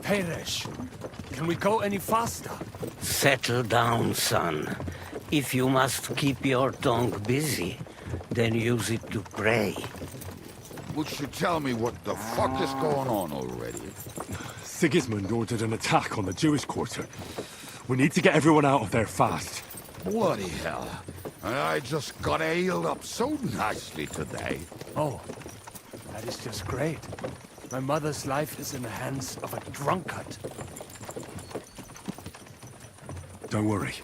Peresh, can we go any faster? Settle down, son. If you must keep your tongue busy, then use it to pray. Would you tell me what the fuck is going on already? Sigismund ordered an attack on the Jewish quarter. We need to get everyone out of there fast. Bloody hell. And I just got ailed up so nicely today. Oh, that is just great. My mother's life is in the hands of a drunkard. Don't worry.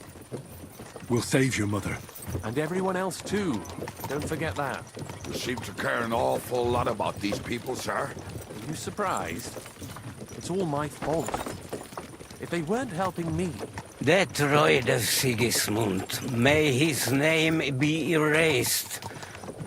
We'll save your mother. And everyone else too. Don't forget that. You seem to care an awful lot about these people, sir. Are you surprised? It's all my fault. If they weren't helping me... That droid of Sigismund, may his name be erased,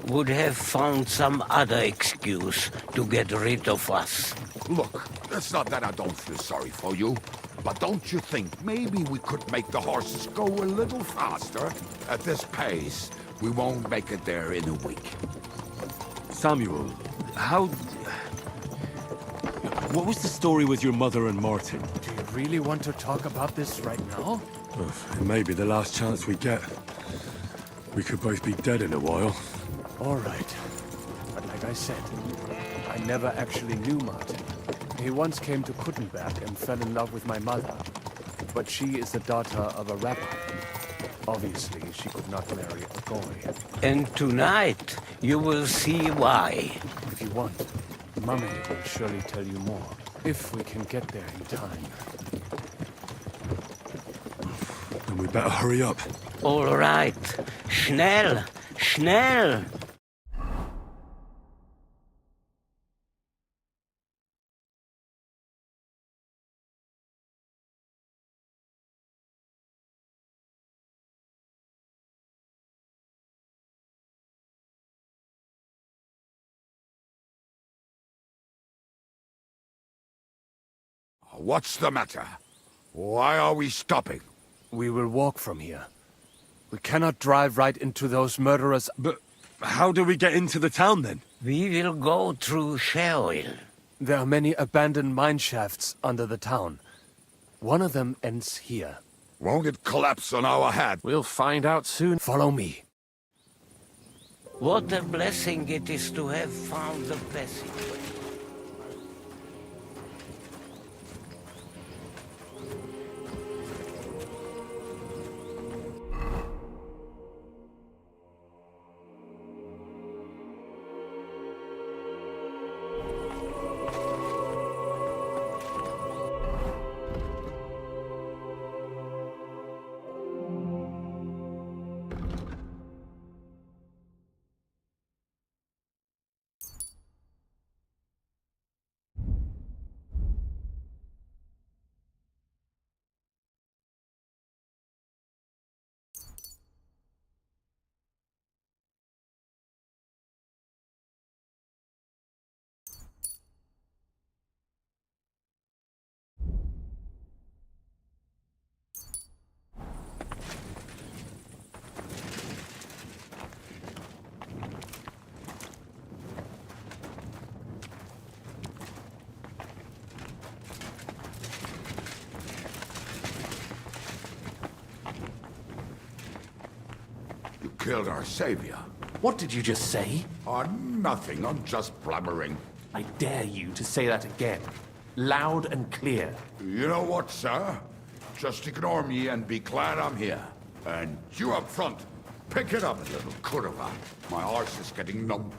would have found some other excuse to get rid of us. Look, it's not that I don't feel sorry for you, but don't you think maybe we could make the horses go a little faster? At this pace, we won't make it there in a week. Samuel, how... What was the story with your mother and Martin? Do you really want to talk about this right now? It may be the last chance we get. We could both be dead in a while. All right. But like I said, I never actually knew Martin. He once came to Kuttenberg and fell in love with my mother. But she is the daughter of a rabbi. Obviously, she could not marry a goy. And tonight, you will see why. If you want, Mummy will surely tell you more. If we can get there in time. Then we better hurry up. All right. Schnell! Schnell! What's the matter? Why are we stopping? We will walk from here. We cannot drive right into those murderers. But how do we get into the town then? We will go through Sheol. There are many abandoned mine shafts under the town. One of them ends here. Won't it collapse on our head? We'll find out soon. Follow me. What a blessing it is to have found the passageway. killed our savior. What did you just say? Oh, nothing. I'm just blabbering. I dare you to say that again. Loud and clear. You know what, sir? Just ignore me and be glad I'm here. And you up front, pick it up, little curva. My horse is getting numb.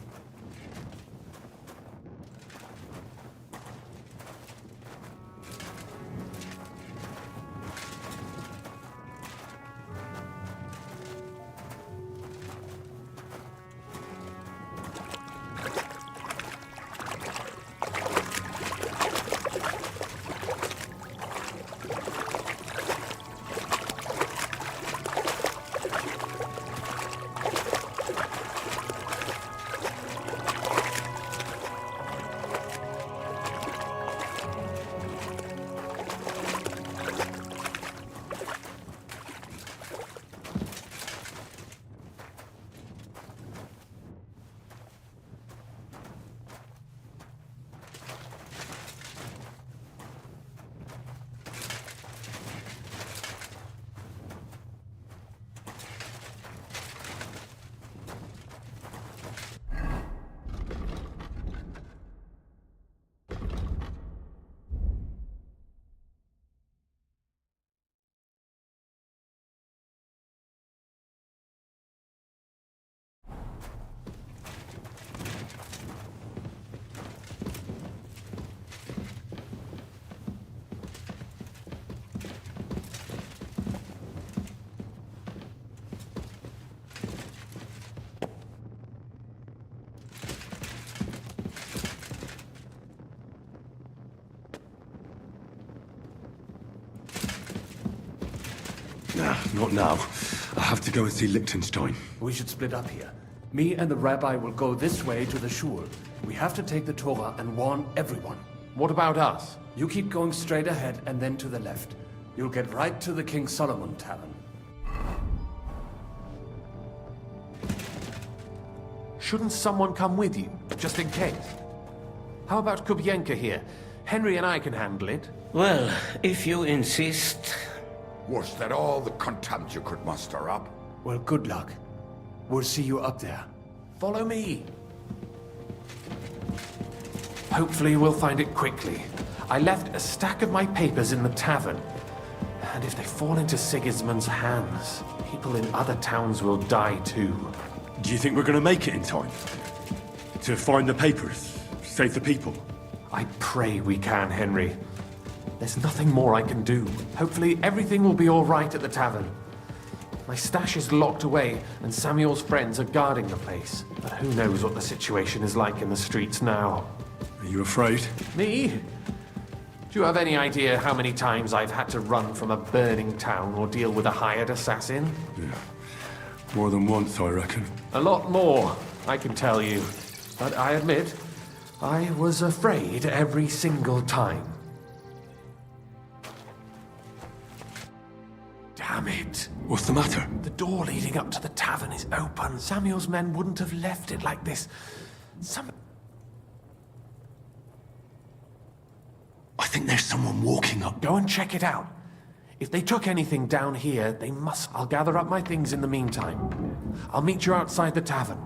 Nah, not now. I have to go and see Liechtenstein. We should split up here. Me and the rabbi will go this way to the shul. We have to take the Torah and warn everyone. What about us? You keep going straight ahead and then to the left. You'll get right to the King Solomon Tavern. Shouldn't someone come with you, just in case? How about Kubienka here? Henry and I can handle it. Well, if you insist. Was that all the contempt you could muster up? Well, good luck. We'll see you up there. Follow me. Hopefully we'll find it quickly. I left a stack of my papers in the tavern. And if they fall into Sigismund's hands, people in other towns will die too. Do you think we're going to make it in time? To find the papers? Save the people? I pray we can, Henry. There's nothing more I can do. Hopefully everything will be all right at the tavern. My stash is locked away, and Samuel's friends are guarding the place. But who knows what the situation is like in the streets now. Are you afraid? Me? Do you have any idea how many times I've had to run from a burning town or deal with a hired assassin? Yeah. More than once, I reckon. A lot more, I can tell you. But I admit, I was afraid every single time. Damn it. What's the matter? The door leading up to the tavern is open. Samuel's men wouldn't have left it like this. I think there's someone walking up. Go and check it out. If they took anything down here, they must. I'll gather up my things in the meantime. I'll meet you outside the tavern.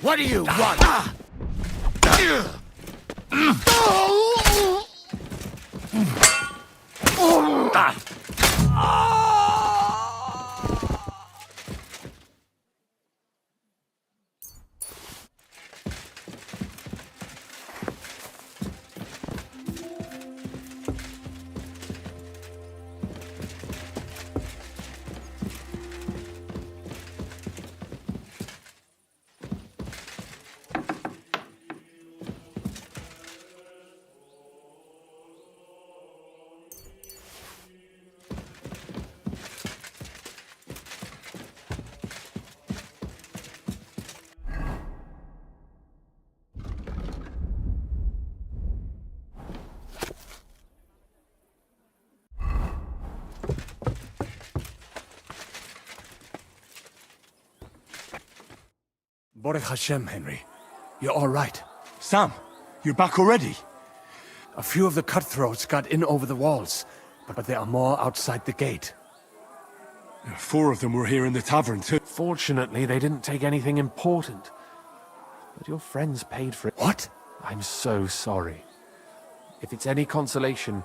What do you want? Baruch Hashem, Henry. You're all right. Sam, you're back already? A few of the cutthroats got in over the walls, but there are more outside the gate. 4 of them were here in the tavern, too. Fortunately, they didn't take anything important. But your friends paid for it. What? I'm so sorry. If it's any consolation...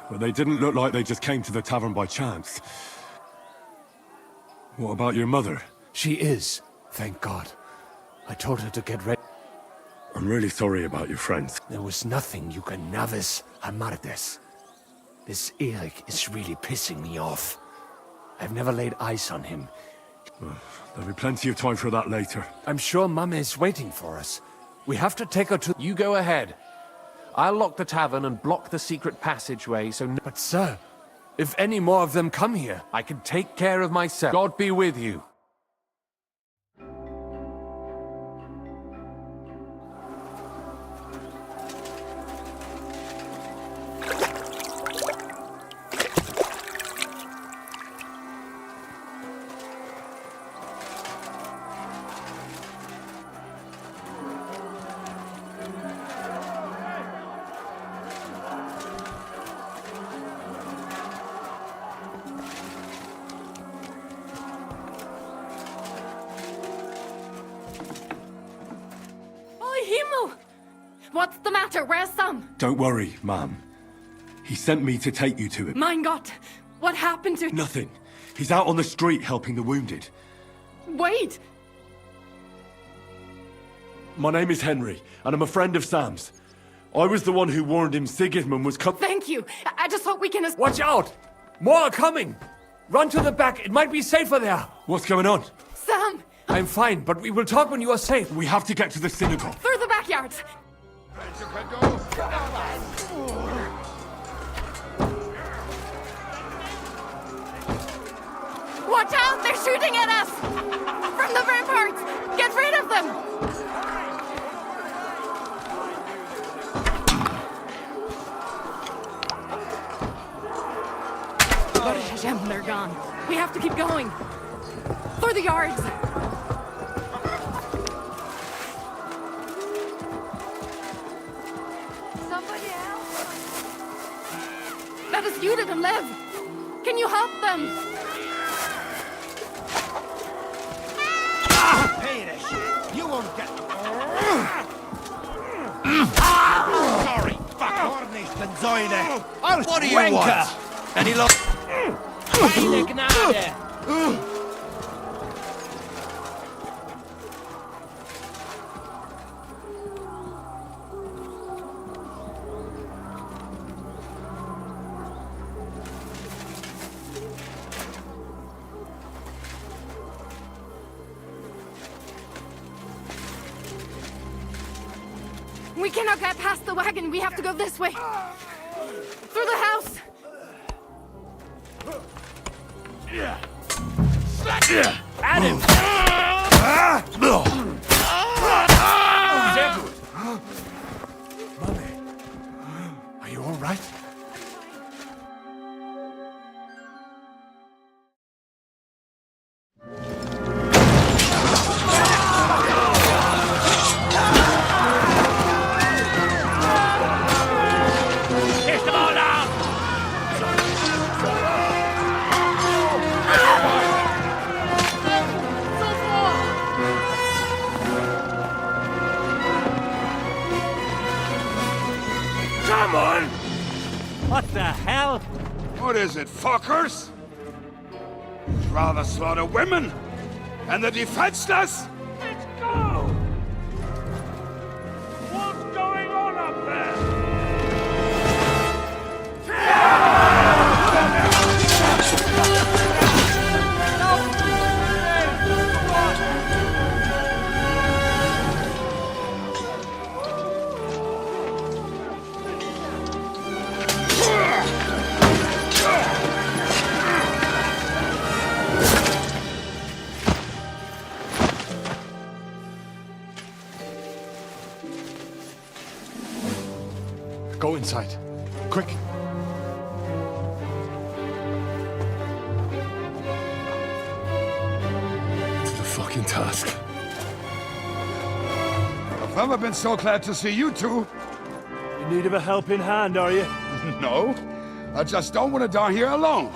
But they didn't look like they just came to the tavern by chance. What about your mother? She is, thank God. I told her to get ready. I'm really sorry about your friends. There was nothing you can navis amardes. This Eric is really pissing me off. I've never laid eyes on him. There'll be plenty of time for that later. I'm sure Mama is waiting for us. We have to take her to... You go ahead. I'll lock the tavern and block the secret passageway so But sir, if any more of them come here... I can take care of myself. God be with you. What's the matter? Where's Sam? Don't worry, ma'am. He sent me to take you to him. Mein Gott! What happened to... Nothing. He's out on the street helping the wounded. Wait! My name is Henry, and I'm a friend of Sam's. I was the one who warned him Sigismund was coming. Thank you! I just hope we can... Watch out! More are coming! Run to the back, it might be safer there! What's going on? Sam! I'm fine, but we will talk when you are safe. We have to get to the synagogue. Through the backyard! Watch out! They're shooting at us! From the ramparts! Get rid of them! Baruch Hashem, they're gone. We have to keep going. For the yards! Somebody help! That is Judith and Lev! Can you help them? Pay this shit. You won't get... Sorry. Fuck, ordentlich Benzoide. What do you want? And he lost... Meine Gnade. We cannot get past the wagon. We have to go this way. Through the house. At him! Mommy, are you all right? What is it, fuckers? You'd rather slaughter women and the defenseless? Let's go! What's going on up there? Go inside. Quick. To the fucking task. I've never been so glad to see you two. In need of a helping hand, are you? No, I just don't want to die here alone.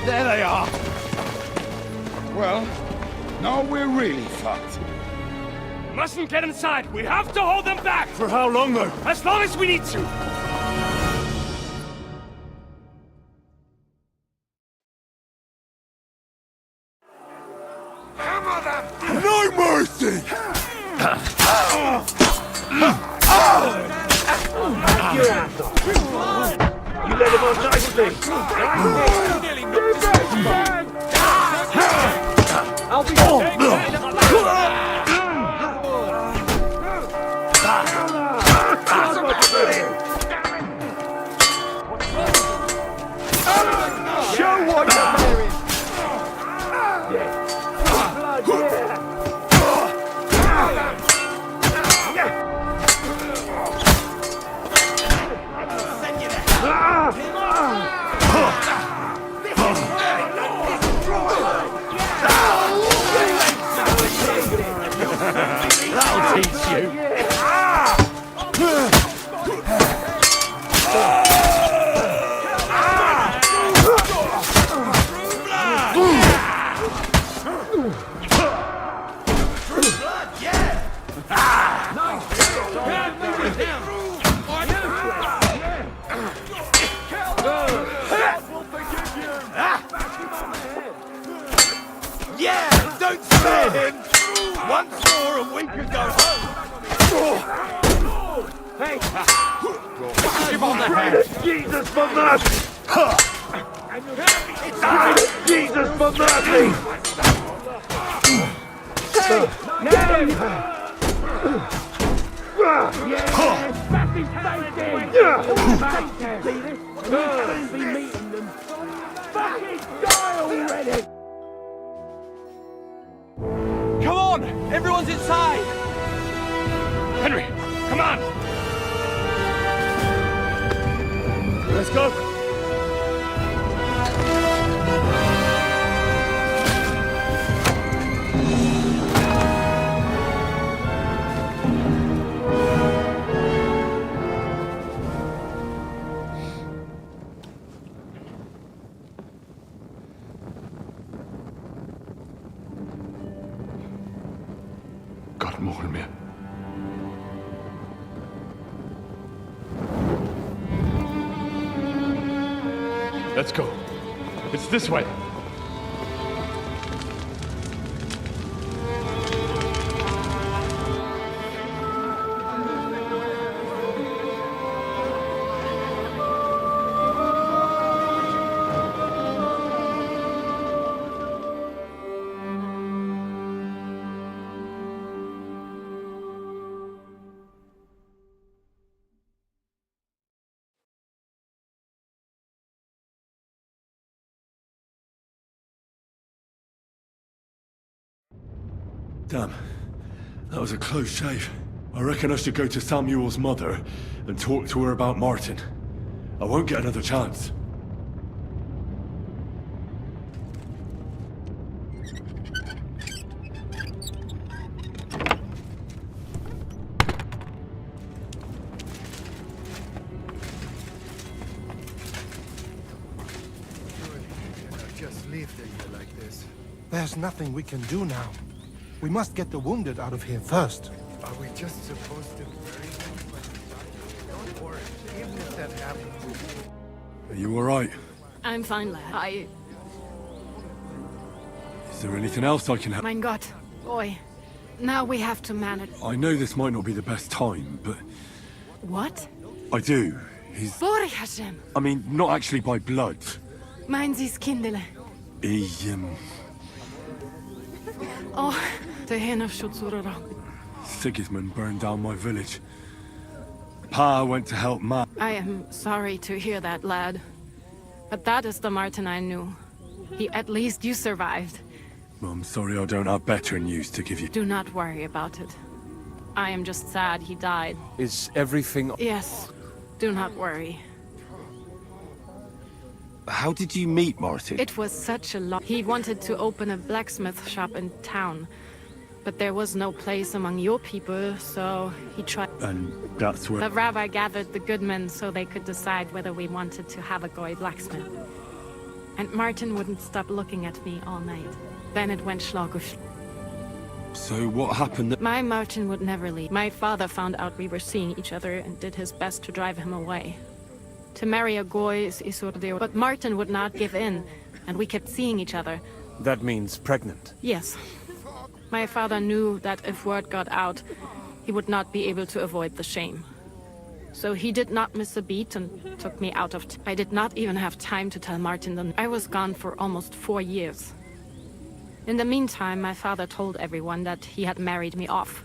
There they are! Well, now we're really fucked. Mustn't get inside! We have to hold them back! For how long, though? As long as we need to! No mercy! You let him on nicely! I'll be Show what you're wearing! That'll teach you! Yeah, don't spare him! Once more and we can go home! Hey! Give on the head! Jesus for mercy! Jesus for mercy! Get him! Come on! Everyone's inside! Henry, come on! Let's go! Gott mohel mir. Let's go. It's this way. Damn. That was a close shave. I reckon I should go to Samuel's mother and talk to her about Martin. I won't get another chance. Just leave them here like this. There's nothing we can do now. We must get the wounded out of here first. Are we just supposed to bury him? Don't worry, even if that happens. Are you alright? I'm fine, lad. Is there anything else I can help? Mein Gott, boy. Now we have to manage. I know this might not be the best time, but What? I do. He's... Borich Hashem. I mean, not actually by blood. Meinen Sie's Kindele. He, Oh, the hen of Schutzurara. Sigismund burned down my village. Pa went to help Ma. I am sorry to hear that, lad. But that is the Martin I knew. At least you survived. I'm sorry I don't have better news to give you. Do not worry about it. I am just sad he died. Is everything... Yes, do not worry. How did you meet Martin? It was such a long... He wanted to open a blacksmith shop in town. But there was no place among your people, so he tried... And that's where... The rabbi gathered the good men so they could decide whether we wanted to have a goy blacksmith. And Martin wouldn't stop looking at me all night. Then it went Schlag auf Schlag. So what happened? My Martin would never leave. My father found out we were seeing each other and did his best to drive him away. To marry a goy is isur deo. But Martin would not give in, and we kept seeing each other. That means pregnant. Yes. My father knew that if word got out, he would not be able to avoid the shame. So he did not miss a beat and took me out of... I did not even have time to tell Martin that I was gone for almost 4 years. In the meantime, my father told everyone that he had married me off.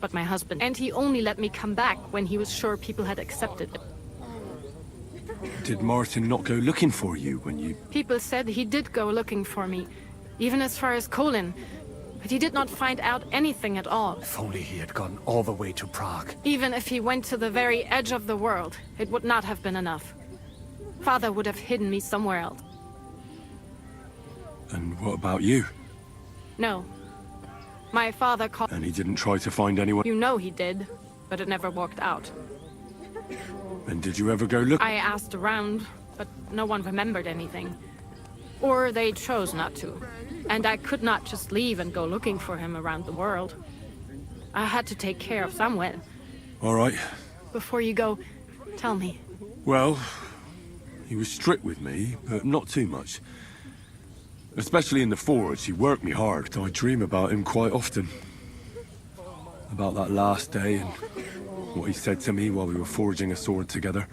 But my husband... And he only let me come back when he was sure people had accepted it. Did Martin not go looking for you when you... People said he did go looking for me, even as far as Kolin. But he did not find out anything at all. If only he had gone all the way to Prague. Even if he went to the very edge of the world, it would not have been enough. Father would have hidden me somewhere else. And what about you? No. My father called... And he didn't try to find anyone? You know he did, but it never worked out. And did you ever go look? I asked around, but no one remembered anything. Or they chose not to. And I could not just leave and go looking for him around the world. I had to take care of someone. All right. Before you go, tell me. Well, he was strict with me, but not too much. Especially in the forge, he worked me hard. I dream about him quite often. About that last day and what he said to me while we were forging a sword together.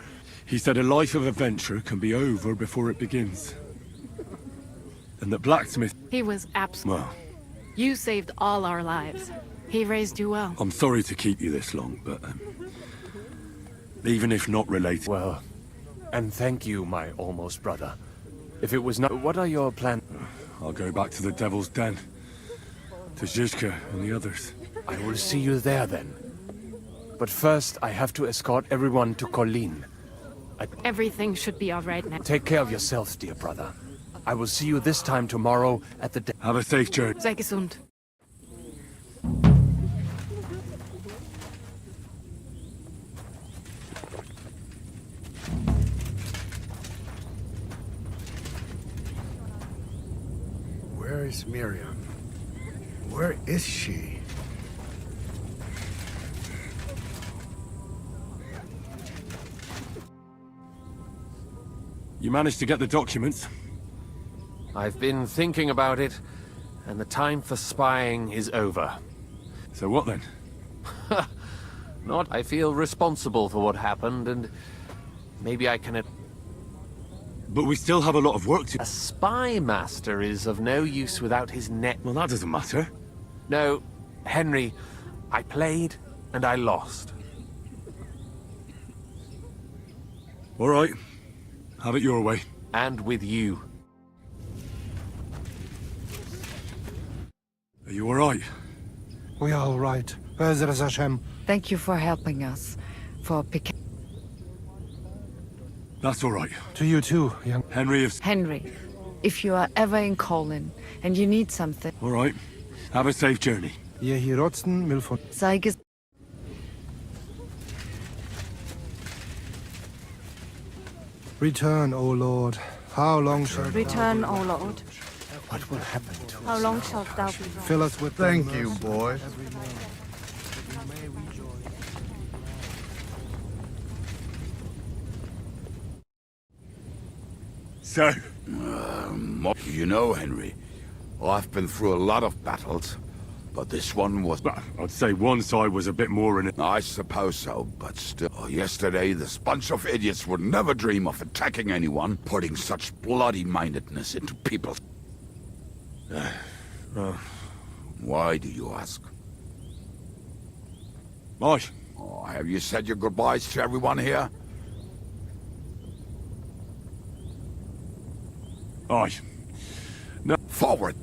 He said a life of adventure can be over before it begins. And that blacksmith... He was absolute. Well... You saved all our lives. He raised you well. I'm sorry to keep you this long, but... even if not related... Well, and thank you, my almost brother. If it was not... What are your plans? I'll go back to the Devil's Den. To Zizka and the others. I will see you there then. But first, I have to escort everyone to Colleen. Everything should be all right now. Take care of yourself, dear brother. I will see you this time tomorrow at the... Have a safe journey. Sei gesund. Where is Miriam? Where is she? You managed to get the documents? I've been thinking about it, and the time for spying is over. So what then? Not. I feel responsible for what happened, and maybe I can... But we still have a lot of work to... A spy master is of no use without his net. Well, that doesn't matter. No, Henry, I played, and I lost. All right. Have it your way. And with you. Are you all right? We are all right. Ezra Hashem. Thank you for helping us. For picking... That's all right. To you too, young... Henry, if you are ever in Colin and you need something... All right. Have a safe journey. Yehi rotzen, Milford. Sei ges... Return, O Lord. How long shall... Return, O Lord. What will happen to How us long now? shalt thou be? Fill us with... Thank you, boy. So? You know, Henry, I've been through a lot of battles, but this one was... I'd say one side was a bit more in it. I suppose so, but still. Yesterday, this bunch of idiots would never dream of attacking anyone, putting such bloody-mindedness into people. Why do you ask? Aye. Oh, have you said your goodbyes to everyone here? Aye. No. Forward!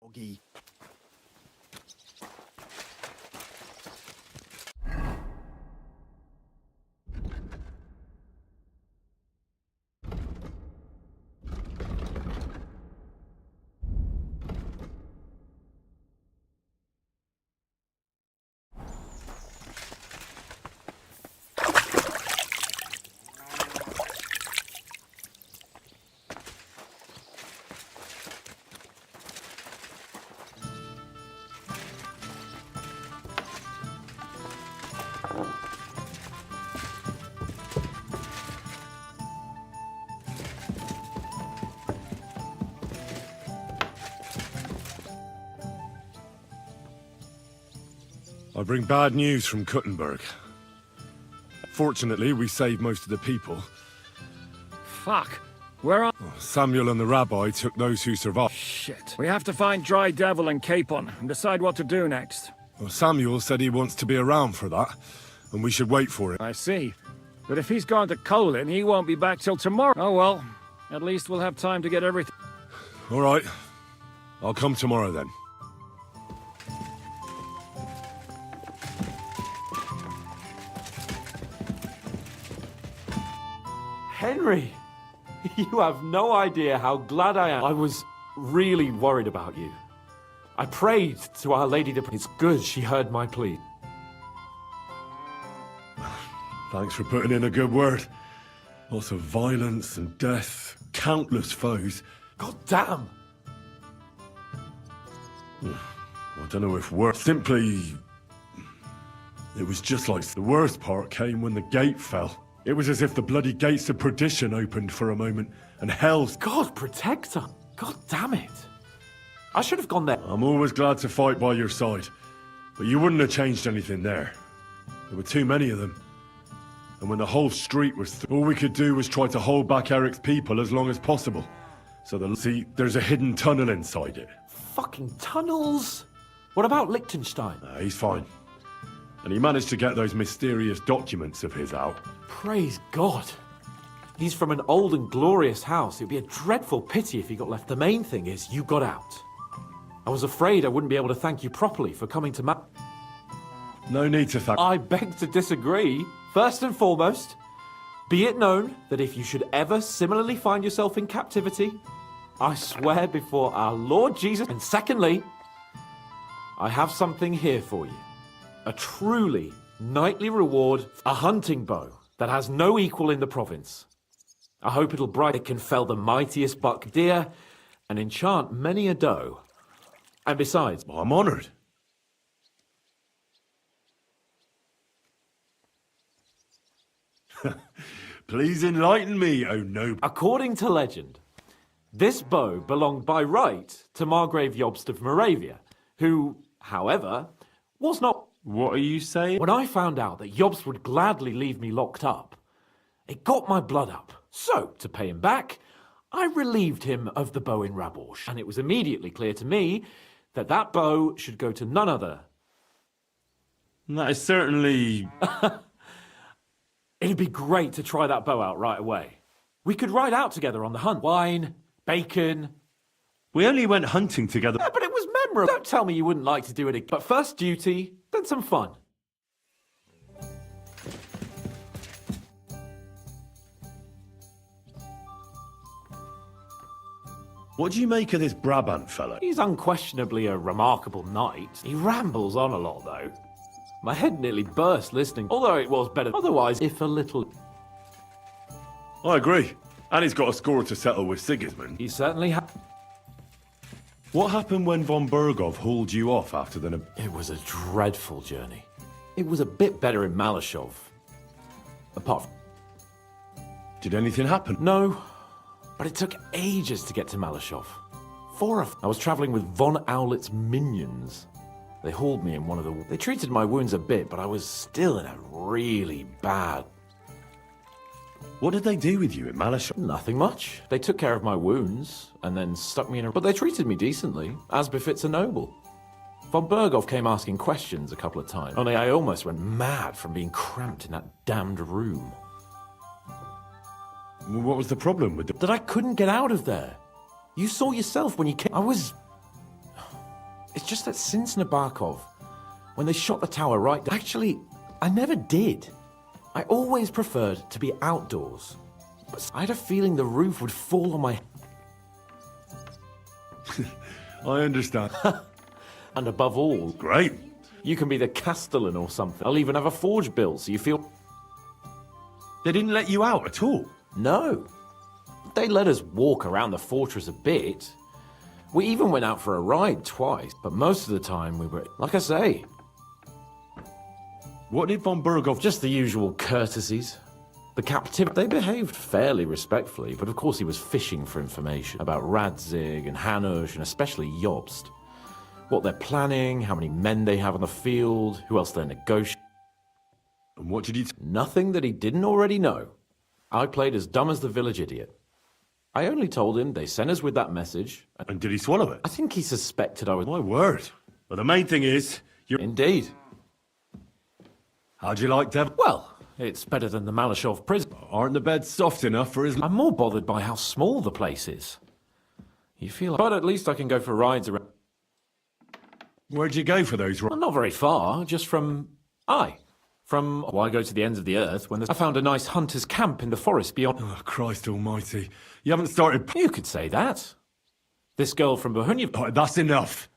Oggy. I bring bad news from Kuttenberg. Fortunately, we saved most of the people. Fuck. Where are... Samuel and the rabbi took those who survived. Shit. We have to find Dry Devil and Capon and decide what to do next. Well, Samuel said he wants to be around for that, and we should wait for him. I see. But if he's gone to Colin, he won't be back till tomorrow. Oh well. At least we'll have time to get everything... All right. I'll come tomorrow then. Henry! You have no idea how glad I am. I was really worried about you. I prayed to Our Lady to... It's good she heard my plea. Thanks for putting in a good word. Lots of violence and death, countless foes. God damn! I don't know if worse. Simply... It was just like... The worst part came when the gate fell. It was as if the bloody gates of perdition opened for a moment, and hell's... God protect her! God damn it! I should have gone there. I'm always glad to fight by your side, but you wouldn't have changed anything there. There were too many of them. And when the whole street was... all we could do was try to hold back Eric's people as long as possible. So see, there's a hidden tunnel inside it. Fucking tunnels! What about Liechtenstein? He's fine. And he managed to get those mysterious documents of his out. Praise God. He's from an old and glorious house. It would be a dreadful pity if he got left. The main thing is, you got out. I was afraid I wouldn't be able to thank you properly for coming to No need to thank... I beg to disagree. First and foremost, be it known that if you should ever similarly find yourself in captivity, I swear before our Lord Jesus... And secondly, I have something here for you. A truly knightly reward, a hunting bow that has no equal in the province. I hope it'll bright it can fell the mightiest buck deer and enchant many a doe. And besides... I'm honoured. Please enlighten me, oh noble... According to legend, this bow belonged by right to Margrave Jobst of Moravia, who, however, was not... What are you saying? When I found out that Jobst would gladly leave me locked up, it got my blood up. So, to pay him back, I relieved him of the bow in Raborsch, and it was immediately clear to me that that bow should go to none other. That is certainly... It'd be great to try that bow out right away. We could ride out together on the hunt. Wine, bacon... We only went hunting together... Yeah, but it was memorable. Don't tell me you wouldn't like to do it again. But first duty, then some fun. What do you make of this Brabant fellow? He's unquestionably a remarkable knight. He rambles on a lot, though. My head nearly burst listening, although it was better otherwise, if a little. I agree. And he's got a score to settle with Sigismund. He certainly had. What happened when von Bergov hauled you off after the... It was a dreadful journey. It was a bit better in Malashov. Apart from... Did anything happen? No, but it took ages to get to Malashov. I was travelling with von Owlet's minions. They hauled me in one of the... They treated my wounds a bit, but I was still in a really bad... What did they do with you in Malashov? Nothing much. They took care of my wounds, and then stuck me in a... But they treated me decently, as befits a noble. Von Bergov came asking questions a couple of times. Only I almost went mad from being cramped in that damned room. What was the problem with the... That I couldn't get out of there. You saw yourself when you came... I was... It's just that since Nabokov, when they shot the tower right... Actually, I never did. I always preferred to be outdoors. But I had a feeling the roof would fall on my... I understand. And above all... Great. You can be the Castellan or something. I'll even have a forge built so you feel... They didn't let you out at all? No. They let us walk around the fortress a bit. We even went out for a ride twice, but most of the time we were... Like I say... What did von Bergov... Just the usual courtesies. The captive... They behaved fairly respectfully, but of course he was fishing for information about Radzig and Hanush and especially Jobst. What they're planning, how many men they have on the field, who else they're negotiating. And what did he... Nothing that he didn't already know. I played as dumb as the village idiot. I only told him they sent us with that message. And did he swallow it? I think he suspected I was... My word. But the main thing is... You're... Indeed. How'd you like Devon? Well, it's better than the Malashov prison. Aren't the beds soft enough for his... I'm more bothered by how small the place is. You feel like... But at least I can go for rides around... Where'd you go for those rides? Well, not very far, just from... From... Why go to the ends of the earth when there's... I found a nice hunter's camp in the forest beyond... Oh, Christ almighty. You haven't started... You could say that. This girl from Bohunia... Oh, that's enough.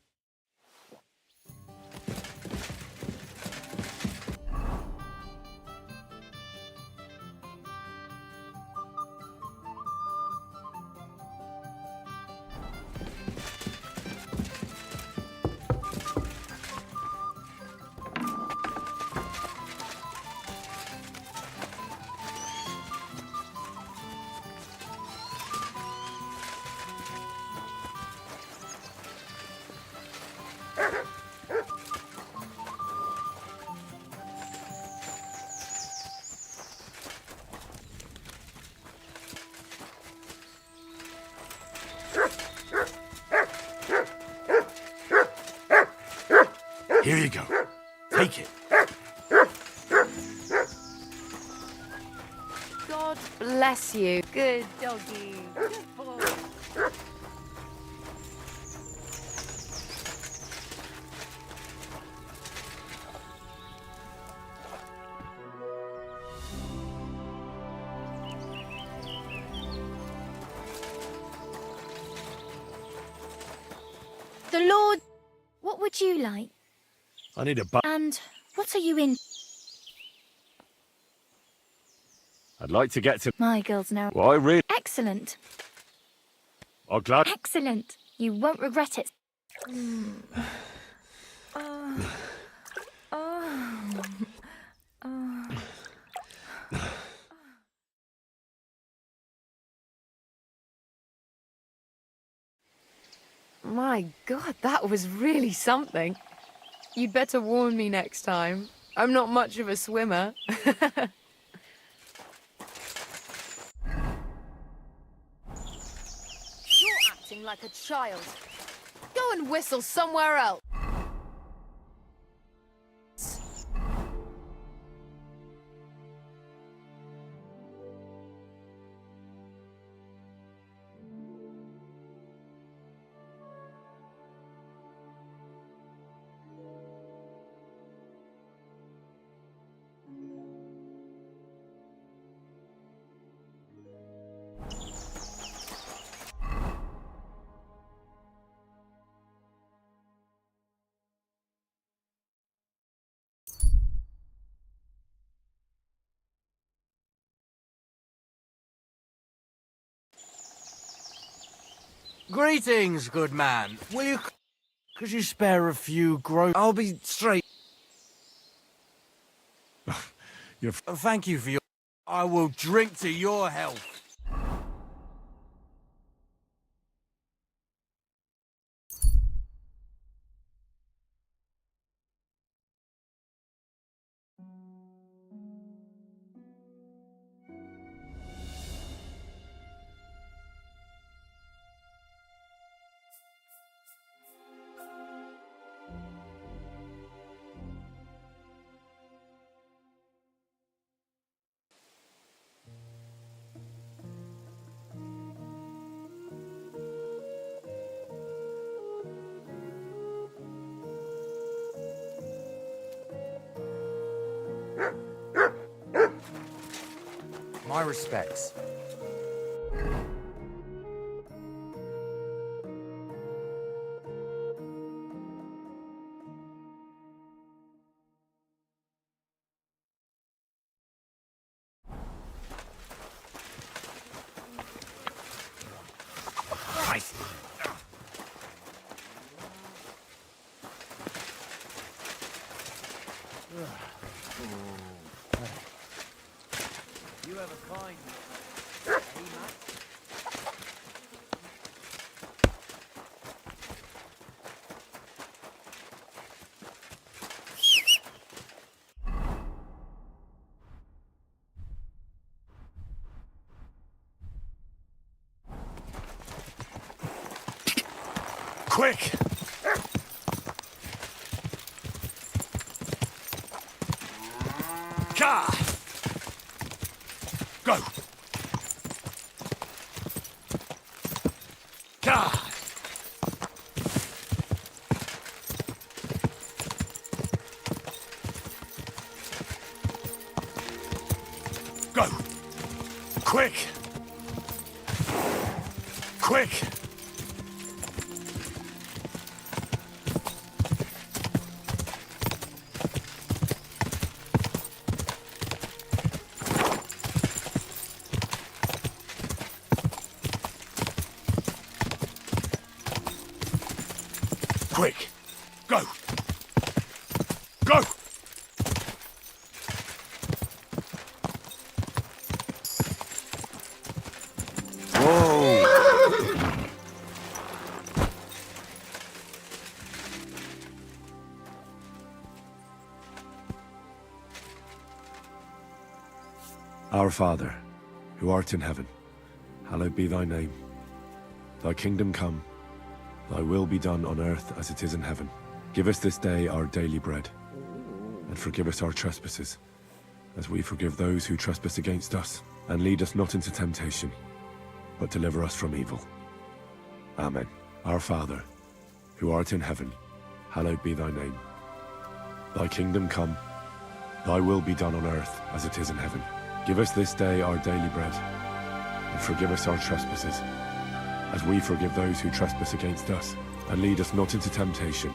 Here you go. Take it. God bless you. Good doggy. Good boy. The Lord... What would you like? I need a And what are you in? I'd like to get to... My girls know. Well, I really... Excellent. I'm glad... Excellent. You won't regret it. My God, that was really something. You'd better warn me next time. I'm not much of a swimmer. You're acting like a child. Go and whistle somewhere else. Greetings, good man. Will you... Could you spare a few gross... I'll be straight. Thank you for your... I will drink to your health. My respects. Christ. You have a kind... Quick! Ka! Go! Ka! Go! Quick! Quick! Quick! Go! Go! Our Father, who art in heaven, hallowed be thy name. Thy kingdom come, thy will be done on earth as it is in heaven. Give us this day our daily bread, and forgive us our trespasses, as we forgive those who trespass against us. And lead us not into temptation, but deliver us from evil. Amen. Our Father, who art in heaven, hallowed be thy name. Thy kingdom come, thy will be done on earth as it is in heaven. Give us this day our daily bread, and forgive us our trespasses, as we forgive those who trespass against us. And lead us not into temptation,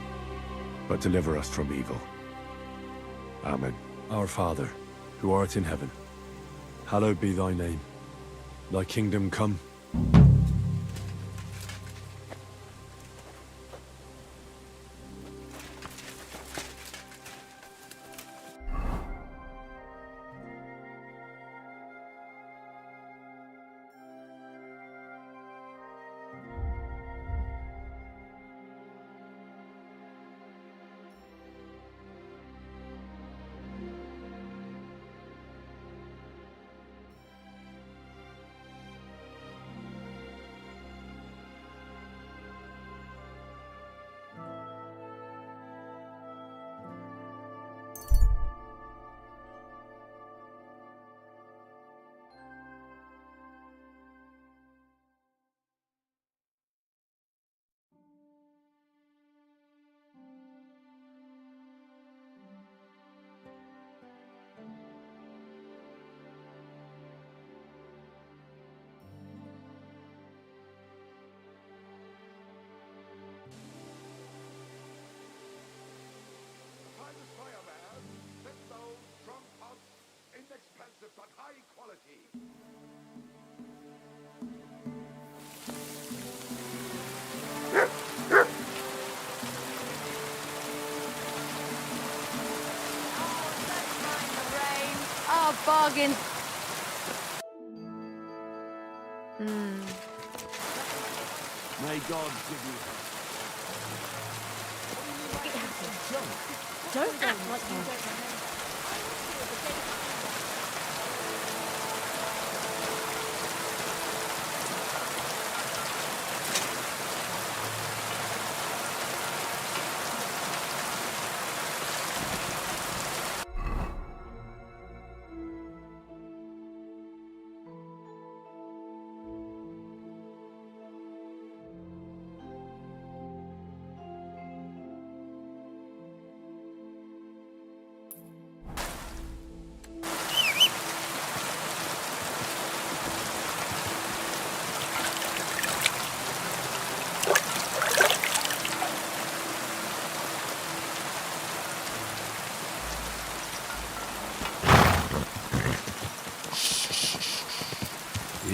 but deliver us from evil. Amen. Our Father, who art in heaven, hallowed be thy name. Thy kingdom come. Bargain. May God give you Don't act like you don't know.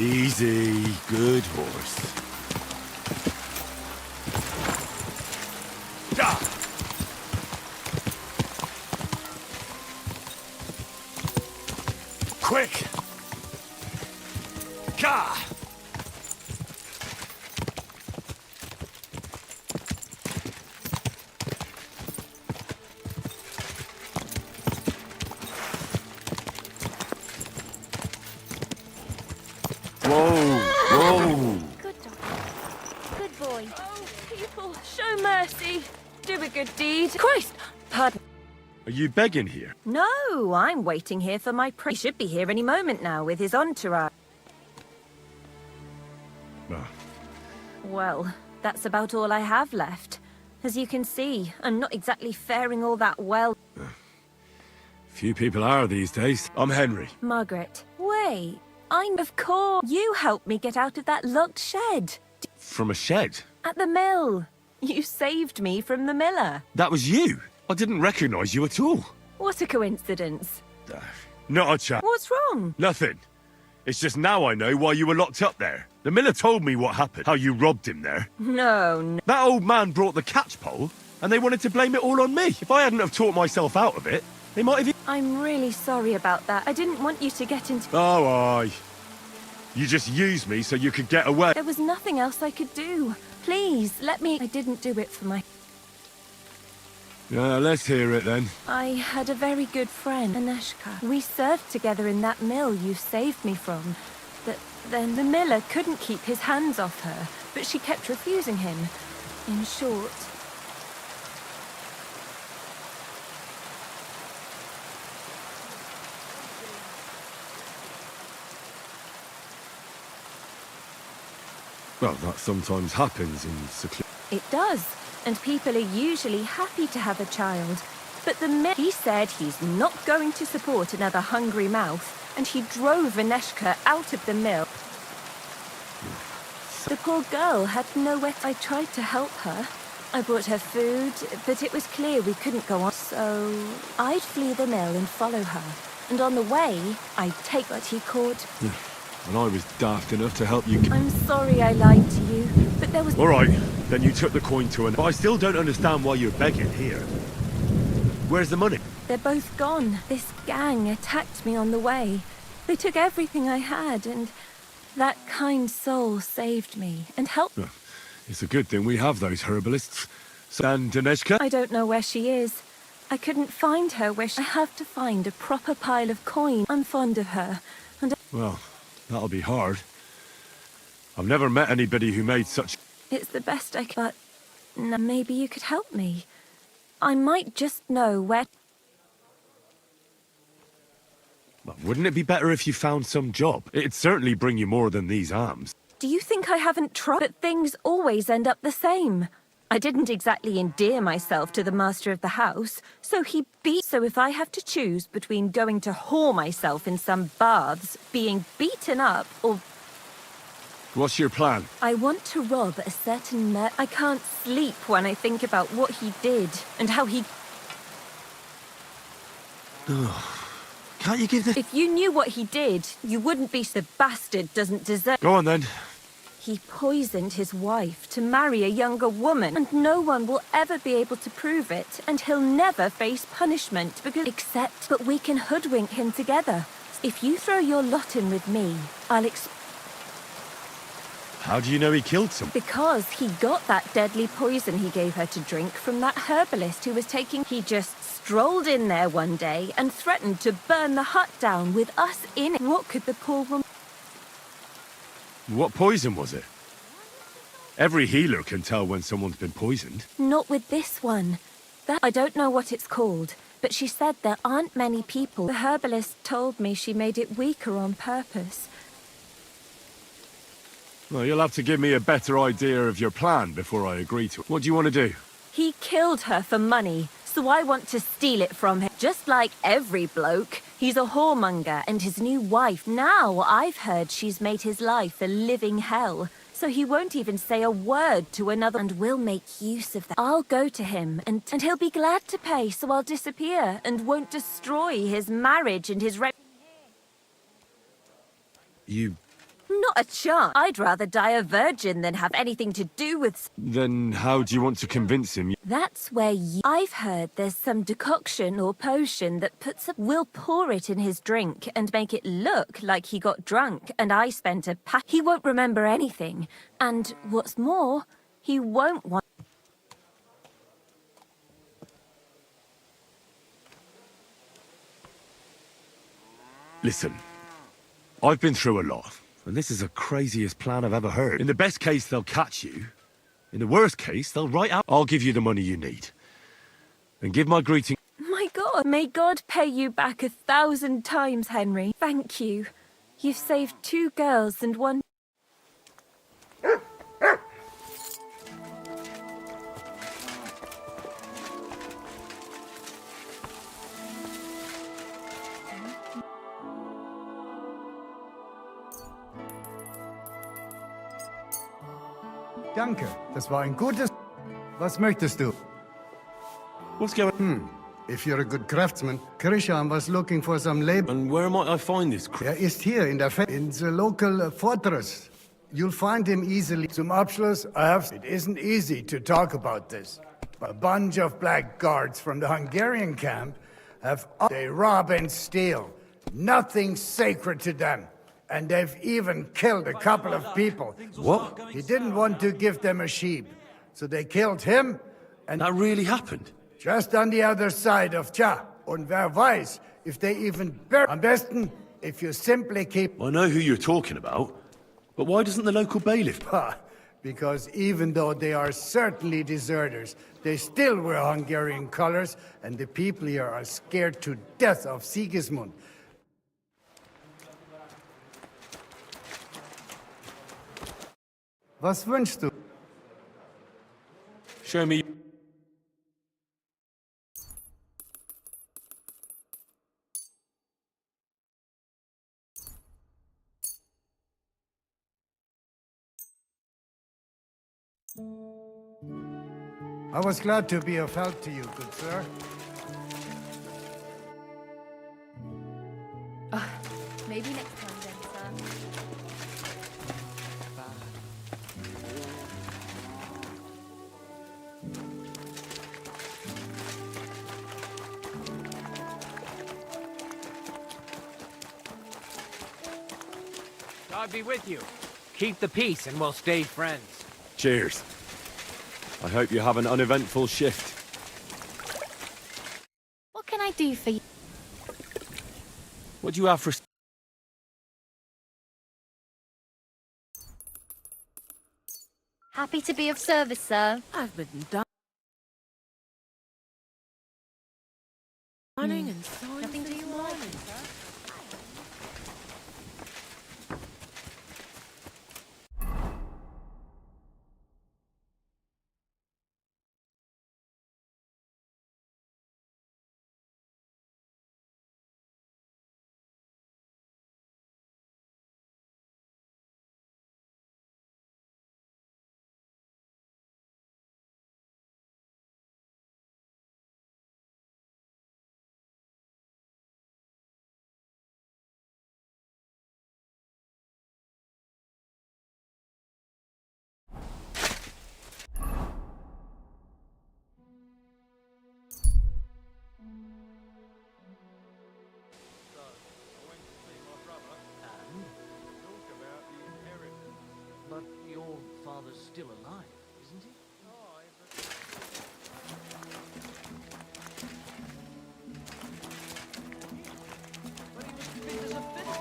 Easy, good horse. Quick! Gah! Whoa! Good dog. Good boy. Oh, people, show mercy. Do a good deed. Christ! Pardon. Are you begging here? No, I'm waiting here for my He should be here any moment now with his entourage. Ah. Well, that's about all I have left. As you can see, I'm not exactly faring all that well. Few people are these days. I'm Henry. Margaret, wait. Of course. You helped me get out of that locked shed. From a shed? At the mill. You saved me from the miller. That was you? I didn't recognise you at all. What a coincidence. Not a chance. What's wrong? Nothing. It's just now I know why you were locked up there. The miller told me what happened, how you robbed him there. No. That old man brought the catchpole, and they wanted to blame it all on me. If I hadn't have talked myself out of it, they might have... I'm really sorry about that. I didn't want you to get into... Oh, aye. You just used me so you could get away. There was nothing else I could do. Please, let me... I didn't do it for my... Let's hear it then. I had a very good friend, Aneshka. We served together in that mill you saved me from. But then the miller couldn't keep his hands off her, but she kept refusing him. In short... Well, that sometimes happens in seclusion. It does, and people are usually happy to have a child. But he said he's not going to support another hungry mouth, and he drove Aneshka out of the mill. The poor girl had nowhere. I tried to help her. I brought her food, but it was clear we couldn't go on. So I'd flee the mill and follow her. And on the way, I'd take what he caught. And I was daft enough to help you. I'm sorry I lied to you, but there was... All right, then you took the coin to an... But I still don't understand why you're begging here. Where's the money? They're both gone. This gang attacked me on the way. They took everything I had, and that kind soul saved me and helped... It's a good thing we have those herbalists. And Aneshka? I don't know where she is. I couldn't find her where I have to find a proper pile of coin. I'm fond of her, and... Well, that'll be hard. I've never met anybody who made such... It's the best I can... But no, maybe you could help me. I might just know where... Well, wouldn't it be better if you found some job? It'd certainly bring you more than these alms. Do you think I haven't tried? But things always end up the same. I didn't exactly endear myself to the master of the house, so he beat... So if I have to choose between going to whore myself in some baths, being beaten up, or... What's your plan? I want to rob a certain I can't sleep when I think about what he did, and how he... Can't you give the... If you knew what he did, you wouldn't be so bastard doesn't deserve... Go on then. He poisoned his wife to marry a younger woman, and no one will ever be able to prove it, and he'll never face punishment because... But we can hoodwink him together. If you throw your lot in with me, I'll How do you know he killed someone? Because he got that deadly poison he gave her to drink from that herbalist who was taking... He just strolled in there one day and threatened to burn the hut down with us in it. What could the poor woman... What poison was it? Every healer can tell when someone's been poisoned. Not with this one. I don't know what it's called, but she said there aren't many people. The herbalist told me she made it weaker on purpose. Well, you'll have to give me a better idea of your plan before I agree to it. What do you want to do? He killed her for money, so I want to steal it from him. Just like every bloke, he's a whoremonger and his new wife. Now I've heard she's made his life a living hell, so he won't even say a word to another, and we'll make use of that. I'll go to him and he'll be glad to pay, so I'll disappear and won't destroy his marriage and his You... Not a chance. I'd rather die a virgin than have anything to do with... Then how do you want to convince him? That's where I've heard there's some decoction or potion that We'll pour it in his drink and make it look like he got drunk and I spent a pack. He won't remember anything. And what's more, he won't want... Listen, I've been through a lot. And this is the craziest plan I've ever heard. In the best case, they'll catch you. In the worst case, they'll write out... I'll give you the money you need. And give my greeting... My God, may God pay you back 1,000 times, Henry. Thank you. You've saved 2 girls and 1... Danke, das war ein gutes... Was möchtest du? What's going... If you're a good craftsman, Krisham was looking for some labor. And where might I find this... Ist hier in the local fortress. You'll find him easily. Zum Abschluss, It isn't easy to talk about this. A bunch of blackguards from the Hungarian camp they rob and steal. Nothing sacred to them. And they've even killed a couple of people. What? He didn't want to give them a sheep, so they killed him, and... That really happened? Just on the other side of Cha. Und wer weiß, if they even bury... Am besten, if you simply keep... I know who you're talking about, but why doesn't the local bailiff... Because even though they are certainly deserters, they still wear Hungarian colors, and the people here are scared to death of Sigismund. Was wünschst du? Show me... I was glad to be of help to you, good sir. Maybe next time then, sir. God be with you. Keep the peace and we'll stay friends. Cheers. I hope you have an uneventful shift. What can I do for you? What do you have for... Happy to be of service, sir. I've been dining and sewing. Nothing to you all. father's still alive, isn't he? But he was fit as a fiddle.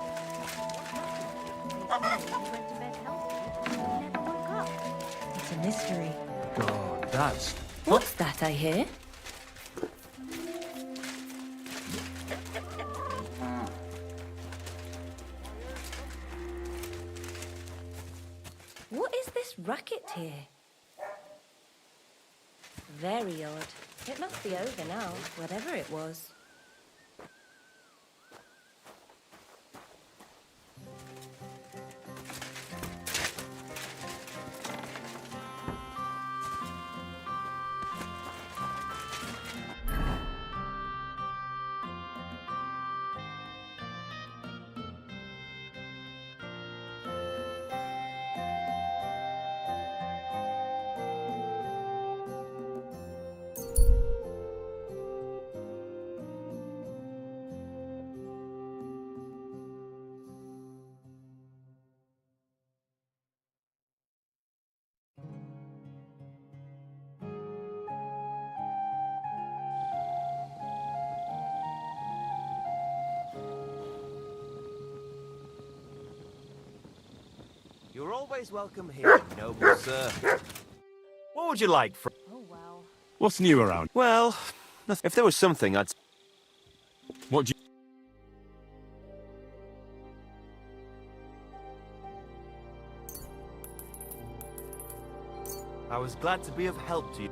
It's a mystery. God, that's... What's that I hear? What is this racket here? Very odd. It must be over now, whatever it was. You're always welcome here, noble sir. What would you like from... Oh, wow. What's new around? Well, if there was something, I'd... What do you... I was glad to be of help to you.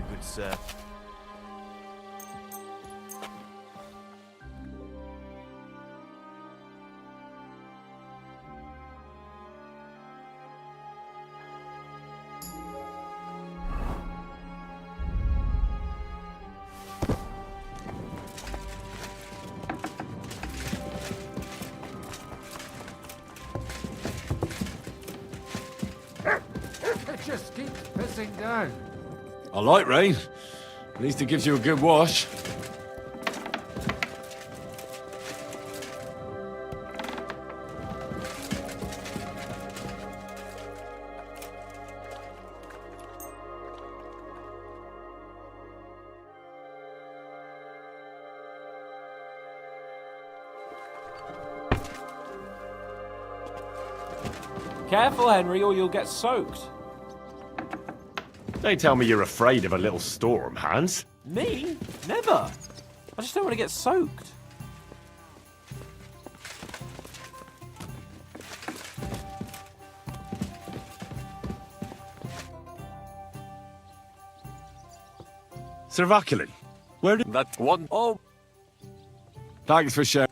Good sir. It just keeps pissing down. I like rain. At least it gives you a good wash. Careful, Henry, or you'll get soaked. Don't tell me you're afraid of a little storm, Hans. Me? Never. I just don't want to get soaked. Sir Vaculin, where did that one? Oh, thanks for sharing.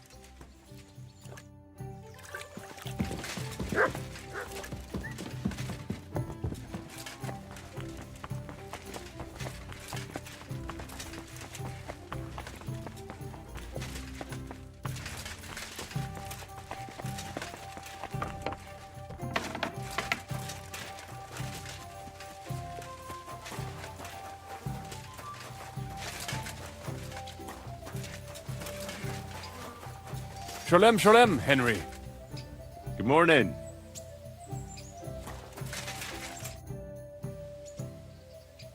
Shalem, shalem, Henry. Good morning.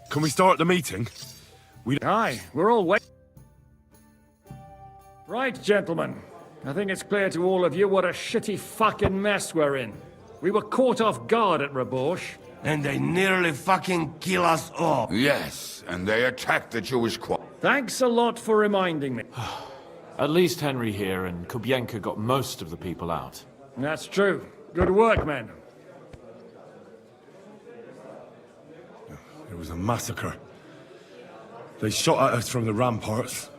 Can we start the meeting? Aye, we're all waiting. Right, gentlemen. I think it's clear to all of you what a shitty fucking mess we're in. We were caught off guard at Rabosh, And they nearly fucking kill us all. Yes, and they attacked the Jewish quarter. Thanks a lot for reminding me. At least Henry here and Kubienka got most of the people out. That's true. Good work, men. It was a massacre. They shot at us from the ramparts,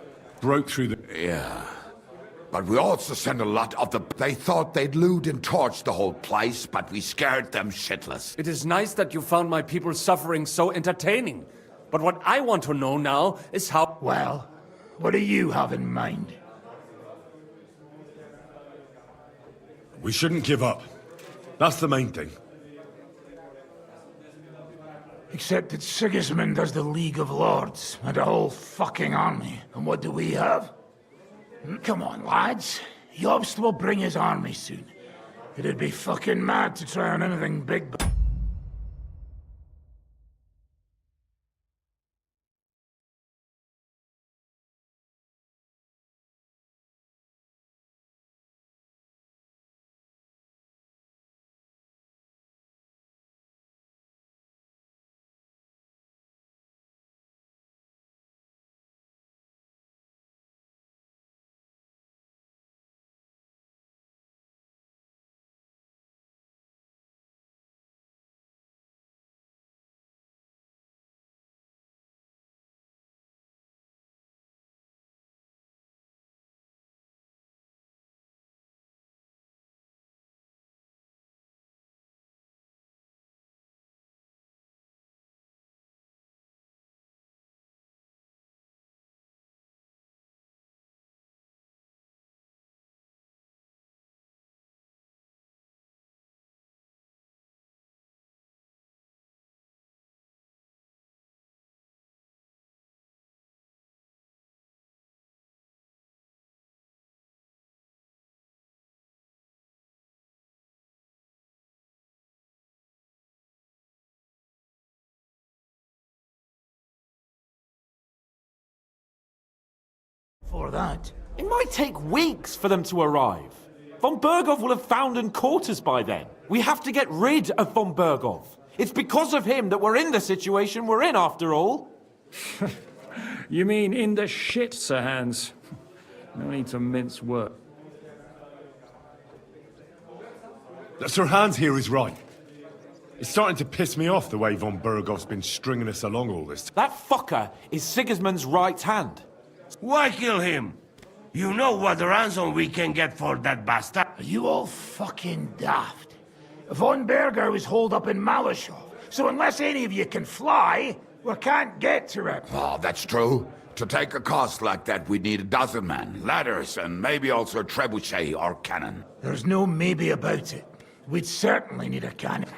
broke through the... Yeah. But we also sent a lot of the... They thought they'd loot and torch the whole place, but we scared them shitless. It is nice that you found my people's suffering so entertaining. But what I want to know now is how... Well, what do you have in mind? We shouldn't give up. That's the main thing. Except that Sigismund has the League of Lords and a whole fucking army. And what do we have? Come on, lads. Jobst will bring his army soon. It'd be fucking mad to try on anything big. For that. It might take weeks for them to arrive. Von Berghoff will have found and caught us by then. We have to get rid of Von Berghoff. It's because of him that we're in the situation we're in, after all. You mean in the shit, Sir Hans? No need to mince words. Sir Hans here is right. It's starting to piss me off the way Von Berghoff's been stringing us along all this. That fucker is Sigismund's right hand. Why kill him? You know what ransom we can get for that bastard? Are you all fucking daft? Von Berger was holed up in Malashov, so unless any of you can fly, we can't get to him. Oh, that's true. To take a cost like that, we'd need a dozen men, ladders, and maybe also a trebuchet or cannon. There's no maybe about it. We'd certainly need a cannon.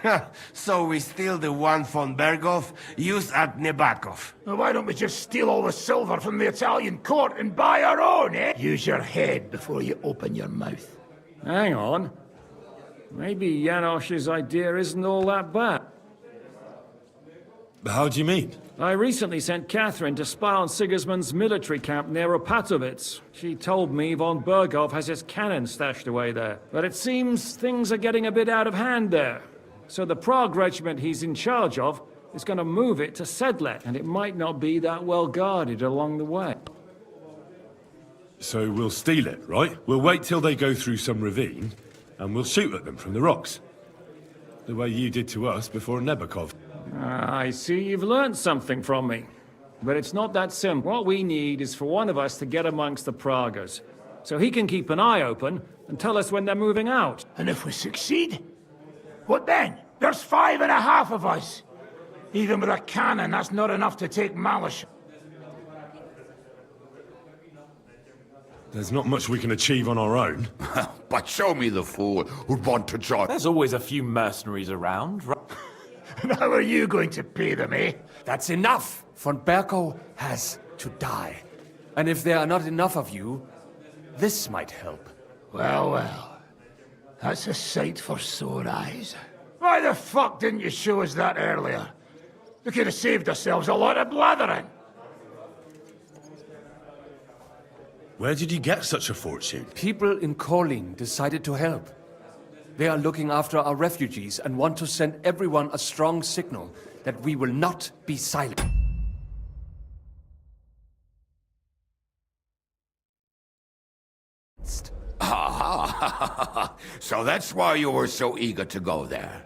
So we steal the one von Berghoff used at Nebakov. Well, why don't we just steal all the silver from the Italian court and buy our own, eh? Use your head before you open your mouth. Hang on. Maybe Janosch's idea isn't all that bad. How do you mean? I recently sent Catherine to spy on Sigismund's military camp near Opatovitz. She told me von Berghoff has his cannon stashed away there. But it seems things are getting a bit out of hand there. So the Prague regiment he's in charge of is going to move it to Sedlet, and it might not be that well guarded along the way. So we'll steal it, right? We'll wait till they go through some ravine, and we'll shoot at them from the rocks. The way you did to us before Nebakov. I see you've learned something from me. But it's not that simple. What we need is for one of us to get amongst the Pragas, so he can keep an eye open and tell us when they're moving out. And if we succeed? What then? There's 5.5 of us. Even with a cannon, that's not enough to take Malish. There's not much we can achieve on our own. But show me the fool who'd want to join. There's always a few mercenaries around, right? And how are you going to pay them, eh? That's enough! Von Berko has to die. And if there are not enough of you, this might help. Well, well. That's a sight for sore eyes. Why the fuck didn't you show us that earlier? We could have saved ourselves a lot of blathering. Where did you get such a fortune? People in Kolin decided to help. They are looking after our refugees and want to send everyone a strong signal that we will not be silent. Ah, so that's why you were so eager to go there.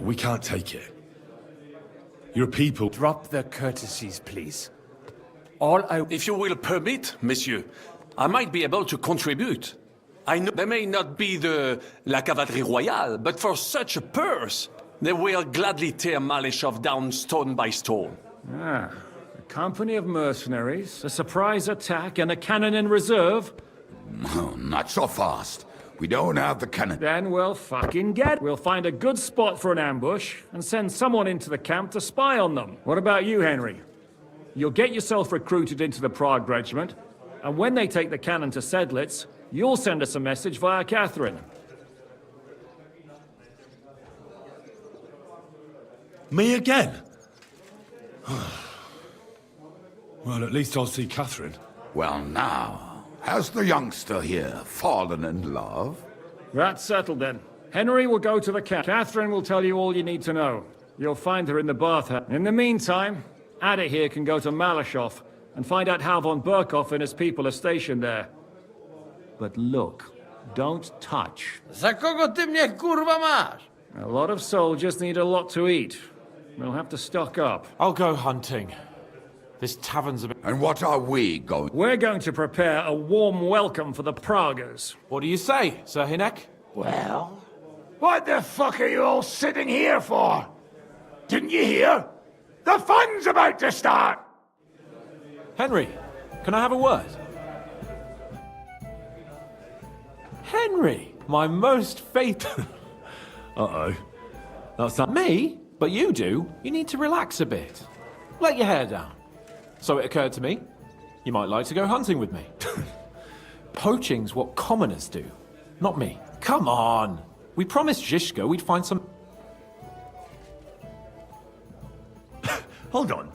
We can't take it. Your people... Drop their courtesies, please. All I... If you will permit, monsieur, I might be able to contribute. I know they may not be la cavalerie royale, but for such a purse, they will gladly tear Malishov down stone by stone. Ah, a company of mercenaries, a surprise attack, and a cannon in reserve? No, not so fast. We don't have the cannon. Then we'll fucking get. We'll find a good spot for an ambush and send someone into the camp to spy on them. What about you, Henry? You'll get yourself recruited into the Prague regiment, and when they take the cannon to Sedlitz, you'll send us a message via Catherine. Me again? Well, at least I'll see Catherine. Well, now, has the youngster here fallen in love? That's settled then. Henry will go to the camp. Catherine will tell you all you need to know. You'll find her in the bathhouse. In the meantime, Ada here can go to Malashov and find out how von Burkov and his people are stationed there. But look, don't touch. Za kogo ty mnie kurwa masz? A lot of soldiers need a lot to eat. We'll have to stock up. I'll go hunting. This tavern's a bit... And what are we going... We're going to prepare a warm welcome for the Praguers. What do you say, Sir Hinek? Well, what the fuck are you all sitting here for? Didn't you hear? The fun's about to start! Henry, can I have a word? Henry, my most faithful... Uh-oh. That's not... Me? But you do. You need to relax a bit. Let your hair down. So it occurred to me, you might like to go hunting with me. Poaching's what commoners do, not me. Come on. We promised Zhishka we'd find some... Hold on.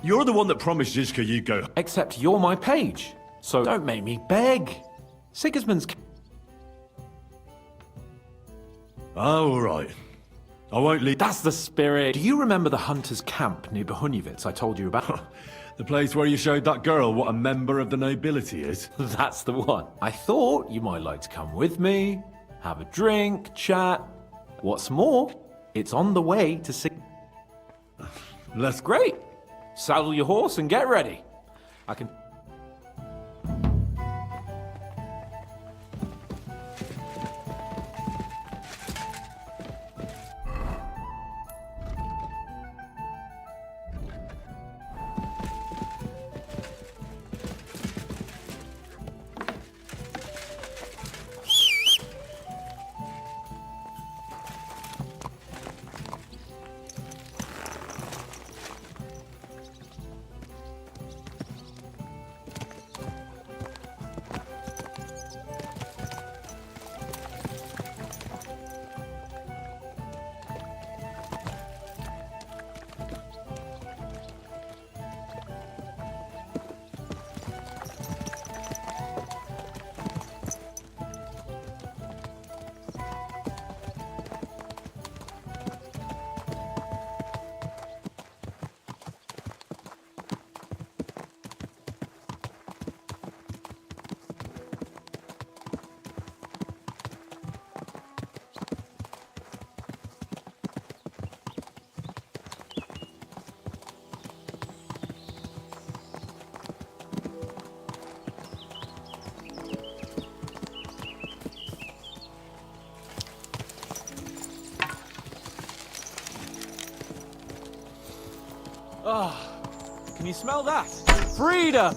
You're the one that promised Zhishka you'd go... Except you're my page, so don't make me beg. Sigismund's... Oh, all right. I won't leave... That's the spirit. Do you remember the hunter's camp near Behunyevitz I told you about? The place where you showed that girl what a member of the nobility is? That's the one. I thought you might like to come with me, have a drink, chat. What's more, it's on the way to see... Let's... Great. Saddle your horse and get ready. I can... Oh, can you smell that? Freedom!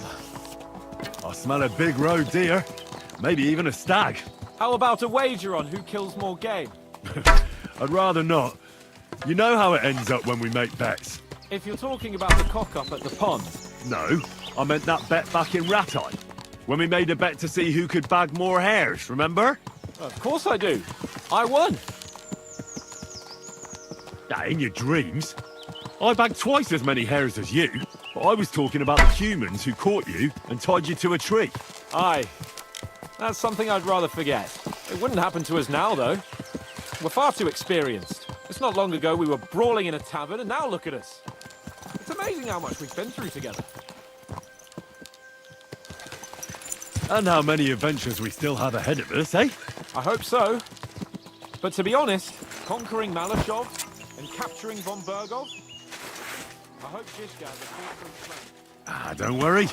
I smell a big roe deer. Maybe even a stag. How about a wager on who kills more game? I'd rather not. You know how it ends up when we make bets. If you're talking about the cock-up at the pond... No, I meant that bet back in Ratai. When we made a bet to see who could bag more hares, remember? Of course I do. I won. In your dreams. I bagged twice as many hares as you, but I was talking about the humans who caught you and tied you to a tree. Aye. That's something I'd rather forget. It wouldn't happen to us now, though. We're far too experienced. It's not long ago we were brawling in a tavern, and now look at us. It's amazing how much we've been through together. And how many adventures we still have ahead of us, eh? I hope so. But to be honest, conquering Malashov and capturing von Bergov, I hope Zhizka has a full strength. Ah, don't worry.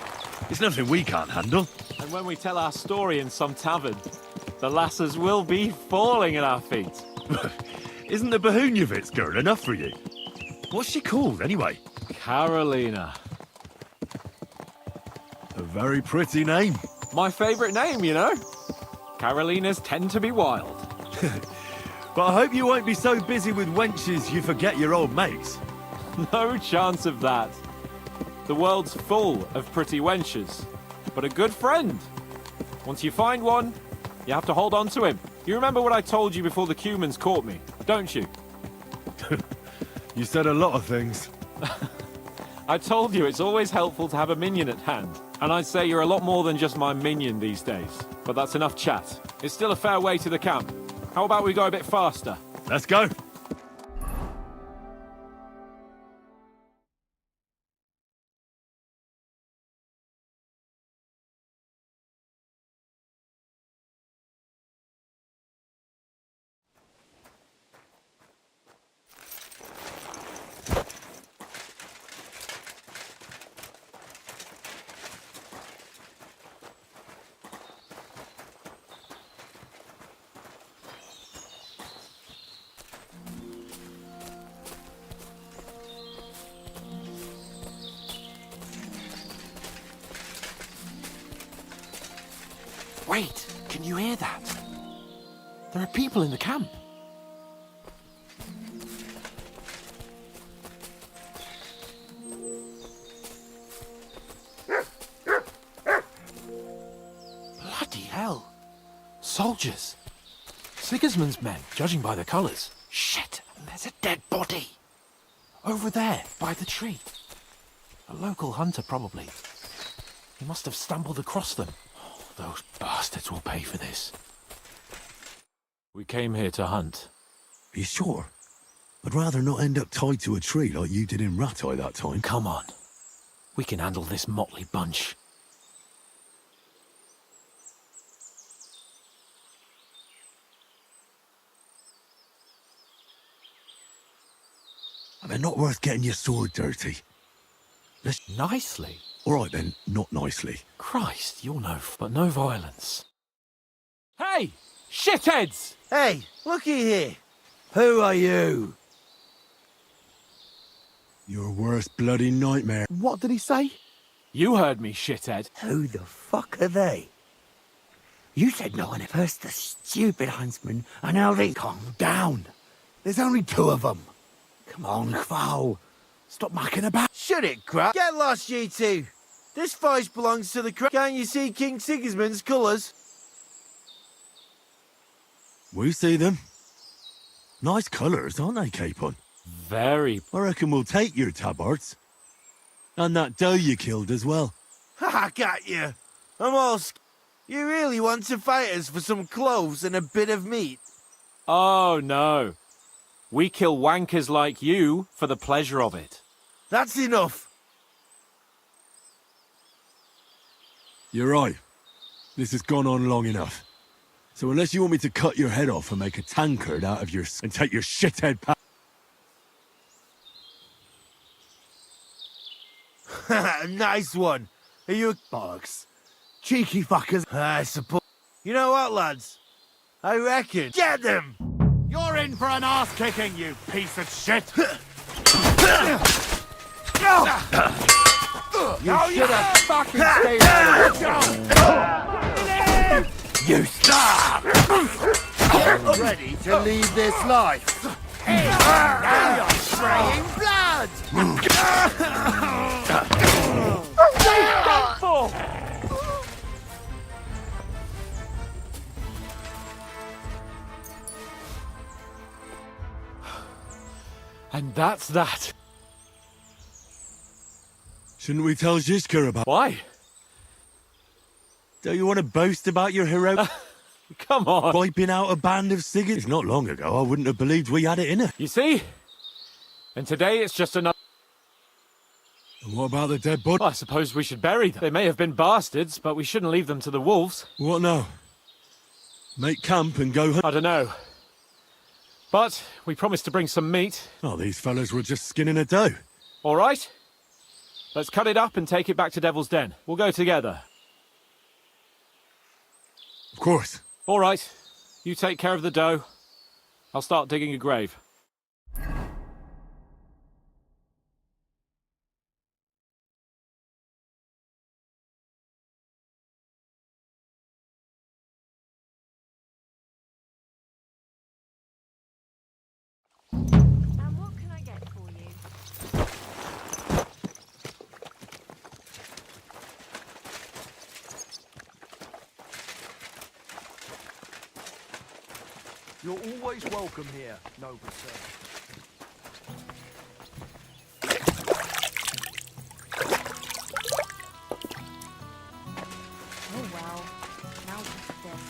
It's nothing we can't handle. And when we tell our story in some tavern, the lasses will be falling at our feet. Isn't the Behunjevitz girl enough for you? What's she called, anyway? Carolina. A very pretty name. My favourite name, you know. Carolinas tend to be wild. But I hope you won't be so busy with wenches you forget your old mates. No chance of that. The world's full of pretty wenches, but a good friend. Once you find one, you have to hold on to him. You remember what I told you before the Cumans caught me, don't you? You said a lot of things. I told you it's always helpful to have a minion at hand. And I'd say you're a lot more than just my minion these days. But that's enough chat. It's still a fair way to the camp. How about we go a bit faster? Let's go. Wait, can you hear that? There are people in the camp. Bloody hell. Soldiers. Sigismund's men, judging by the colours. Shit, and there's a dead body. Over there, by the tree. A local hunter, probably. He must have stumbled across them. Those bastards will pay for this. We came here to hunt. Are you sure? I'd rather not end up tied to a tree like you did in Rattay that time. Come on. We can handle this motley bunch. I mean, not worth getting your sword dirty. Let's... Nicely? All right then, not nicely. Christ, you'll know, but no violence. Hey! Shitheads! Hey, looky here. Who are you? Your worst bloody nightmare. What did he say? You heard me, shithead. Who the fuck are they? You said no one at first, the stupid huntsman, and now they... Calm down. There's only two of them. Come on, Kval. Stop mucking about. Shut it, crap. Get lost, you two. This fight belongs to the crap. Can't you see King Sigismund's colours? We see them. Nice colours, aren't they, Capon? Very. I reckon we'll take your tabards. And that doe you killed as well. Ha, got you. I'm all You really want to fight us for some cloves and a bit of meat? Oh, no. We kill wankers like you for the pleasure of it. That's enough. You're right. This has gone on long enough. So unless you want me to cut your head off and make a tankard out of your... and take your shithead Nice one. Are you a... Bollocks. Cheeky fuckers. I suppose... You know what, lads? I reckon... Get them! You're in for an ass-kicking, you piece of shit! You should have fucking stayed out. You stop! Get ready to leave this life. Now you're spraying blood! And that's that. Shouldn't we tell Zhizka about... Why? Don't you want to boast about your hero? Come on. Wiping out a band of Siggers? Not long ago, I wouldn't have believed we had it in us. You see? And today it's just another... And what about the dead body? Well, I suppose we should bury them. They may have been bastards, but we shouldn't leave them to the wolves. What now? Make camp and go home? I don't know. But we promised to bring some meat. Oh, these fellas were just skinning a doe. All right? Let's cut it up and take it back to Devil's Den. We'll go together. Of course. All right. You take care of the doe. I'll start digging a grave. You're always welcome here, noble sir. Oh well. Now what's this?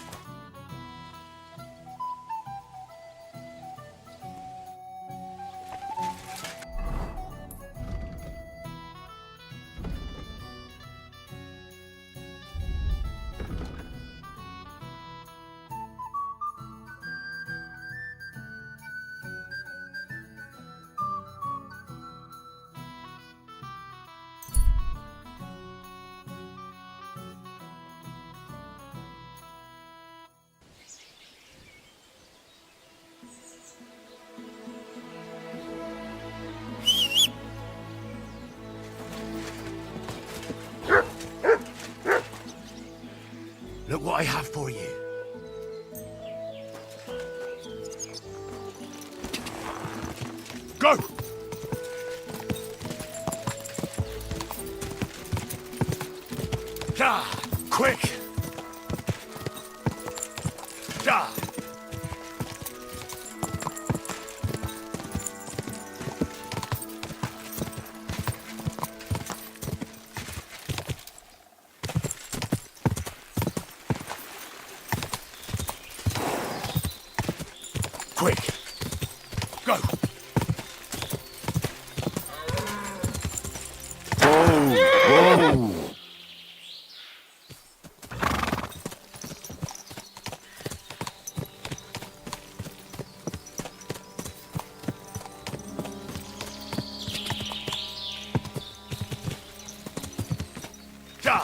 Look what I have for you. Go! Ja! Quick! Ja! Quick! Go! Whoa! Ja!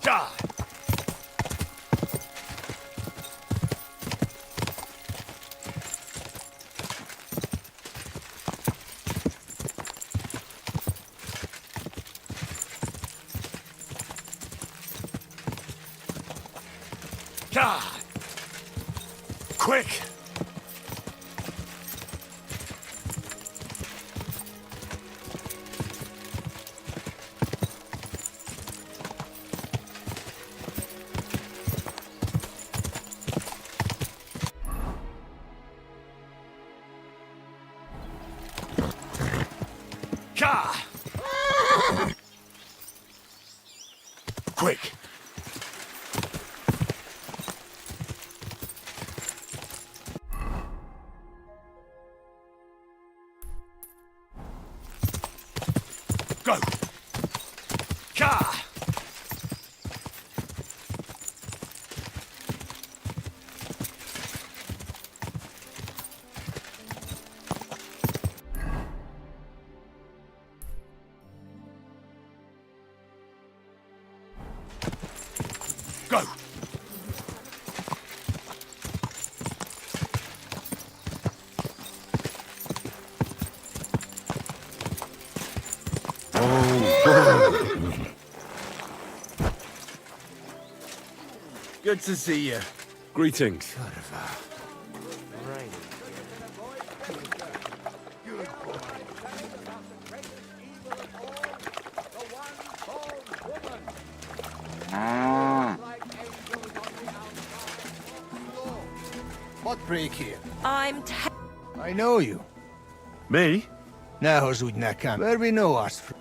Ja! Ja! Quick! Ja! Quick! Go! Ja! Go! Good to see you. Greetings. What break here? I'm I know you. Me? Now, Zudnakam, where we know us from.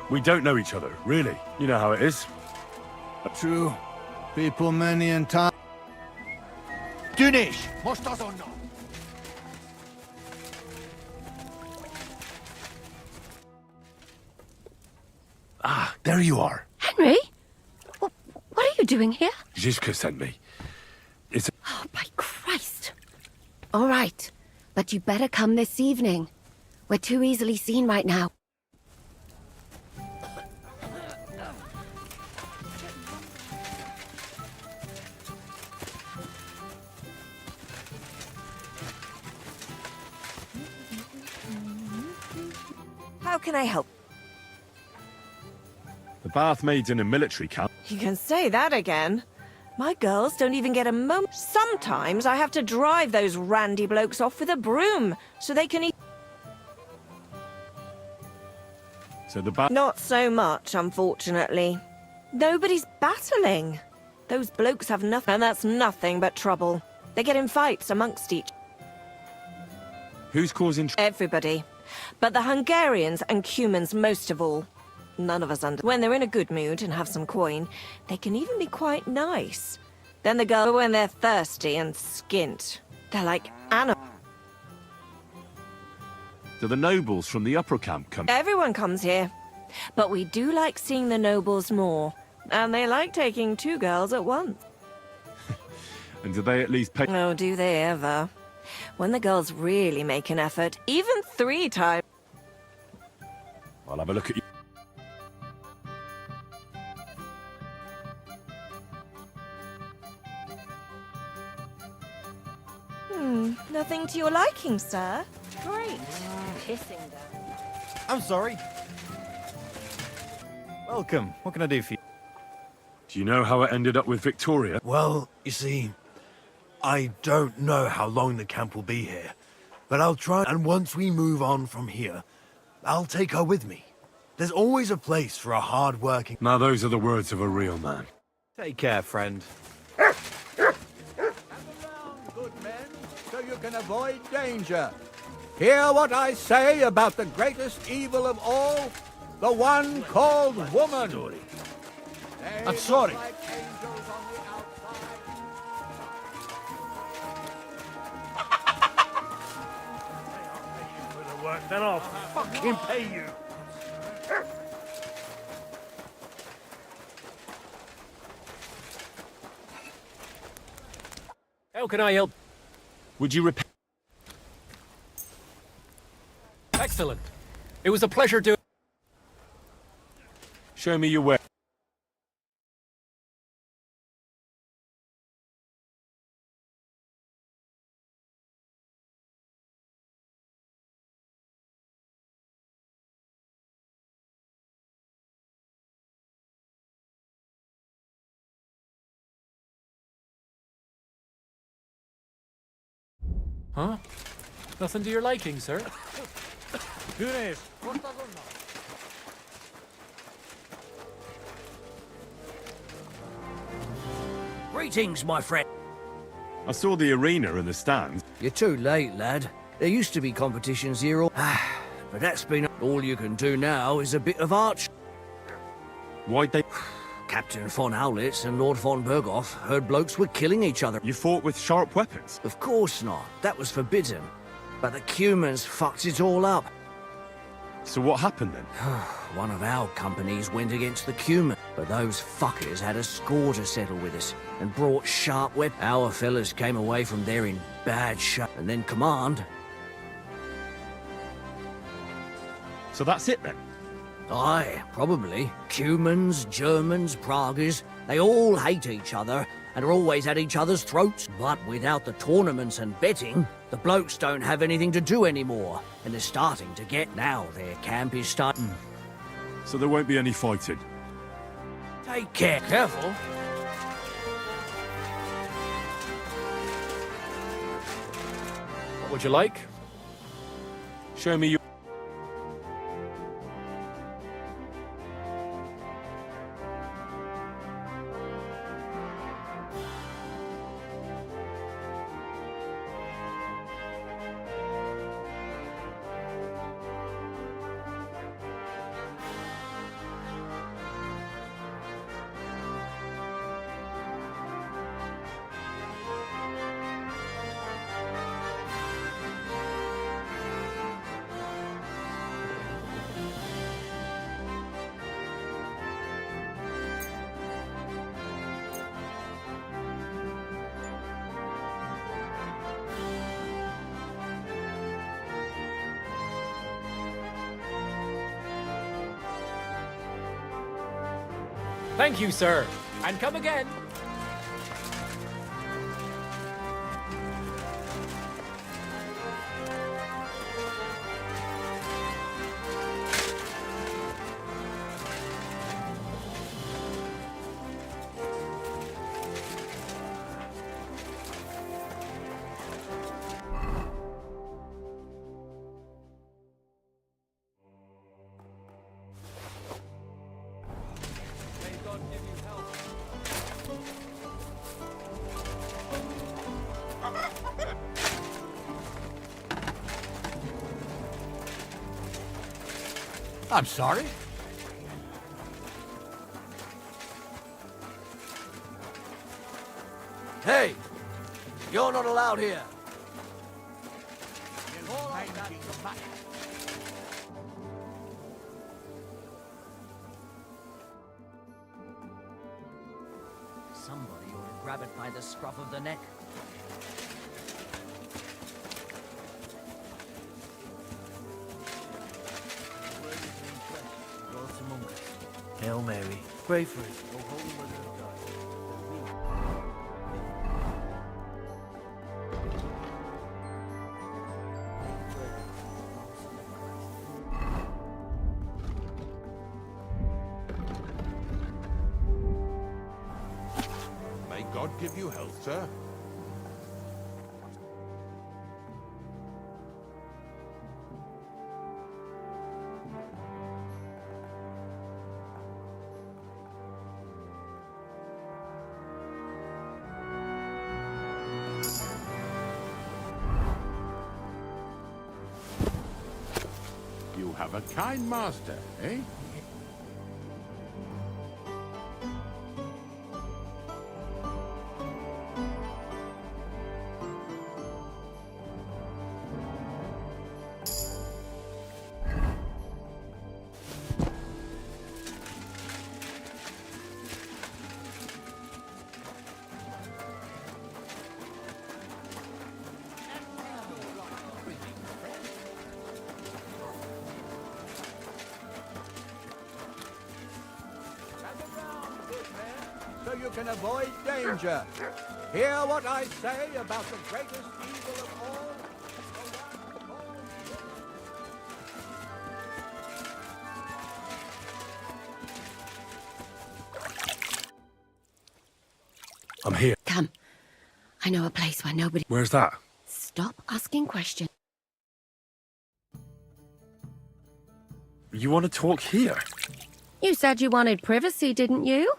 We don't know each other, really. You know how it is. True. People many and time. Dünisch, muss das auch noch. Ah, there you are. Henry? What are you doing here? Zizka sent me. It's... Oh, by Christ. All right, but you better come this evening. We're too easily seen right now. How can I help? The bath maids in a military camp. You can say that again. My girls don't even get a moment. Sometimes I have to drive those randy blokes off with a broom so they can eat. So the bath... Not so much, unfortunately. Nobody's battling. Those blokes have nothing, and that's nothing but trouble. They get in fights amongst each... Who's causing... Everybody. But the Hungarians and Cumans most of all. None of us when they're in a good mood and have some coin, they can even be quite nice. Then the girls, when they're thirsty and skint, they're like animals. Do the nobles from the upper camp come? Everyone comes here. But we do like seeing the nobles more. And they like taking 2 girls at once. And do they at least pay... Oh, do they ever? When the girls really make an effort, even 3 times... I'll have a look at you. Nothing to your liking, sir? Great. Pissing down. I'm sorry. Welcome. What can I do for you? Do you know how it ended up with Victoria? Well, you see, I don't know how long the camp will be here, but I'll try, and once we move on from here, I'll take her with me. There's always a place for a hard-working... Now those are the words of a real man. Take care, friend. So you can avoid danger. Hear what I say about the greatest evil of all, the one called woman. I'm sorry. Then I'll fucking pay you. How can I help? Would you repair... Excellent. It was a pleasure doing... Show me your way. Huh? Nothing to your liking, sir? Dünisch. Greetings, my friend. I saw the arena and the stands. You're too late, lad. There used to be competitions here, but that's been... All you can do now is a bit of arch. Why'd they... Captain von Howlitz and Lord von Berghoff heard blokes were killing each other. You fought with sharp weapons? Of course not. That was forbidden. But the Cumans fucked it all up. So what happened then? One of our companies went against the Cuman, but those fuckers had a score to settle with us and brought sharp weapons. Our fellas came away from there in bad shape, and then command. So that's it then? Aye, probably. Cumans, Germans, Praguers, they all hate each other and are always at each other's throats. But without the tournaments and betting, the blokes don't have anything to do anymore. And they're starting to get now. Their camp is starting. So there won't be any fighting? Take care. Careful. What would you like? Show me your... Thank you, sir. And come again. I'm sorry? Hey! You're not allowed here. Somebody ought to grab it by the scruff of the neck. Hail Mary, pray for us, O Holy Mother of God. May God give you health, sir. You have a kind master, eh? So you can avoid danger. Hear what I say about the greatest evil of all. I'm here. Come. I know a place where nobody... Where's that? Stop asking questions. You want to talk here? You said you wanted privacy, didn't you?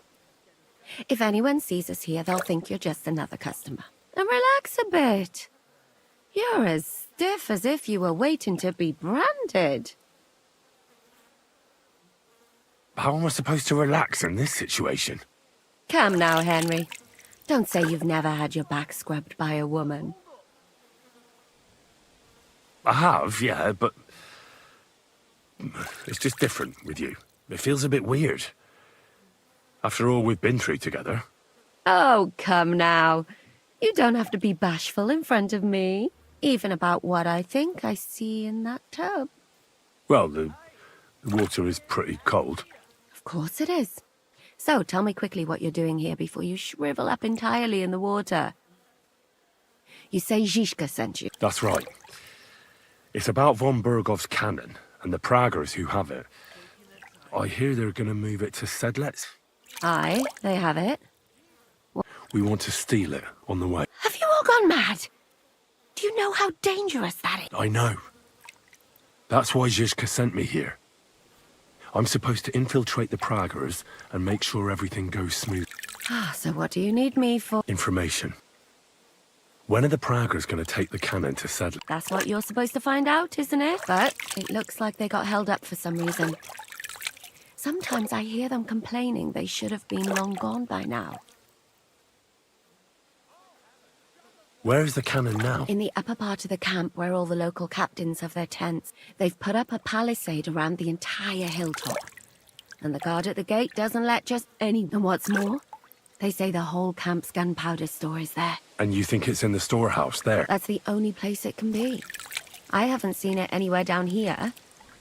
If anyone sees us here, they'll think you're just another customer. And relax a bit. You're as stiff as if you were waiting to be branded. How am I supposed to relax in this situation? Come now, Henry. Don't say you've never had your back scrubbed by a woman. I have, yeah, but... it's just different with you. It feels a bit weird. After all we've been through together. Oh, come now. You don't have to be bashful in front of me. Even about what I think I see in that tub. Well, the water is pretty cold. Of course it is. So, tell me quickly what you're doing here before you shrivel up entirely in the water. You say Zizka sent you? That's right. It's about von Bergov's cannon and the Praggers who have it. I hear they're going to move it to Sedlets. Aye, they have it. We want to steal it on the way. Have you all gone mad? Do you know how dangerous that is? I know. That's why Zizka sent me here. I'm supposed to infiltrate the Praggers and make sure everything goes smooth. Ah, so what do you need me for? Information. When are the Praggers going to take the cannon to Sedlets? That's what you're supposed to find out, isn't it? But it looks like they got held up for some reason. Sometimes I hear them complaining they should have been long gone by now. Where's the cannon now? In the upper part of the camp where all the local captains have their tents. They've put up a palisade around the entire hilltop. And the guard at the gate doesn't let just any... And what's more, they say the whole camp's gunpowder store is there. And you think it's in the storehouse there? That's the only place it can be. I haven't seen it anywhere down here,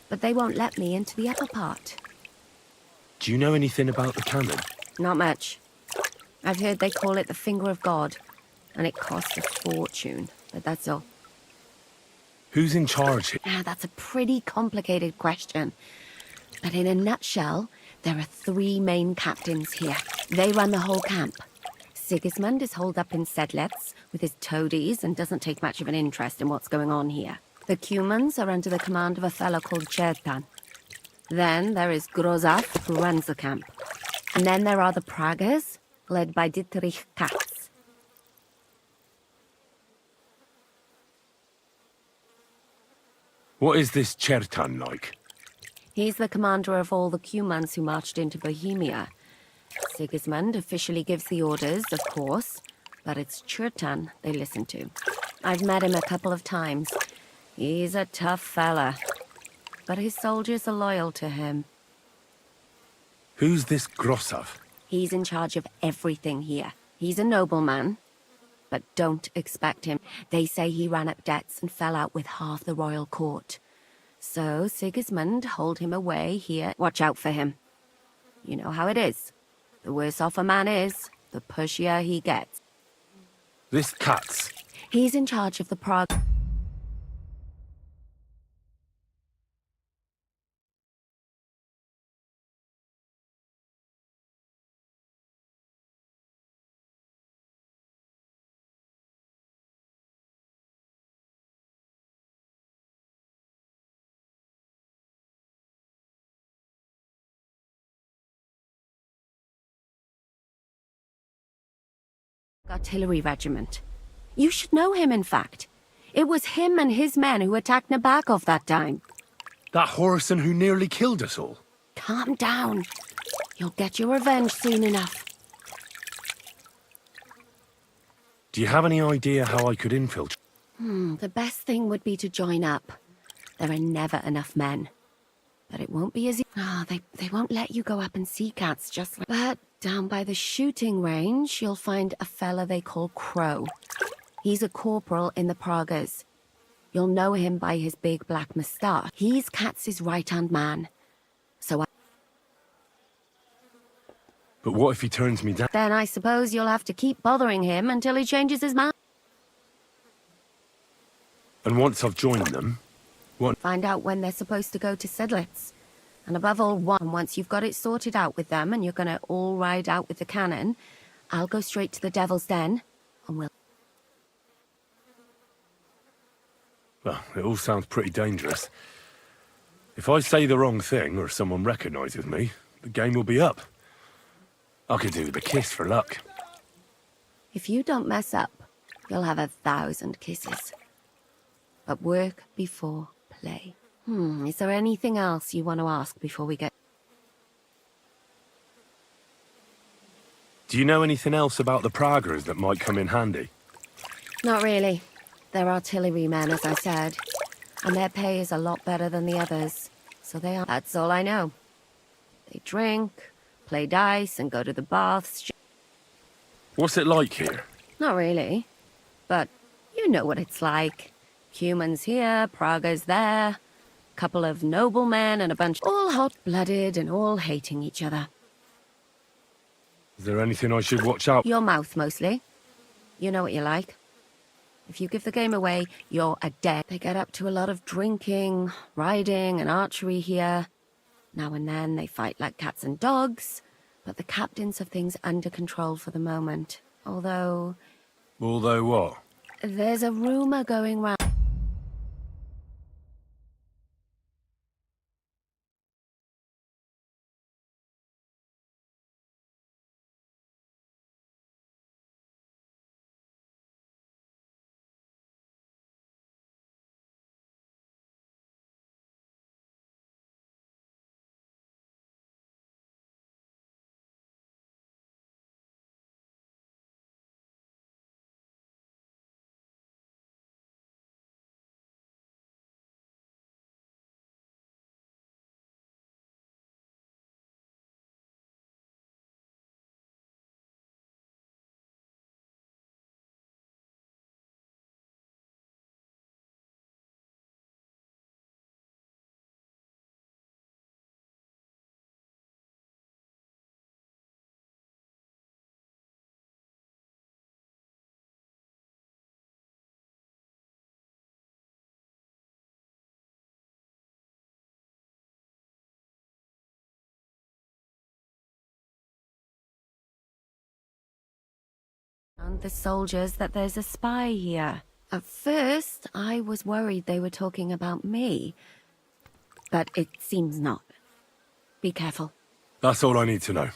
but they won't let me into the upper part. Do you know anything about the cannon? Not much. I've heard they call it the Finger of God, and it costs a fortune, but that's all. Who's in charge here? Now, that's a pretty complicated question. But in a nutshell, there are 3 main captains here. They run the whole camp. Sigismund is holed up in Sedlets with his toadies and doesn't take much of an interest in what's going on here. The Cumans are under the command of a fellow called Chertan. Then there is Grozaf, who runs the camp. And then there are the Pragas, led by Dietrich Katz. What is this Chertan like? He's the commander of all the Cumans who marched into Bohemia. Sigismund officially gives the orders, of course, but it's Chertan they listen to. I've met him a couple of times. He's a tough fella, but his soldiers are loyal to him. Who's this Grossav? He's in charge of everything here. He's a nobleman, but don't expect him. They say he ran up debts and fell out with half the royal court. So Sigismund holed him away here. Watch out for him. You know how it is. The worse off a man is, the pushier he gets. This Katz. He's in charge of the Prague. Artillery regiment. You should know him, in fact. It was him and his men who attacked Nabokov that time. That Horson who nearly killed us all. Calm down. You'll get your revenge soon enough. Do you have any idea how I could infiltrate? The best thing would be to join up. There are never enough men. But it won't be as easy. They won't let you go up and see cats just like... But down by the shooting range, you'll find a fella they call Crow. He's a corporal in the Pragas. You'll know him by his big black moustache. He's Katz's right-hand man. So But what if he turns me down? then I suppose you'll have to keep bothering him until he changes his mind. And once I've joined them, what? Find out when they're supposed to go to Sedlitz. And above all, once you've got it sorted out with them and you're gonna all ride out with the cannon, I'll go straight to the Devil's Den and we'll... Well, it all sounds pretty dangerous. If I say the wrong thing or someone recognizes me, the game will be up. I could do with a kiss for luck. If you don't mess up, you'll have 1,000 kisses. But work before play. Is there anything else you want to ask before we get... Do you know anything else about the Pragas that might come in handy? Not really. They're artillerymen, as I said. And their pay is a lot better than the others. So they are... That's all I know. They drink, play dice, and go to the baths. What's it like here? Not really. But you know what it's like. Humans here, Pragas there. Couple of noblemen and a bunch... all hot-blooded and all hating each other. Is there anything I should watch out? Your mouth, mostly. You know what you like. If you give the game away, you're a dead. They get up to a lot of drinking, riding, and archery here. Now and then they fight like cats and dogs, but the captains have things under control for the moment. Although... Although what? There's a rumor going round. And the soldiers that there's a spy here. At first, I was worried they were talking about me. But it seems not. Be careful. That's all I need to know.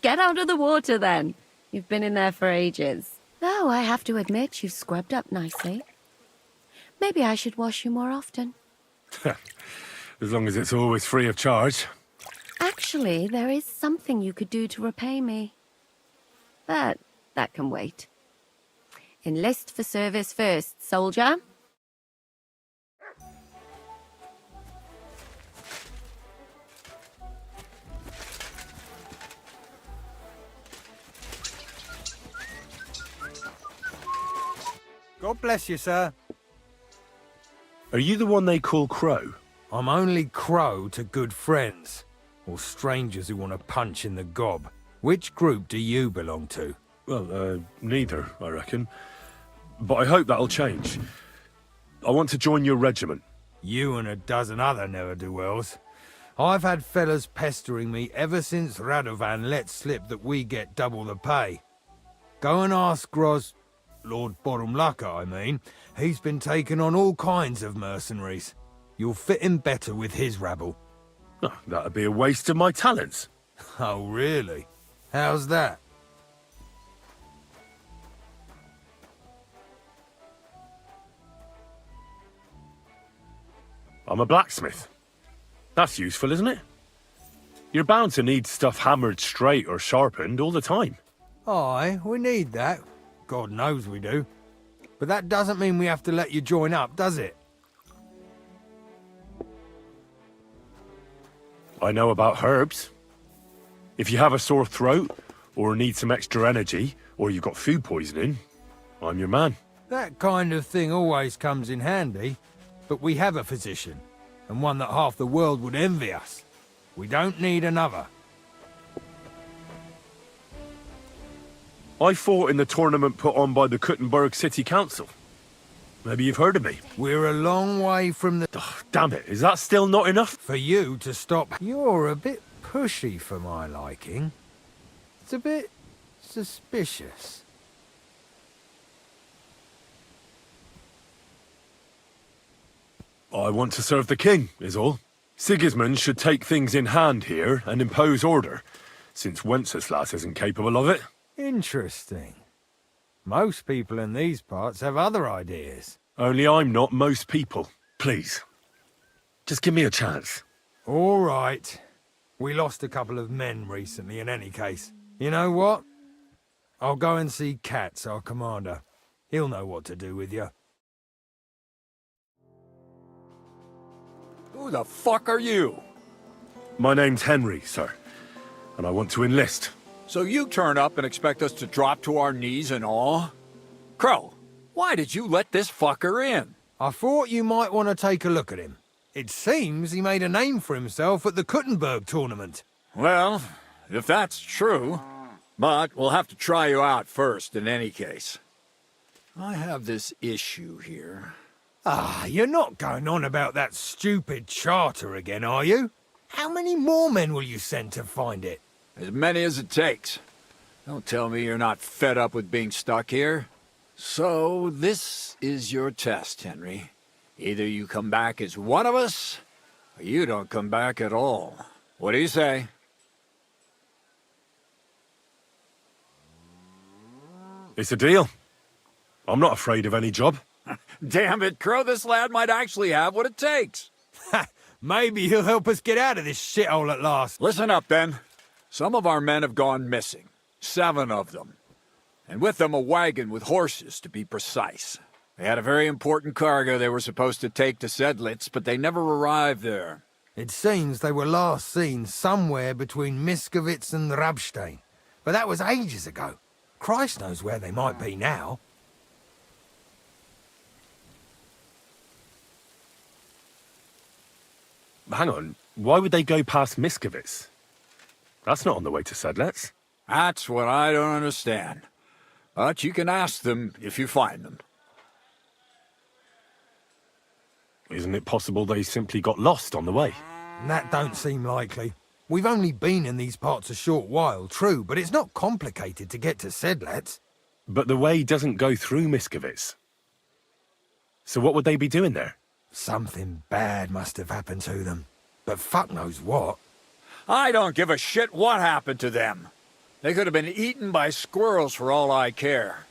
Get out of the water, then. You've been in there for ages. Though I have to admit, you've scrubbed up nicely. Maybe I should wash you more often. As long as it's always free of charge. Actually, there is something you could do to repay me. But that can wait. Enlist for service first, soldier. God bless you, sir. Are you the one they call Crow? I'm only Crow to good friends, or strangers who want to punch in the gob. Which group do you belong to? Well, neither, I reckon. But I hope that'll change. I want to join your regiment. You and a dozen other ne'er-do-wells. I've had fellas pestering me ever since Radovan let slip that we get double the pay. Go and ask Lord Borumlaka, I mean. He's been taking on all kinds of mercenaries. You'll fit in better with his rabble. Oh, that'd be a waste of my talents. Oh, really? How's that? I'm a blacksmith. That's useful, isn't it? You're bound to need stuff hammered straight or sharpened all the time. Aye, we need that. God knows we do. But that doesn't mean we have to let you join up, does it? I know about herbs. If you have a sore throat, or need some extra energy, or you've got food poisoning, I'm your man. That kind of thing always comes in handy. But we have a physician, and one that half the world would envy us. We don't need another. I fought in the tournament put on by the Kuttenberg City Council. Maybe you've heard of me. We're a long way from the... Oh, damn it, is that still not enough? For you to stop... You're a bit pushy for my liking. It's a bit suspicious. I want to serve the king, is all. Sigismund should take things in hand here and impose order, since Wenceslas isn't capable of it. Interesting. Most people in these parts have other ideas. Only I'm not most people. Please. Just give me a chance. All right. We lost a couple of men recently in any case. You know what? I'll go and see Katz, our commander. He'll know what to do with you. Who the fuck are you? My name's Henry, sir, and I want to enlist. So you turn up and expect us to drop to our knees in awe? Crow, why did you let this fucker in? I thought you might want to take a look at him. It seems he made a name for himself at the Kuttenberg tournament. Well, if that's true. But we'll have to try you out first in any case. I have this issue here. Ah, you're not going on about that stupid charter again, are you? How many more men will you send to find it? As many as it takes. Don't tell me you're not fed up with being stuck here. So, this is your test, Henry. Either you come back as one of us, or you don't come back at all. What do you say? It's a deal. I'm not afraid of any job. Damn it, Crow, this lad might actually have what it takes. Maybe he'll help us get out of this shithole at last. Listen up, then. Some of our men have gone missing. 7 of them. And with them a wagon with horses, to be precise. They had a very important cargo they were supposed to take to Sedlitz, but they never arrived there. It seems they were last seen somewhere between Miskovitz and Rabstein. But that was ages ago. Christ knows where they might be now. Hang on, why would they go past Miskovitz? That's not on the way to Sedlitz. That's what I don't understand. But you can ask them if you find them. Isn't it possible they simply got lost on the way? That don't seem likely. We've only been in these parts a short while, true, but it's not complicated to get to Sedlec. But the way doesn't go through Miskovitz. So what would they be doing there? Something bad must have happened to them. But fuck knows what. I don't give a shit what happened to them. They could have been eaten by squirrels for all I care.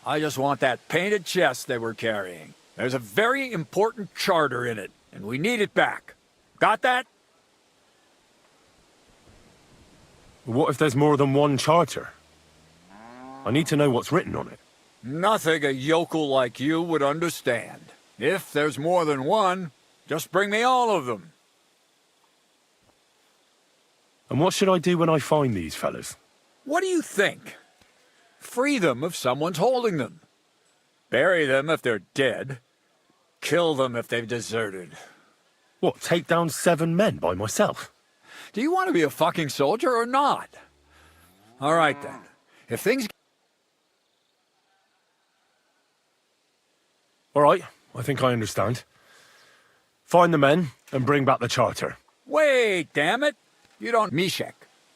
I just want that painted chest they were carrying. There's a very important charter in it, and we need it back. Got that? What if there's more than one charter? I need to know what's written on it. Nothing a yokel like you would understand. If there's more than one, just bring me all of them. And what should I do when I find these fellas? What do you think? Free them if someone's holding them. Bury them if they're dead. Kill them if they've deserted. What, take down 7 men by myself? Do you want to be a fucking soldier or not? All right then. If things... All right, I think I understand. Find the men and bring back the charter. Wait, damn it! You don't... Mishek,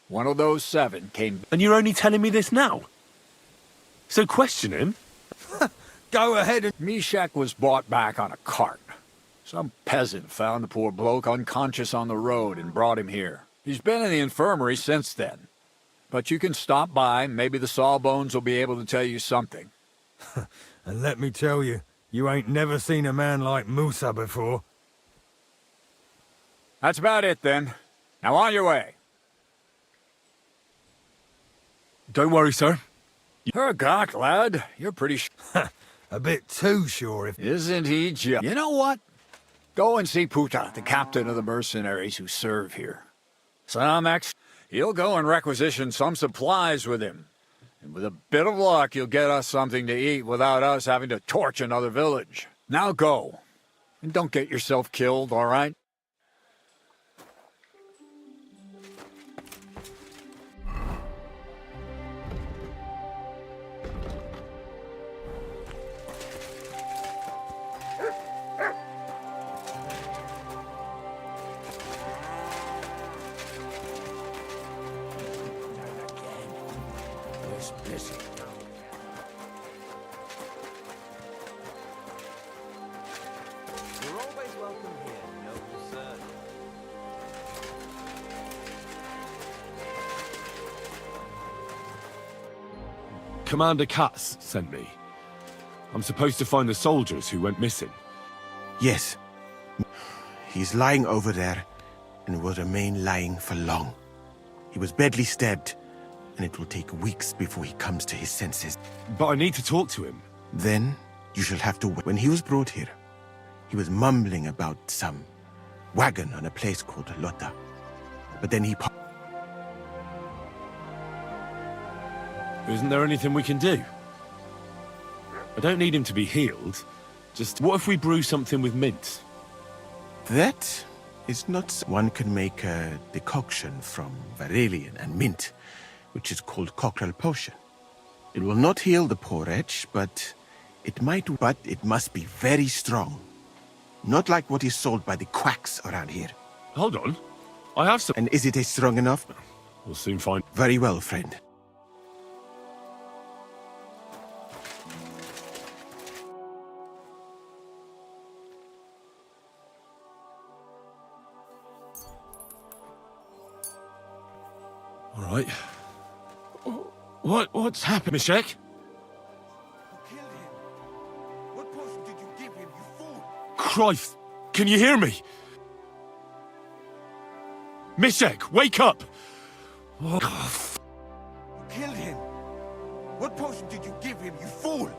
one of those 7 came... And you're only telling me this now? So question him? Go ahead and... Mishek was brought back on a cart. Some peasant found the poor bloke unconscious on the road and brought him here. He's been in the infirmary since then. But you can stop by, maybe the Sawbones will be able to tell you something. And let me tell you, you ain't never seen a man like Musa before. That's about it then. Now on your way. Don't worry, sir. Hergott, lad, you're pretty A bit too sure if... Isn't he just... You know what? Go and see Puta, the captain of the mercenaries who serve here. He'll go and requisition some supplies with him. And with a bit of luck, you'll get us something to eat without us having to torch another village. Now go. And don't get yourself killed, all right? You're always welcome here, noble sir. Commander Katz sent me. I'm supposed to find the soldiers who went missing. Yes. He's lying over there, and will remain lying for long. He was badly stabbed, and it will take weeks before he comes to his senses. But I need to talk to him. Then you shall have to wait. When he was brought here, he was mumbling about some wagon on a place called Lota. But then he... Isn't there anything we can do? I don't need him to be healed. Just, what if we brew something with mint? That is not... One can make a decoction from Varelian and mint, which is called cockerel potion. It will not heal the poor wretch, but it might... But it must be very strong. Not like what is sold by the quacks around here. Hold on. I have some... And is it strong enough? We'll soon find... Very well, friend. All right. What's happened, Mishek? What potion did you give him, you fool? Christ! Can you hear me? Mishek, wake up! You killed him. What potion did you give him, you fool?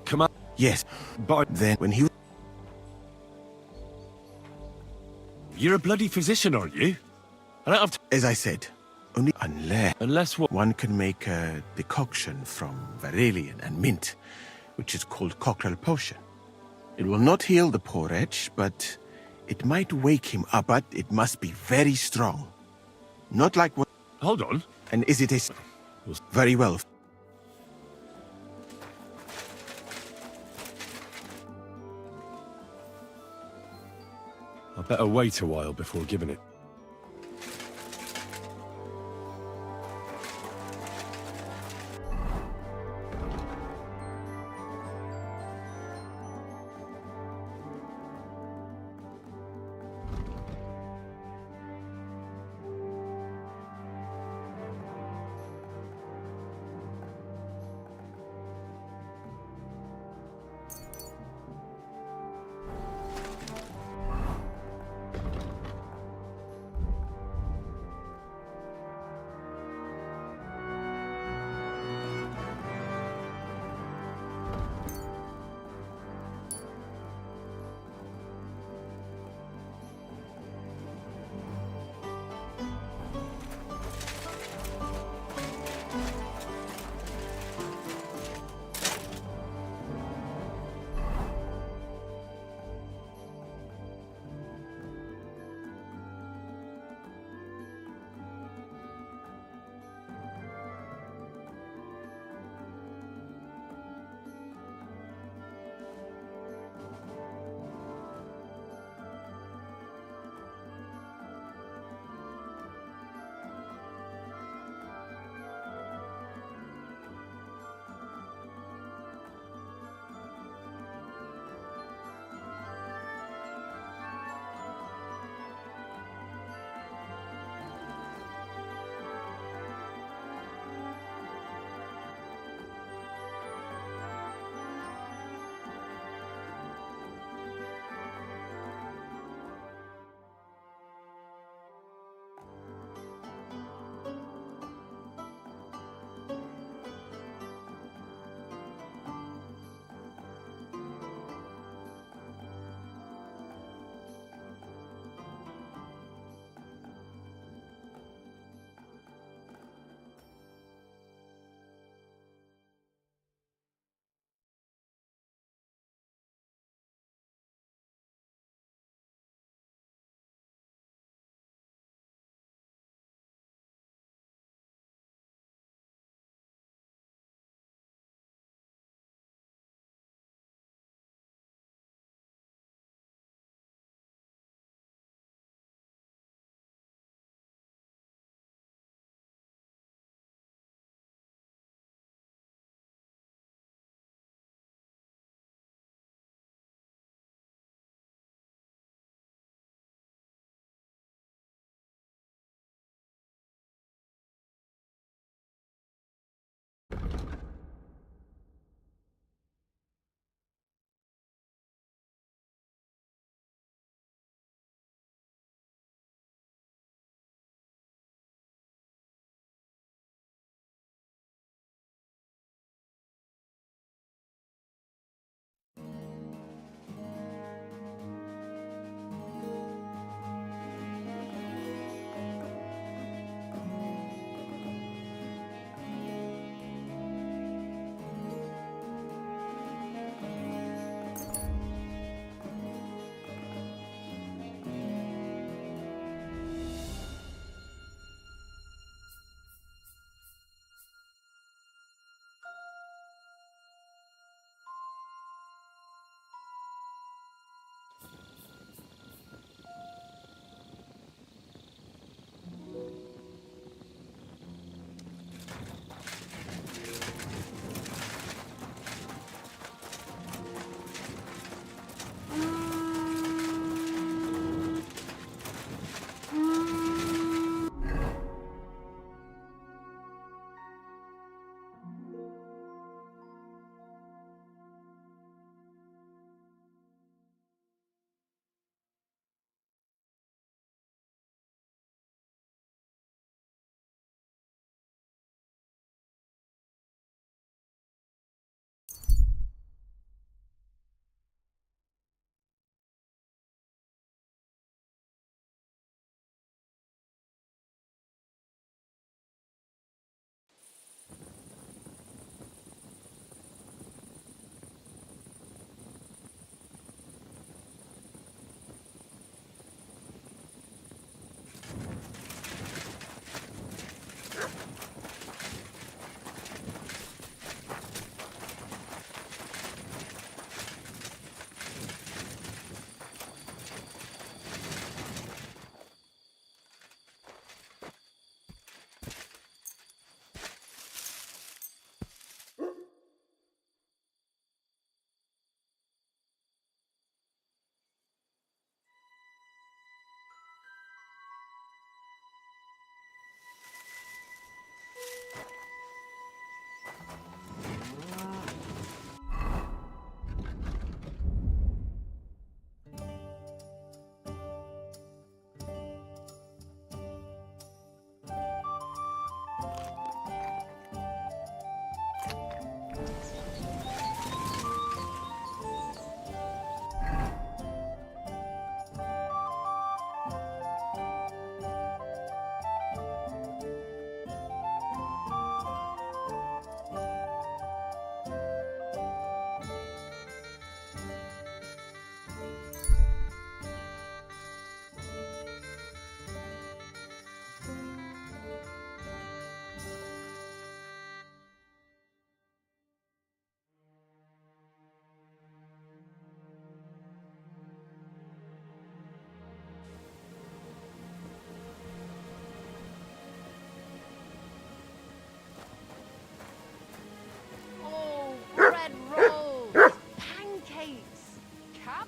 Come on. Yes, but then when he... You're a bloody physician, aren't you? I don't have to... As I said, only unless what? one can make a decoction from Varelian and mint, which is called cockerel potion. It will not heal the poor wretch, but it might wake him up. But it must be very strong. Not like what... Hold on. And is it a... Very well. I better wait a while before giving it.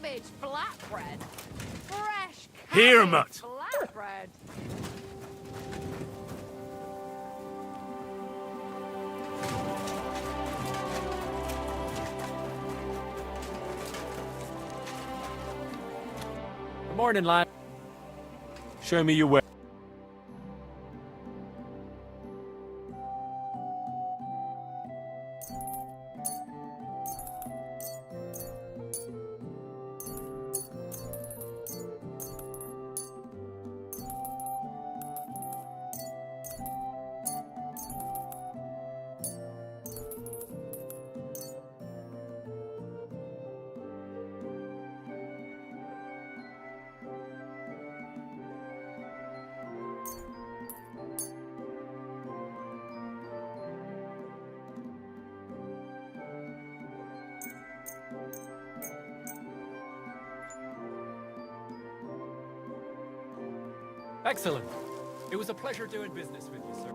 cabbage flatbread. Fresh cabbage Here, mutt. flatbread. Good morning, lad. Show me your way. Excellent. It was a pleasure doing business with you, sir.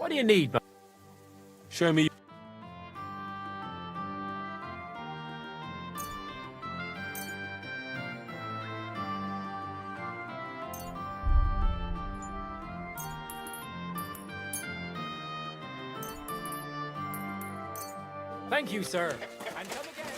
What do you need, man? Show me. Thank you, sir. And come again.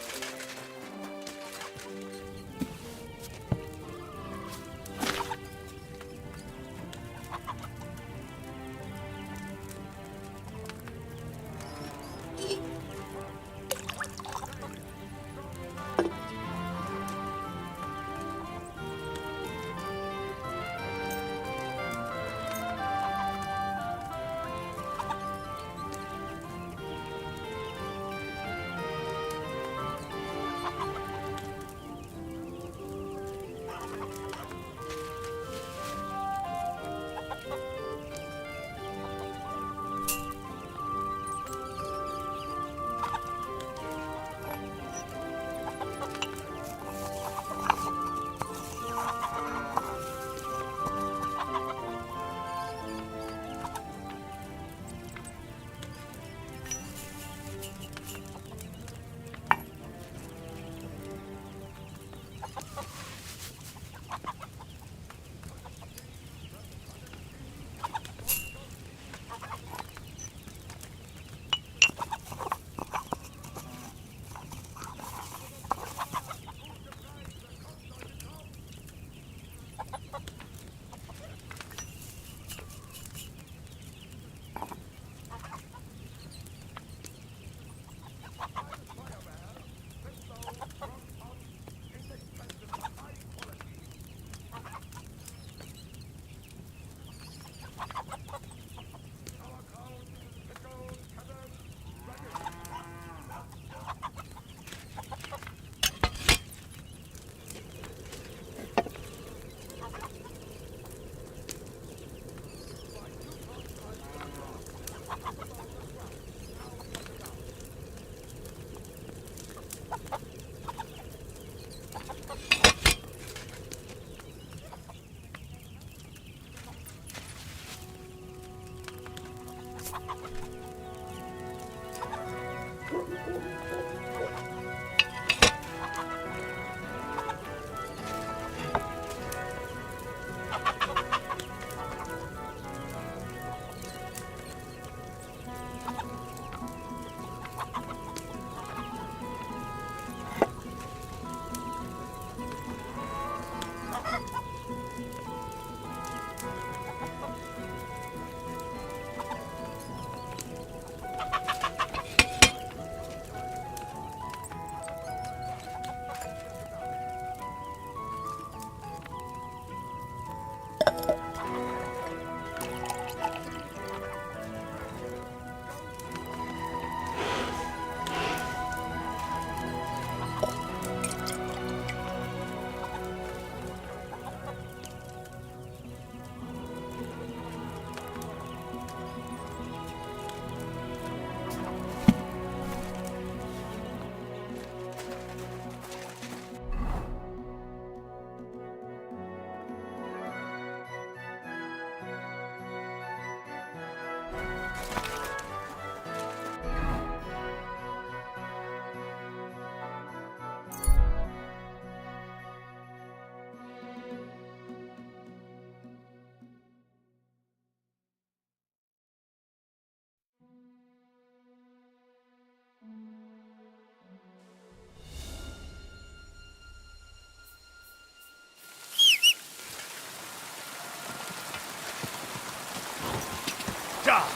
Ka!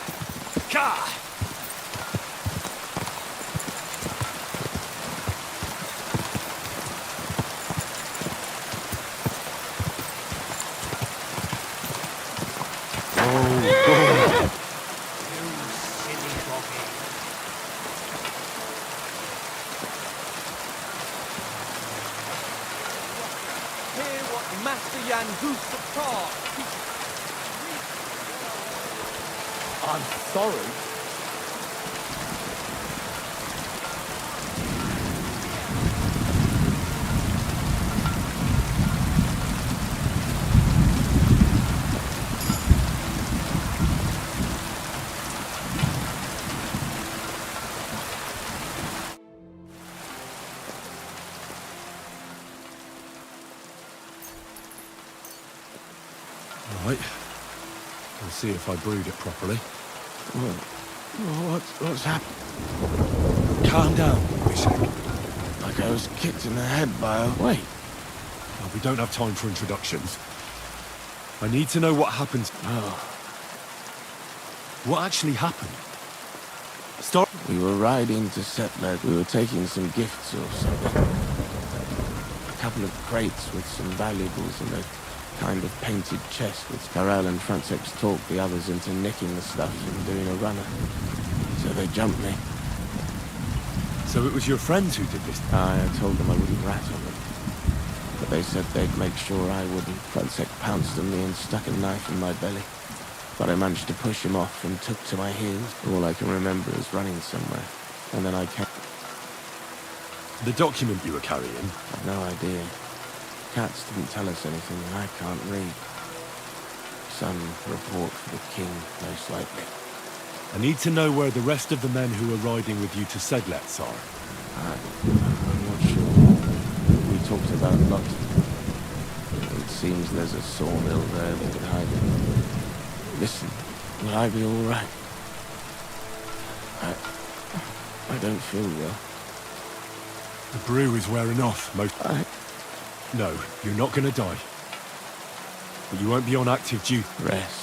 Ka! Master Yan Goose I'm sorry. Right. We'll see if I brewed it properly. What's happened? Calm down, Bishop. Like I was kicked in the head by a... Wait. Well, we don't have time for introductions. I need to know what happened. Oh. What actually happened? Start. We were riding to Settled. We were taking some gifts or something. A couple of crates with some valuables and a kind of painted chest which Carell and Francex talked the others into nicking the stuff and doing a runner. So they jumped me. So it was your friends who did this? I told them I wouldn't rat on them. But they said they'd make sure I wouldn't. Francex pounced on me and stuck a knife in my belly. But I managed to push him off and took to my heels. All I can remember is running somewhere. And then I came... The document you were carrying? I've no idea. Cats didn't tell us anything, and I can't read. Some report for the king, most likely. I need to know where the rest of the men who were riding with you to Sedlets are. I'm not sure. We talked about a lot. It seems there's a sawmill there that could hide them. Listen, will I be all right? I don't feel well. The brew is wearing off, most... No, you're not gonna die. But you won't be on active duty. Rest.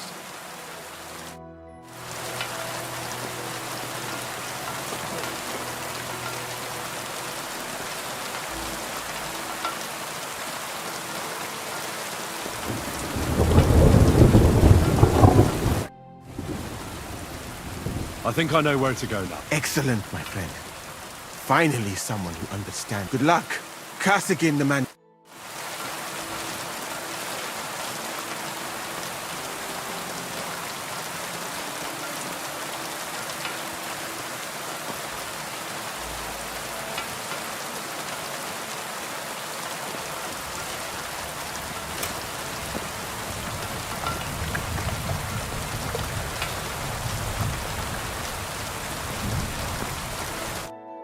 I think I know where to go now. Excellent, my friend. Finally someone who understands. Good luck. Kasagin the man...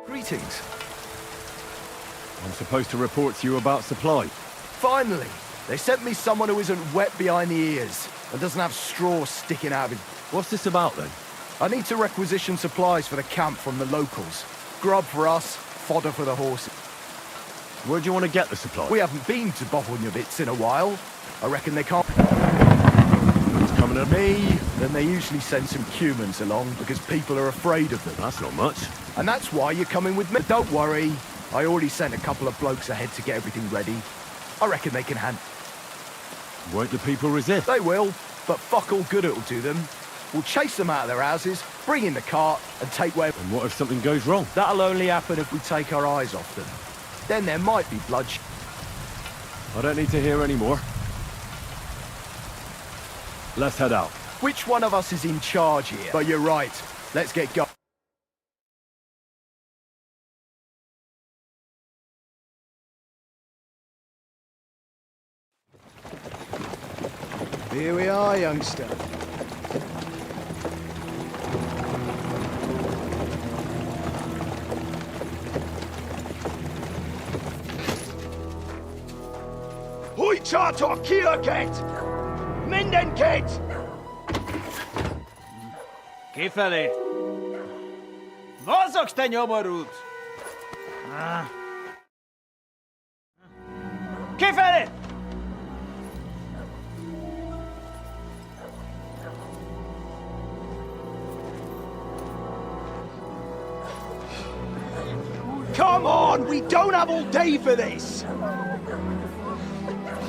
Greetings. I'm supposed to report to you about supply. Finally! They sent me someone who isn't wet behind the ears and doesn't have straw sticking out of his... What's this about, then? I need to requisition supplies for the camp from the locals. Grub for us, fodder for the horses. Where do you want to get the supplies? We haven't been to Bohunjovitz in a while. I reckon they can't... It's coming at me, then they usually send some humans along because people are afraid of them. That's not much. And that's why you're coming with me. Don't worry, I already sent a couple of blokes ahead to get everything ready. I reckon they can handle. Won't the people resist? They will, but fuck all good it'll do them. We'll chase them out of their houses, bring in the cart, and take where... And what if something goes wrong? That'll only happen if we take our eyes off them. Then there might be bloodshed. I don't need to hear any more. Let's head out. Which one of us is in charge here? But you're right. Let's get going. Here we are, youngster. Hoi charter Kierket! Mindenket! Kifeli! Mozogsz, te nyomorult! Kifeli! Come on, we don't have all day for this!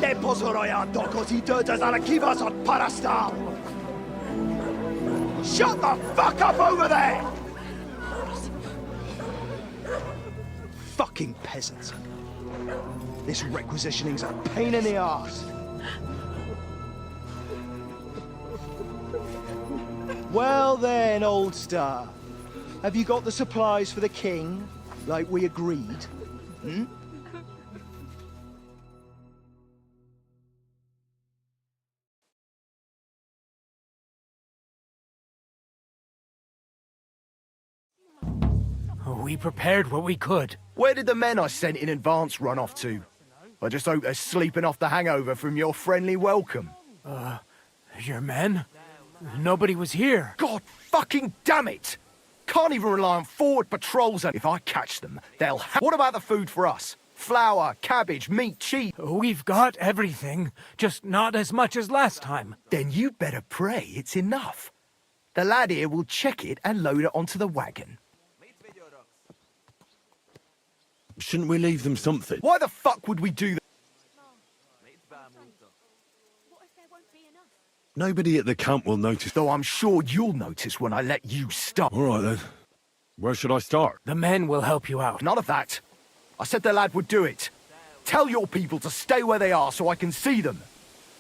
Ne pozoroja, dokud dojdę za kiwas od parastal! Shut the fuck up over there! Fucking peasants. This requisitioning's a pain in the arse. Well then, old star. Have you got the supplies for the king, like we agreed? Hmm? We prepared what we could. Where did the men I sent in advance run off to? I just hope they're sleeping off the hangover from your friendly welcome. Your men? Nobody was here. God fucking damn it! Can't even rely on forward patrols. If I catch them, they'll What about the food for us? Flour, cabbage, meat, cheese. We've got everything, just not as much as last time. Then you better pray it's enough. The lad here will check it and load it onto the wagon. Shouldn't we leave them something? Why the fuck would we do that? Nobody at the camp will notice. Though I'm sure you'll notice when I let you start. All right, then. Where should I start? The men will help you out. None of that. I said the lad would do it. Tell your people to stay where they are so I can see them.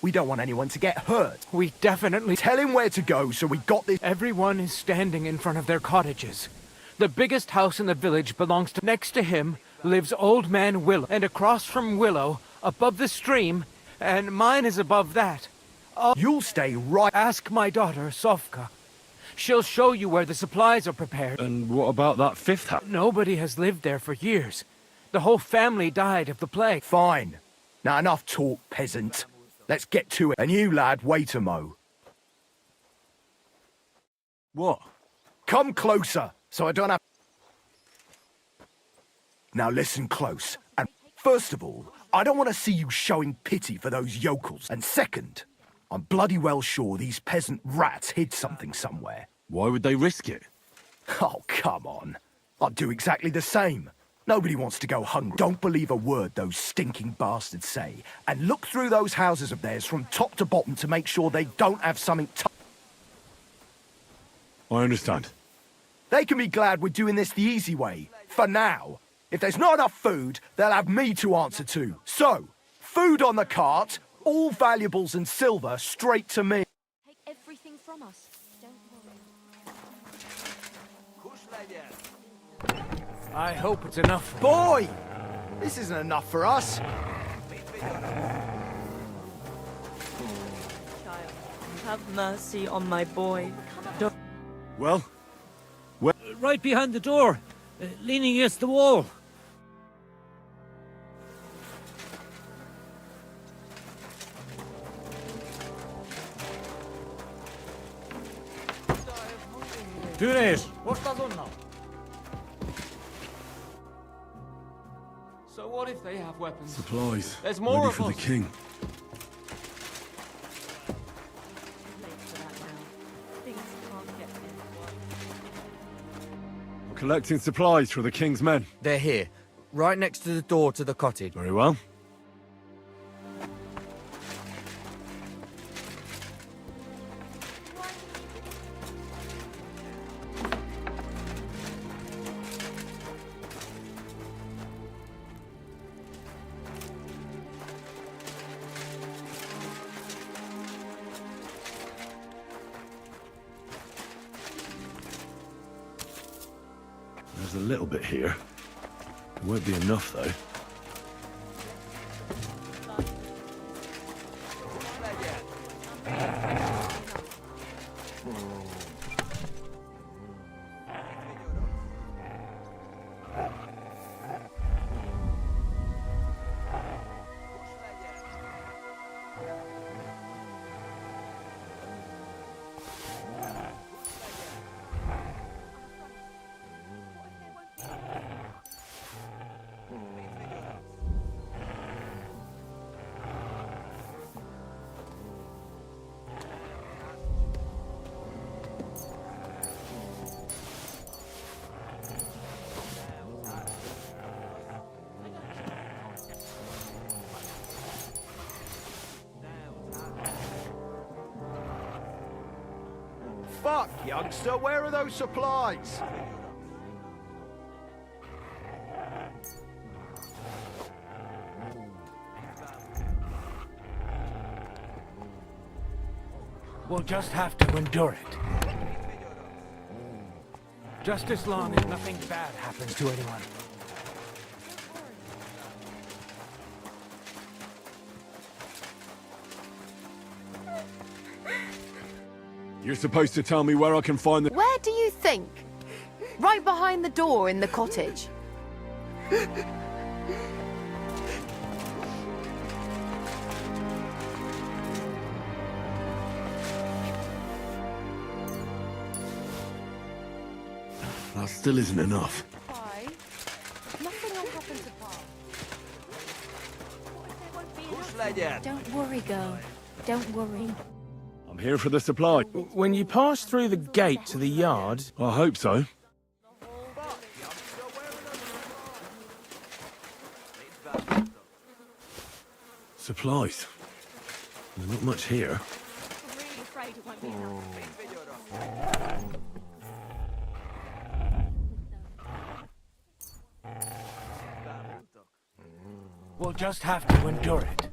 We don't want anyone to get hurt. We definitely... Tell him where to go so we got this... Everyone is standing in front of their cottages. The biggest house in the village belongs to... Next to him lives Old Man Willow. And across from Willow, above the stream, and mine is above that. You'll stay right... Ask my daughter, Sofka. She'll show you where the supplies are prepared. And what about that fifth house? Nobody has lived there for years. The whole family died of the plague. Fine. Now enough talk, peasant. Let's get to it. And you, lad, wait a mo. What? Come closer, so I don't have... Now listen close. And first of all, I don't want to see you showing pity for those yokels. And second, I'm bloody well sure these peasant rats hid something somewhere. Why would they risk it? Oh, come on. I'd do exactly the same. Nobody wants to go hungry. Don't believe a word those stinking bastards say. And look through those houses of theirs from top to bottom to make sure they don't have something I understand. They can be glad we're doing this the easy way. For now. If there's not enough food, they'll have me to answer to. So, food on the cart, all valuables and silver straight to me. Take everything from us. Don't worry. I hope it's enough. Boy! This isn't enough for us. Child, have mercy on my boy. Well? Right behind the door, leaning against the wall. Tunes! So what if they have weapons? Supplies. There's more ready of for the us. king. I'm collecting supplies for the king's men. They're here, right next to the door to the cottage. Very well. There's a little bit here. It won't be enough, though. Fuck, youngster, where are those supplies? We'll just have to endure it. Just as long as nothing bad happens to anyone. You're supposed to tell me where I can find the... Where do you think? Right behind the door in the cottage. still isn't enough. Why? Nothing will happen to Paul. What if there won't be enough? Don't worry, girl. Don't worry. I'm here for the supply. When you pass through the gate to the yard... I hope so. Supplies. There's not much here. I'm really afraid it won't be enough. We'll just have to endure it.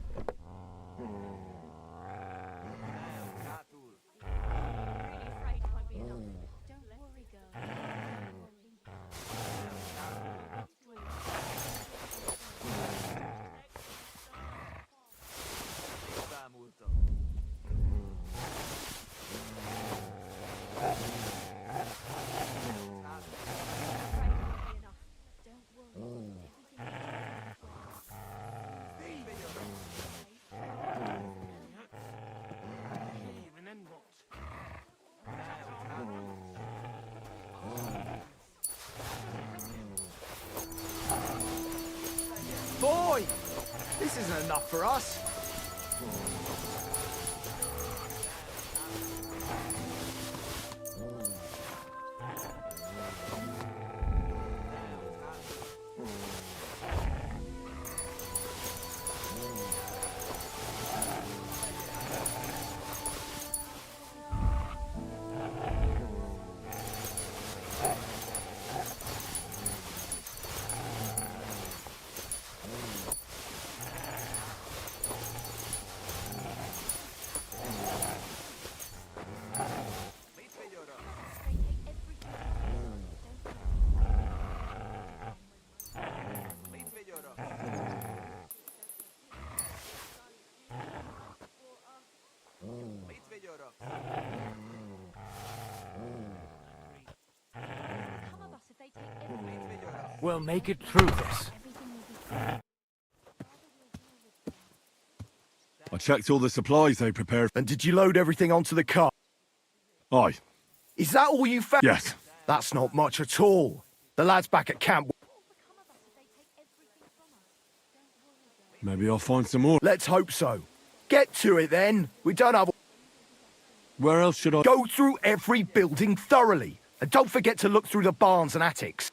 Boy! This isn't enough for us. We'll make it through this. I checked all the supplies they prepared. And did you load everything onto the car? Aye. Is that all you found? Yes. That's not much at all. The lads back at camp... Maybe I'll find some more. Let's hope so. Get to it then. We don't have... Where else should I... Go through every building thoroughly. And don't forget to look through the barns and attics.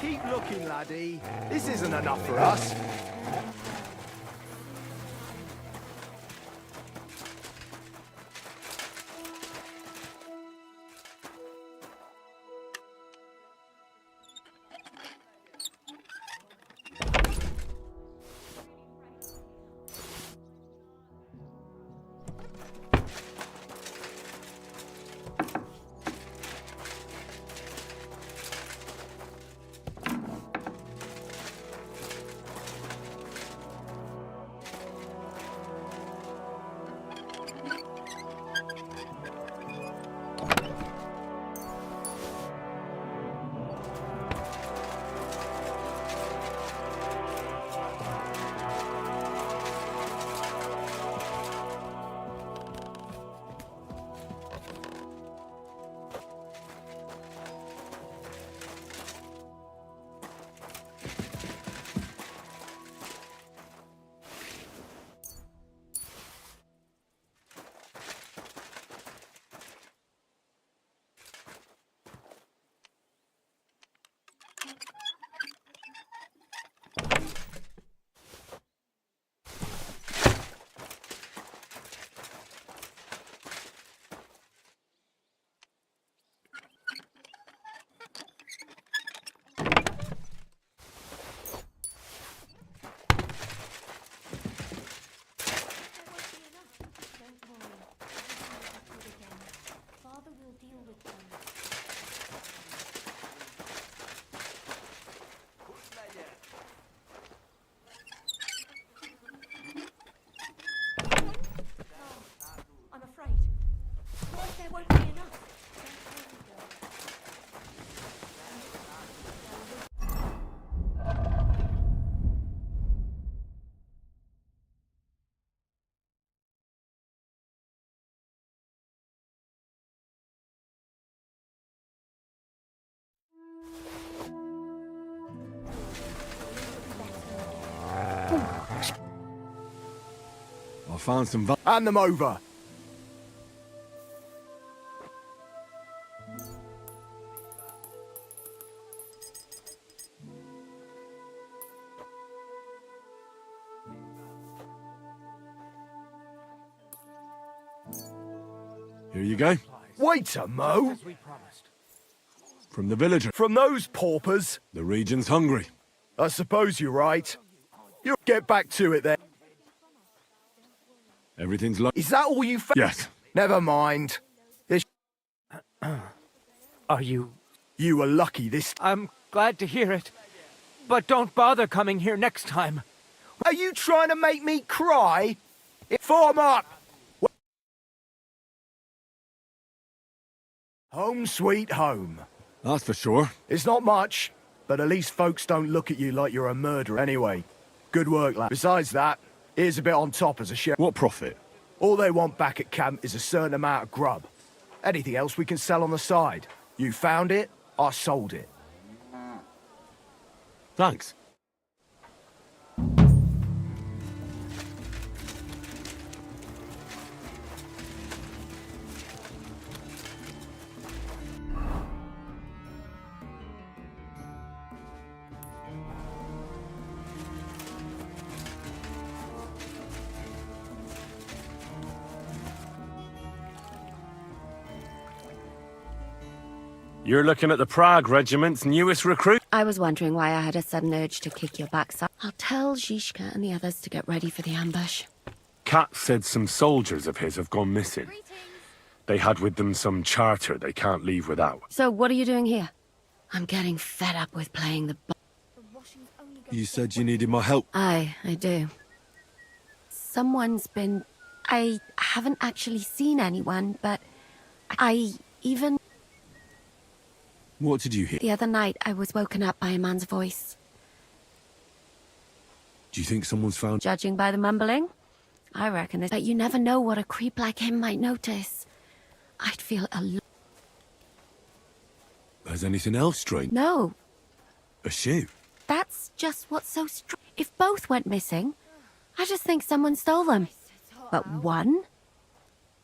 Keep looking, laddie. This isn't enough for us. I found some... Hand them over. Here you go. Waiter, Mo. From the villager. From those paupers. The region's hungry. I suppose you're right. You get back to it then. Everything's like... Is that all you found? Yes. Never mind. Are you... You were lucky this... I'm glad to hear it. But don't bother coming here next time. Are you trying to make me cry? Form up! Home sweet home. That's for sure. It's not much, but at least folks don't look at you like you're a murderer anyway. Good work, lad. Besides that, here's a bit on top as a share. What profit? All they want back at camp is a certain amount of grub. Anything else we can sell on the side. You found it, I sold it. Thanks. You're looking at the Prague Regiment's newest recruit? I was wondering why I had a sudden urge to kick your backside. I'll tell Zizka and the others to get ready for the ambush. Kat said some soldiers of his have gone missing. They had with them some charter they can't leave without. So what are you doing here? I'm getting fed up with playing the... You said you needed my help. I do. Someone's been... I haven't actually seen anyone, but I even... What did you hear? The other night, I was woken up by a man's voice. Do you think someone's found... Judging by the mumbling, I reckon it's... But you never know what a creep like him might notice. I'd feel Has anything else strange? No, A shoe? that's just what's so strange. If both went missing, I just think someone stole them. But one?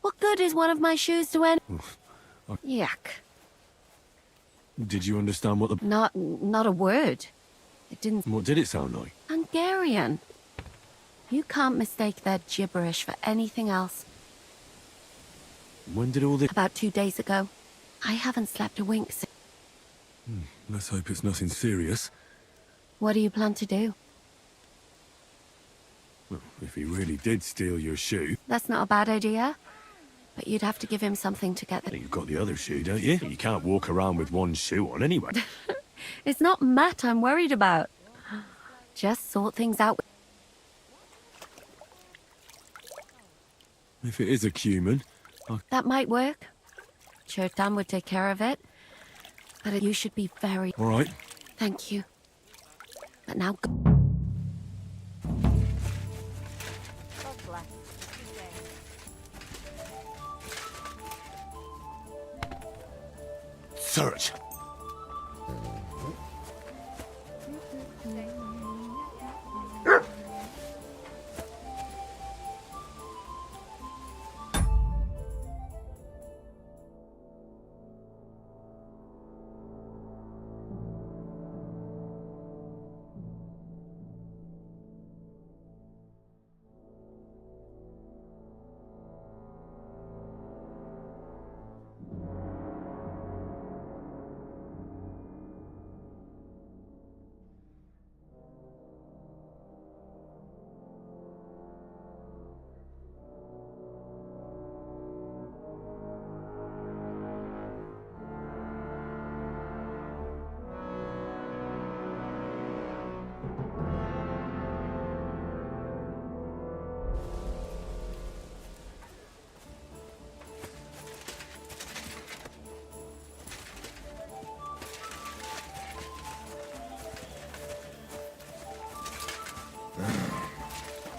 What good is one of my shoes to anyone? Yuck. Did you understand what the... Not a word. It didn't... What did it sound like? Hungarian. You can't mistake their gibberish for anything else. When did all this... About 2 days ago. I haven't slept a wink since. Let's hope it's nothing serious. What do you plan to do? Well, if he really did steal your shoe... That's not a bad idea. But you'd have to give him something to get the... You've got the other shoe, don't you? You can't walk around with one shoe on anyway. It's not Matt I'm worried about. Just sort things out. If it is a cumin... That might work. Sure, Dan would take care of it. But you should be very... All right. Thank you. But now go... Search.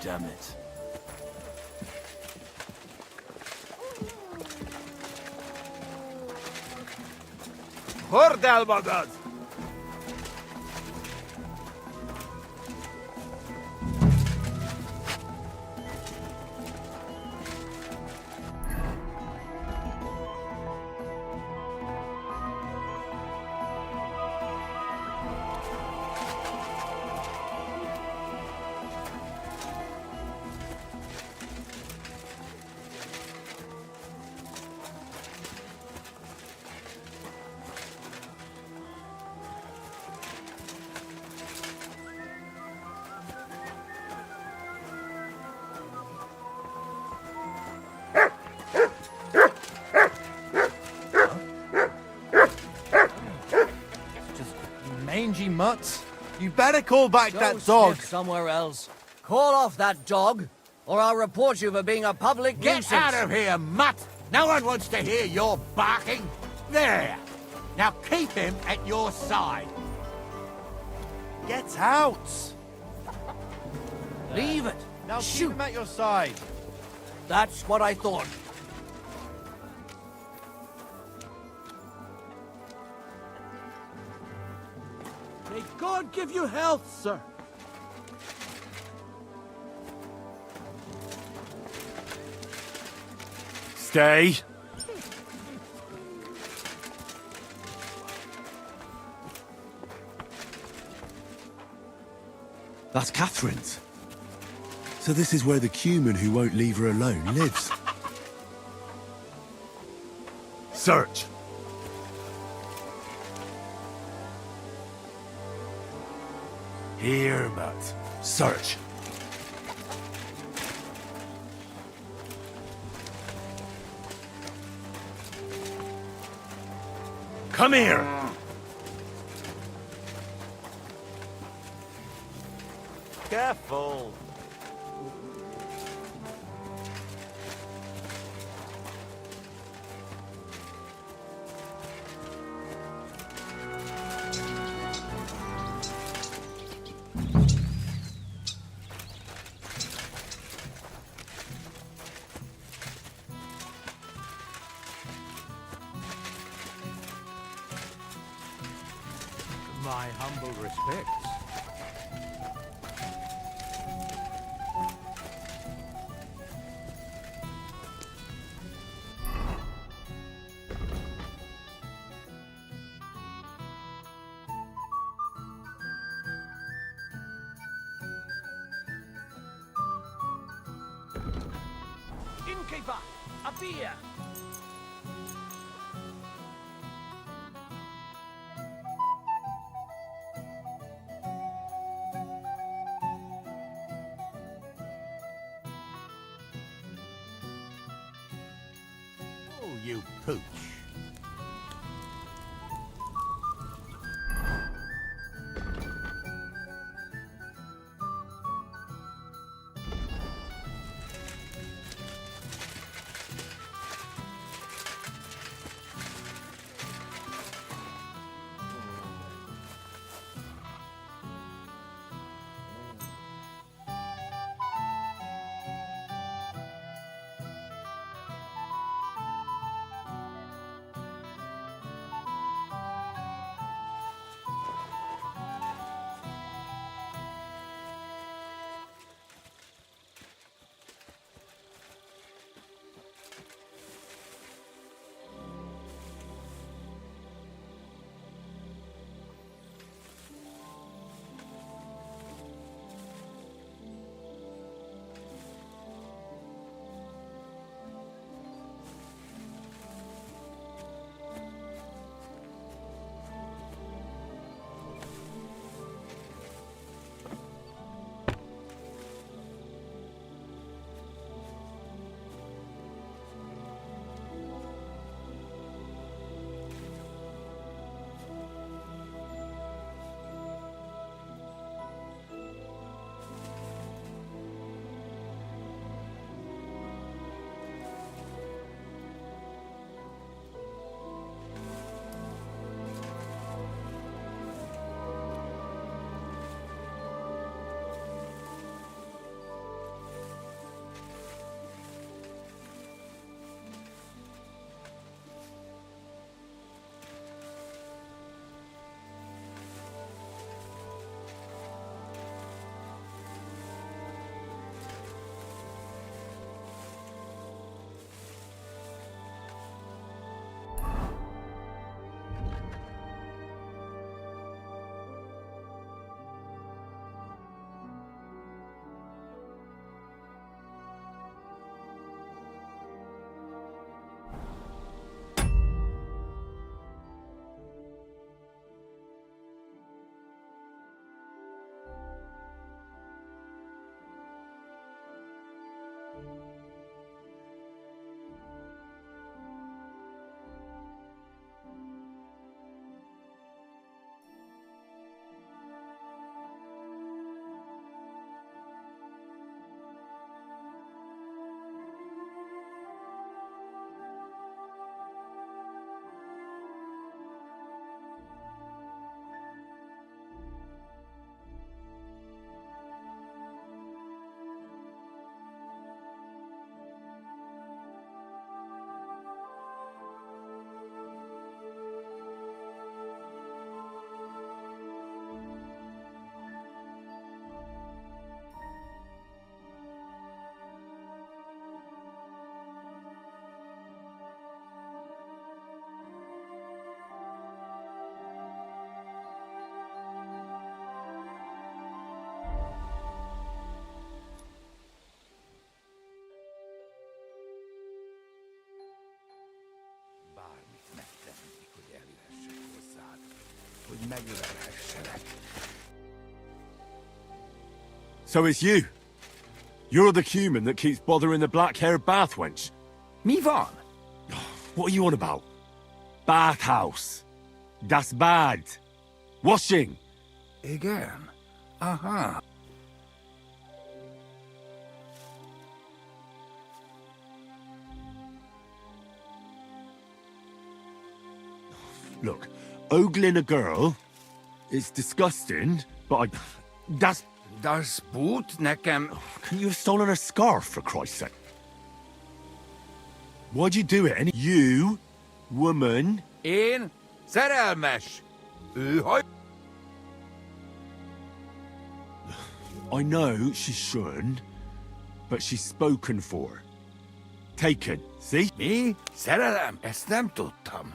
Damn it. Hordel magad! Mangy mutts. You better call back that dog. Sniff somewhere else. Call off that dog, or I'll report you for being a public nuisance. Get out of here, mutt! No one wants to hear your barking. There. Now keep him at your side. Get out! Leave it. Now Shoot. keep him at your side. That's what I thought. May God give you health, sir. Stay. That's Catherine's. So this is where the cumin who won't leave her alone lives. Search. Here, Matt. Search. Come here. Careful. My humble respects. Innkeeper! A beer! Oh, you pooch. Bármit megtenni, hogy elérhessek hozzád, hogy megölelhesselek. So it's you. You're the human that keeps bothering the black-haired bath wench. Mi van? What are you on about? Bathhouse. Das bad. Washing. Igen? Aha. Look, ogling a girl is disgusting, but that's... Das Boot nekem... Couldn't you have stolen her scarf, for Christ's sake? Why'd you do it? You, woman... Én szerelmes. Ő haj... I know she shouldn't, but she's spoken for. Taken, see? Mi? Szerelem? Ezt nem tudtam.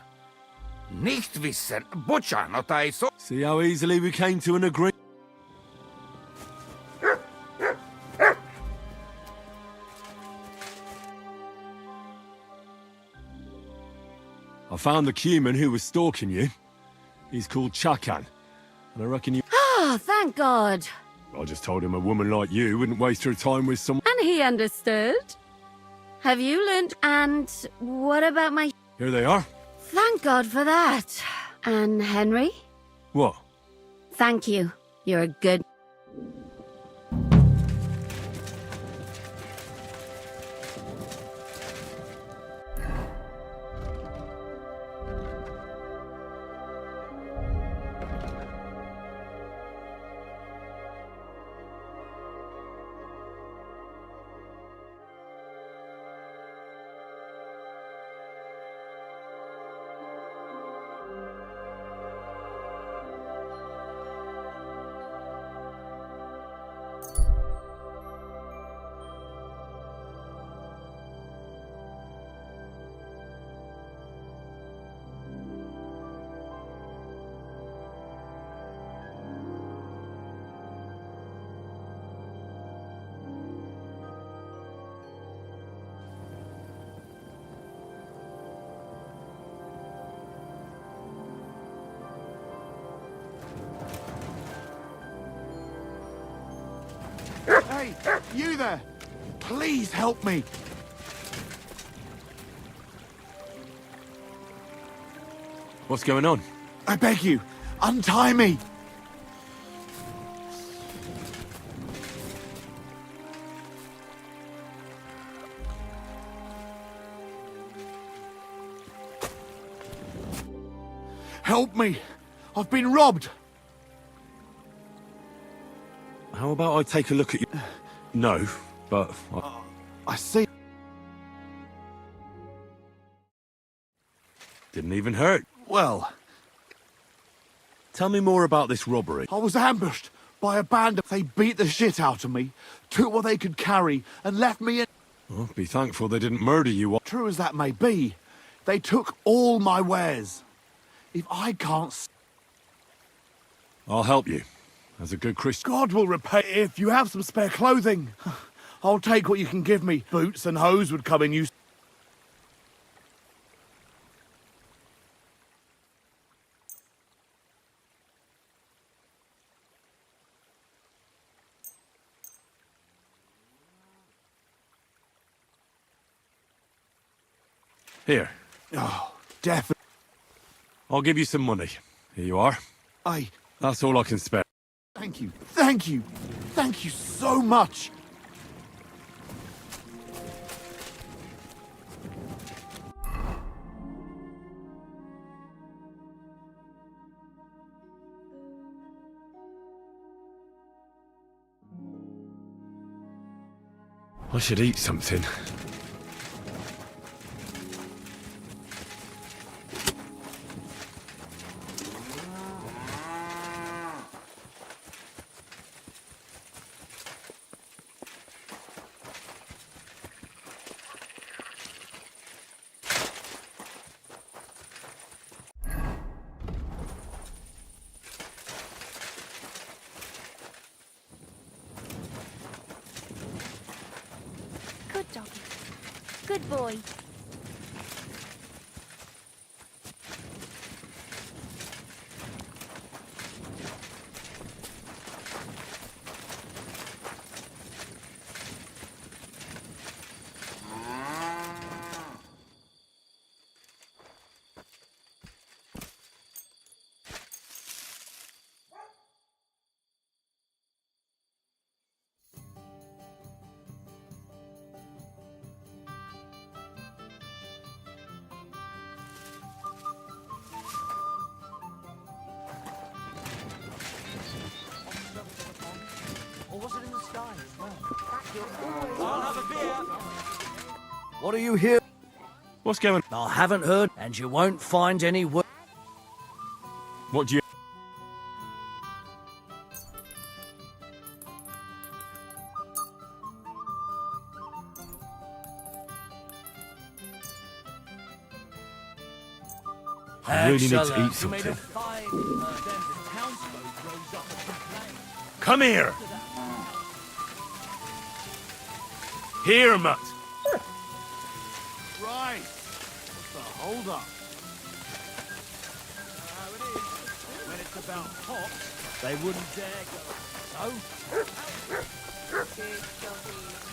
Nicht wissen. Bocsánat, I so... See how easily we came to an agreement? I found the Cuman who was stalking you. He's called Chakan, and I reckon you... Oh, thank God. I just told him a woman like you wouldn't waste her time with someone... And he understood. Have you learnt? And what about my... Here they are. Thank God for that. And Henry? What? Thank you. You're a good... Hey, you there! Please help me! What's going on? I beg you, untie me! Help me! I've been robbed! How about I take a look at you? No, but... I see. Didn't even hurt. Well... Tell me more about this robbery. I was ambushed by a band. They beat the shit out of me, took what they could carry, and left me in... Well, be thankful they didn't murder you. True as that may be, they took all my wares. If I can't... I'll help you. As a good Christian... God will repay if you have some spare clothing. I'll take what you can give me. Boots and hose would come in use. Here. Oh, definitely. I'll give you some money. Here you are. That's all I can spare. Thank you. Thank you. Thank you so much. I should eat something. Good doggy. Good boy. Or was it in the sky as well? I'll have a beer. What are you here? What's going on? I haven't heard, and you won't find any word. What do you... I really need to eat something. Come here! Here, mutt! Right. What's the hold up? talk about hops, they wouldn't dare go. So, Good doggy.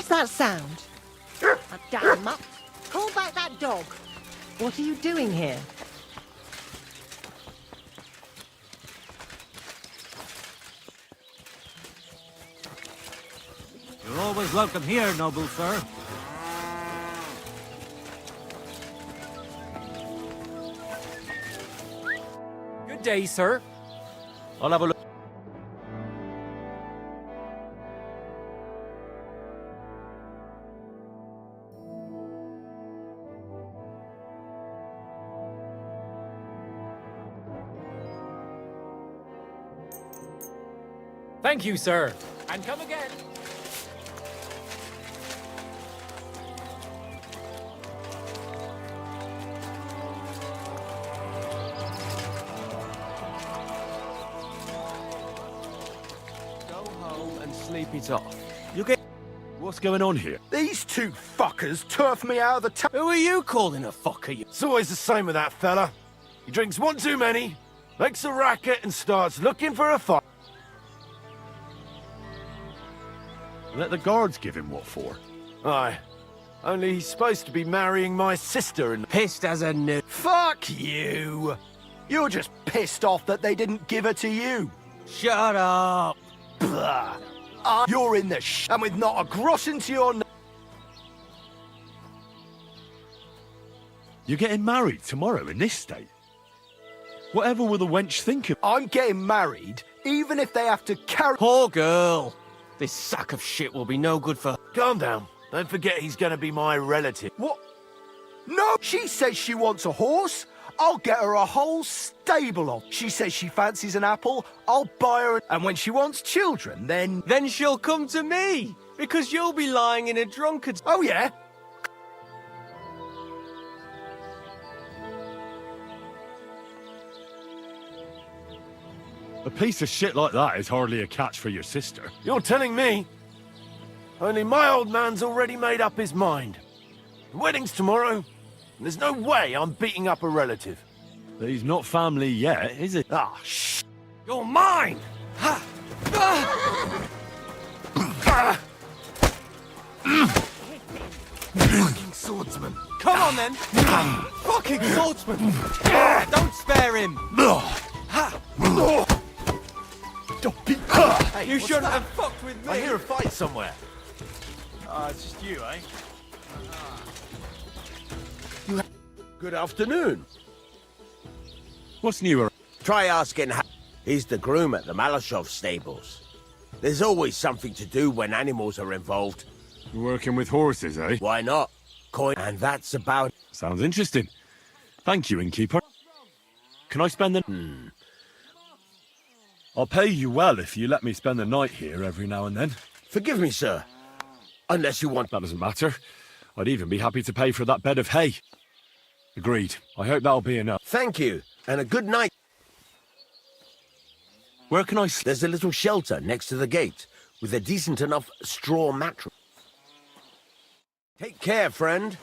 What's that sound? A damn mutt. Call back that dog. What are you doing here? You're always welcome here, noble sir. Good day, sir. I'll have a look. Thank you, sir. And come again. Go home and sleep it off. You get... What's going on here? These two fuckers turf me out of the town. Who are you calling a fucker? It's always the same with that fella. He drinks one too many, makes a racket, and starts looking for a fight. Let the guards give him what for? Aye. Only he's supposed to be marrying my sister and... Pissed as a new... Fuck you! You're just pissed off that they didn't give her to you. Shut up! Blah. You're in the and with not a gross into your... You're getting married tomorrow in this state? Whatever will the wench think of... I'm getting married, even if they have to carry... Poor girl! This sack of shit will be no good for... Calm down. Don't forget he's gonna be my relative. What? No! She says she wants a horse. I'll get her a whole stable of. She says she fancies an apple. I'll buy her... And when she wants children, then... Then she'll come to me! Because you'll be lying in a drunkard's... Oh, yeah? A piece of shit like that is hardly a catch for your sister. You're telling me? Only my old man's already made up his mind. The wedding's tomorrow, and there's no way I'm beating up a relative. But he's not family yet, is he? Ah, shh! You're mine! Ha! Ah! Fucking swordsman! Come on then! Fucking swordsman! Don't spare him! Hey, You shouldn't have fucked with me! I hear a fight somewhere. It's just you, eh? Good afternoon. What's new? Try asking he's the groom at the Malashov stables. There's always something to do when animals are involved. You're working with horses, eh? Why not? Coin, and that's about... Sounds interesting. Thank you, innkeeper. Can I spend the... I'll pay you well if you let me spend the night here every now and then. Forgive me, sir. Unless you want... That doesn't matter. I'd even be happy to pay for that bed of hay. Agreed. I hope that'll be enough. Thank you, and a good night. Where can I... There's a little shelter next to the gate, with a decent enough straw mattress. Take care, friend.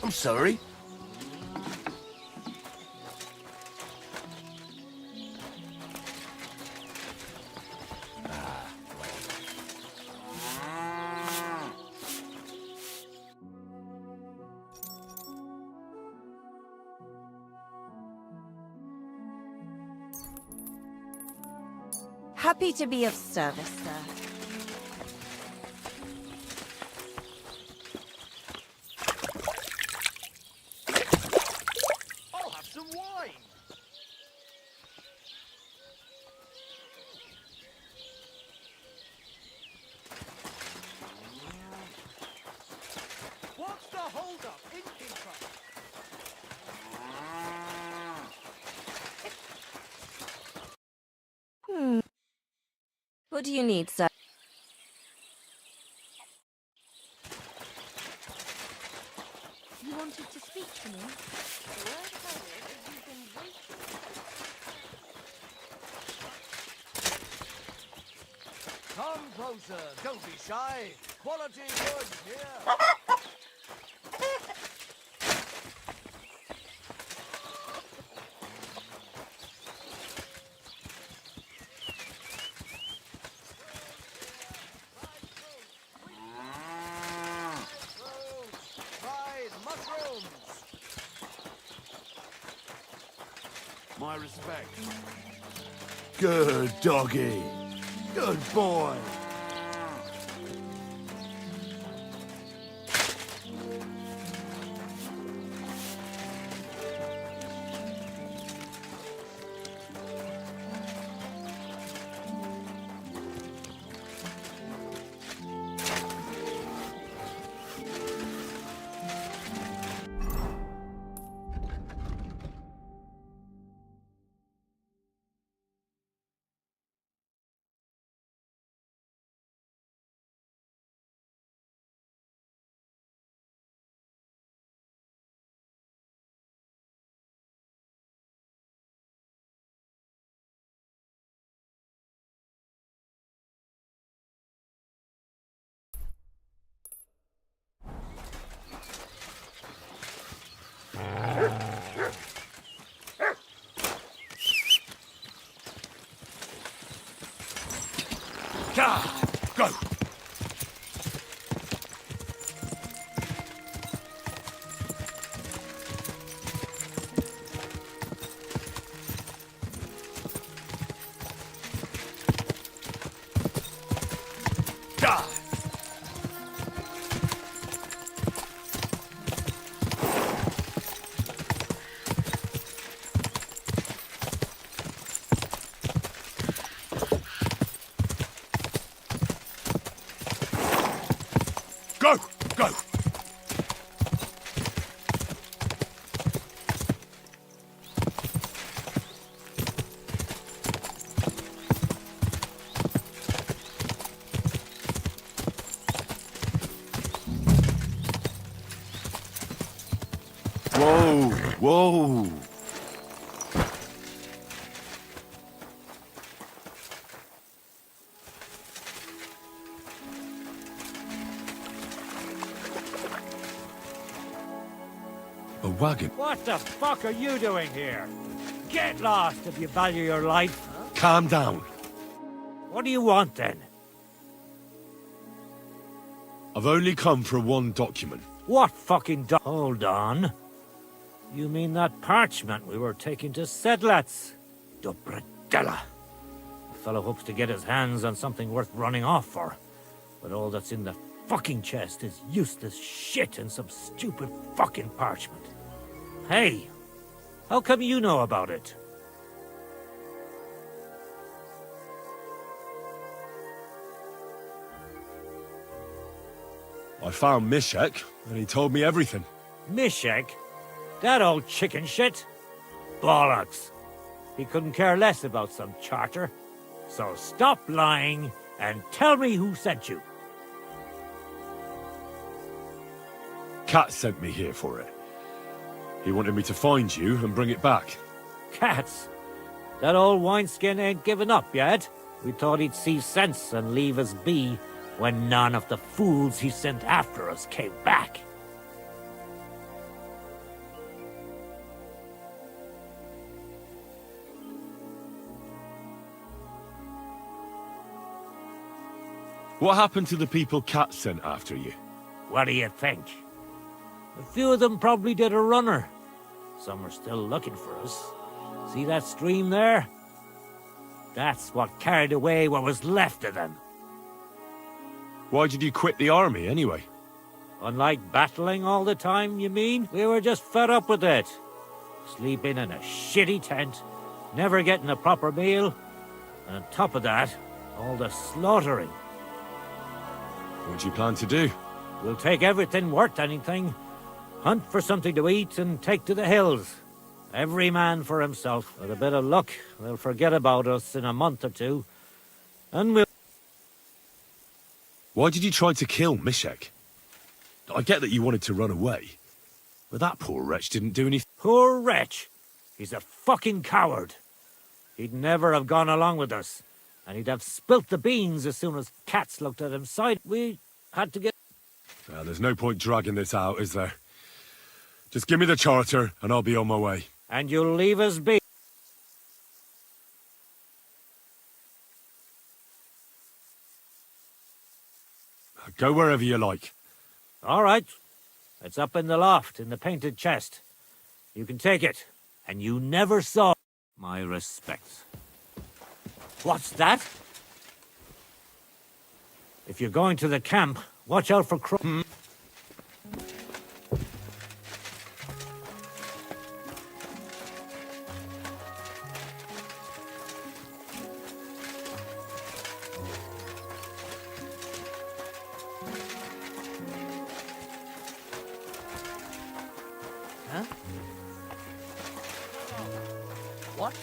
I'm sorry. Happy to be of service, sir. I'll have some wine. What's the hold-up, innkeeper? What do you need, sir? You wanted to speak to me? The word about it is you've been waiting. Come closer, don't be shy. Quality goods here. My respect. Good doggy. Good boy. Go! Go! Go! Whoa, whoa. A wagon. What the fuck are you doing here? Get lost if you value your life. Calm down. What do you want then? I've only come for one document. What fucking Hold on. You mean that parchment we were taking to Sedlets? Dobradella. The fellow hopes to get his hands on something worth running off for. But all that's in the fucking chest is useless shit and some stupid fucking parchment. Hey, how come you know about it? I found Mishek, and he told me everything. Mishek? That old chicken shit? Bollocks. He couldn't care less about some charter. So stop lying and tell me who sent you. Cat sent me here for it. He wanted me to find you and bring it back. Cats? That old wineskin ain't given up yet. We thought he'd see sense and leave us be when none of the fools he sent after us came back. What happened to the people Cat sent after you? What do you think? A few of them probably did a runner. Some are still looking for us. See that stream there? That's what carried away what was left of them. Why did you quit the army, anyway? Unlike battling all the time, you mean? We were just fed up with it. Sleeping in a shitty tent, never getting a proper meal, and on top of that, all the slaughtering. What do you plan to do? We'll take everything worth anything, hunt for something to eat, and take to the hills. Every man for himself. With a bit of luck, they'll forget about us in a month or two, and we'll... Why did you try to kill Mishek? I get that you wanted to run away, but that poor wretch didn't do anything. Poor wretch? He's a fucking coward. He'd never have gone along with us, and he'd have spilt the beans as soon as Cats looked at him side. We had to get... Well, there's no point dragging this out, is there? Just give me the charter, and I'll be on my way. And you'll leave us be. Go wherever you like. All right. It's up in the loft, in the painted chest. You can take it. And you never saw... My respects. What's that? If you're going to the camp, watch out for crow. Huh? What?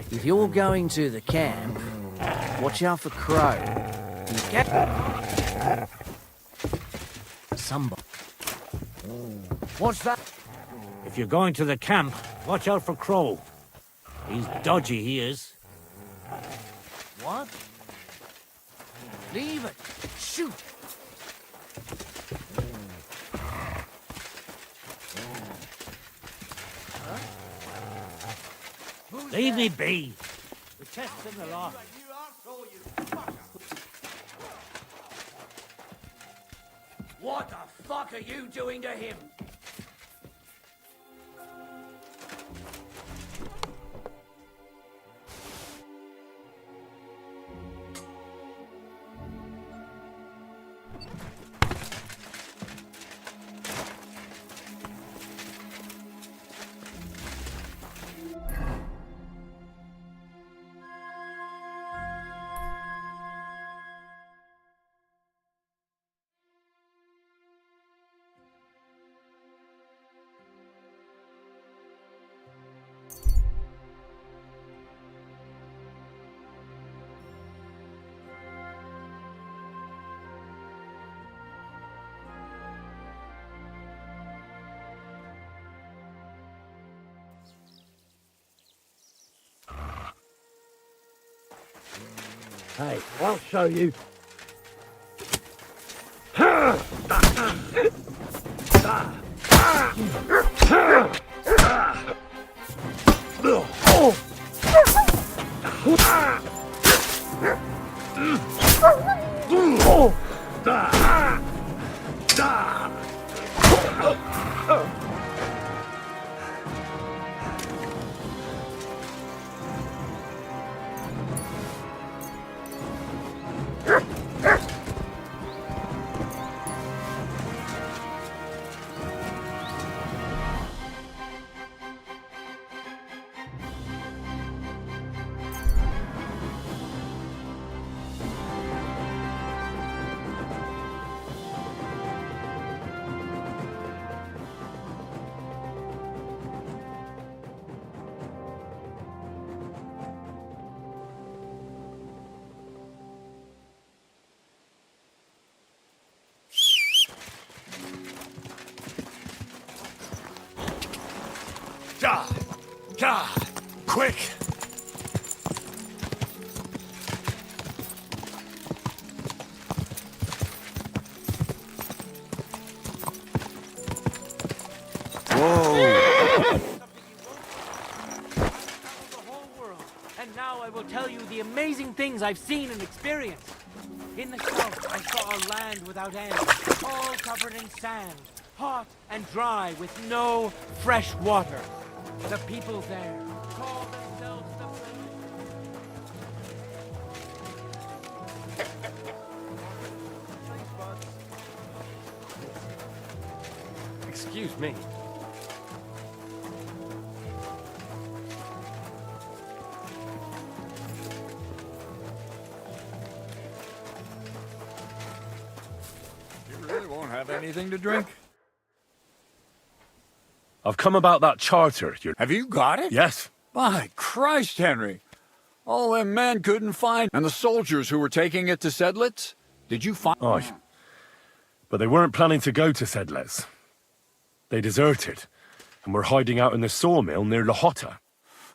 If you're going to the camp, watch out for crow. Somebody. What's that? If you're going to the camp, watch out for Crow. He's dodgy, he is. What? Leave it. Shoot. Leave me be. The chest's in the loft. What the fuck are you doing to him? Hey, I'll show you. God, quick! And now I will tell you the amazing things I've seen and experienced. In the south, I saw a land without end, all covered in sand, hot and dry with no fresh water. The people there call themselves the Excuse me. You really won't have anything to drink? I've come about that charter. Have you got it? Yes. By Christ, Henry. All them men couldn't find. And the soldiers who were taking it to Sedlitz? Did you find... Aye. But they weren't planning to go to Sedlitz. They deserted, and were hiding out in the sawmill near Lahota.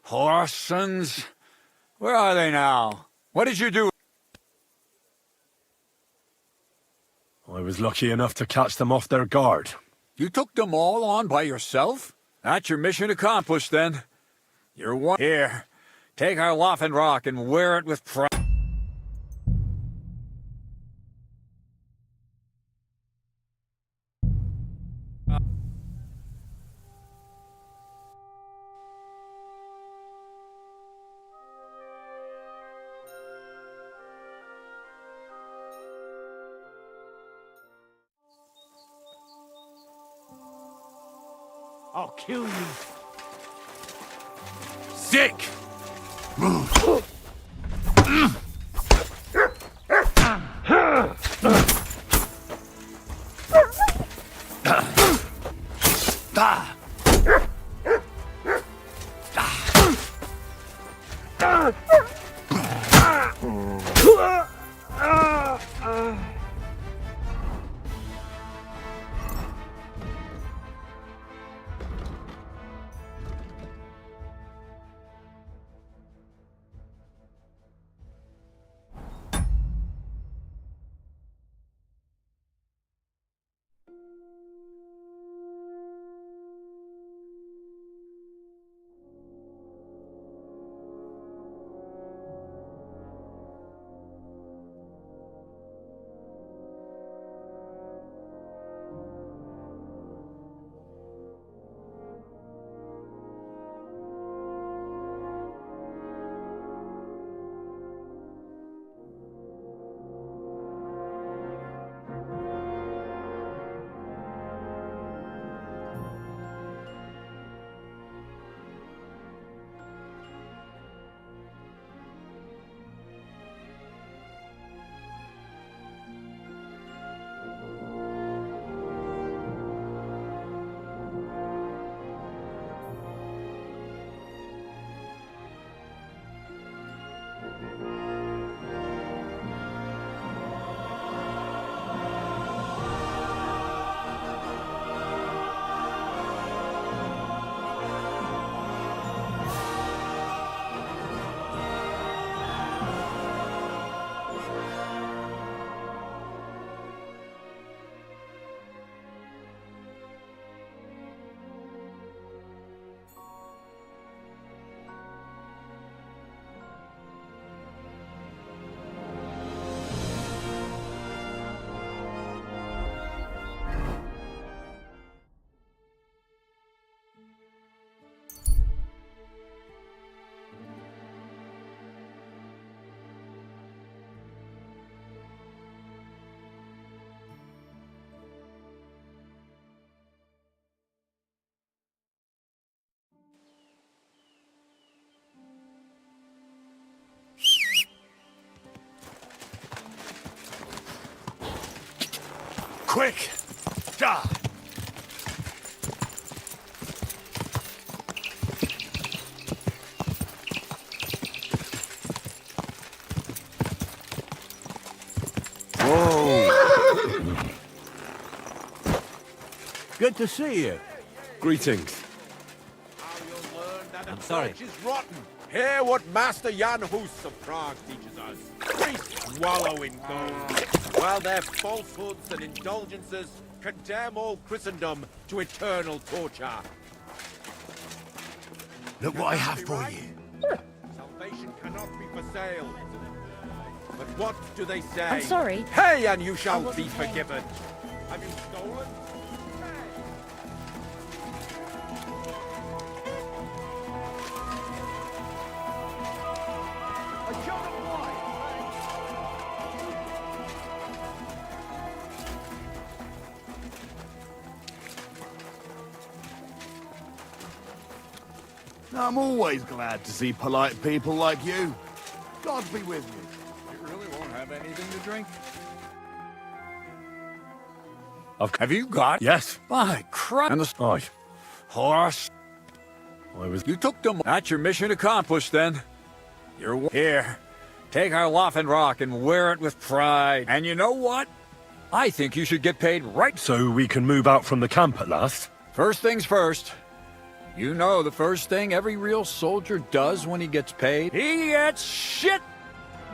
Horsons? Where are they now? What did you do? I was lucky enough to catch them off their guard. You took them all on by yourself? That's your mission accomplished, then. You're one... Here. Take our Loffen Rock and wear it with pride. I'll kill you. Sick! Move. Quick! Da! Whoa! Good to see you. Greetings. I'm sorry. Is rotten. Hear what Master Jan Hus of Prague teaches us. Priests wallow in gold, while their falsehoods and indulgences condemn all Christendom to eternal torture. Look what I have for you. Salvation cannot be for sale. But what do they say? I'm sorry. Pay and you shall be forgiven. Have you stolen? I'm always glad to see polite people like you. God be with you. You really won't have anything to drink? Have you got? Yes. By Christ. And the Aye. horse. You took them. That's your mission accomplished, then. You're here. Take our Loffen Rock and wear it with pride. And you know what? I think you should get paid right. So we can move out from the camp at last? First things first. You know the first thing every real soldier does when he gets paid? He gets shit!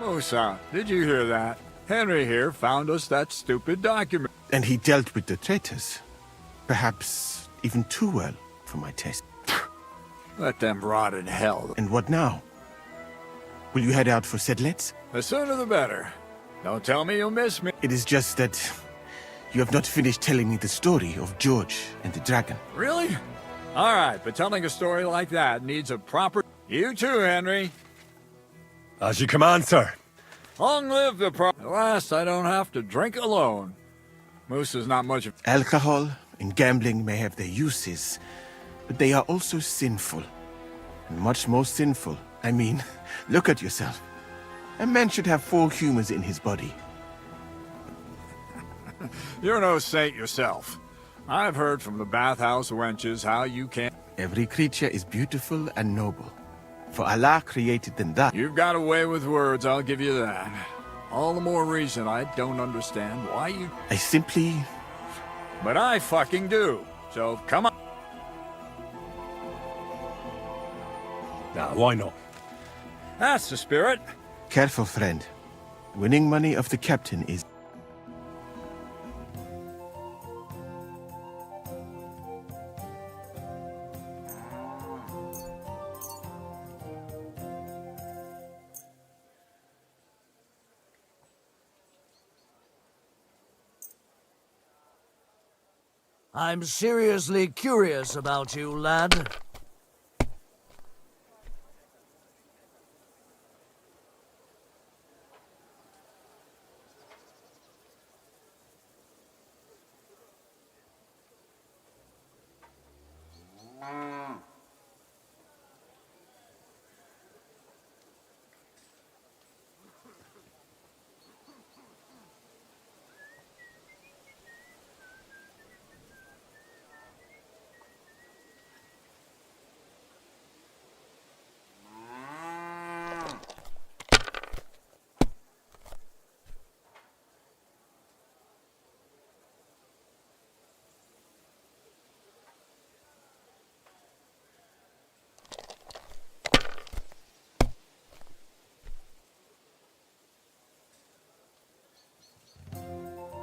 Musa, did you hear that? Henry here found us that stupid document. And he dealt with the traitors. Perhaps even too well for my taste. Let them rot in hell. And what now? Will you head out for Sedlets? The sooner the better. Don't tell me you'll miss me. It is just that you have not finished telling me the story of George and the dragon. Really? All right, but telling a story like that needs a proper... You too, Henry. As you command, sir. Long live the At last, I don't have to drink alone. Moose is not much of... Alcohol and gambling may have their uses, but they are also sinful. And much more sinful. I mean, look at yourself. A man should have 4 humors in his body. You're no saint yourself. I've heard from the bathhouse wenches how you can't... Every creature is beautiful and noble. For Allah created them that. You've got a way with words, I'll give you that. All the more reason I don't understand why you... I simply... But I fucking do. So, come on. Nah, why not? That's the spirit. Careful, friend. Winning money of the captain is... I'm seriously curious about you, lad.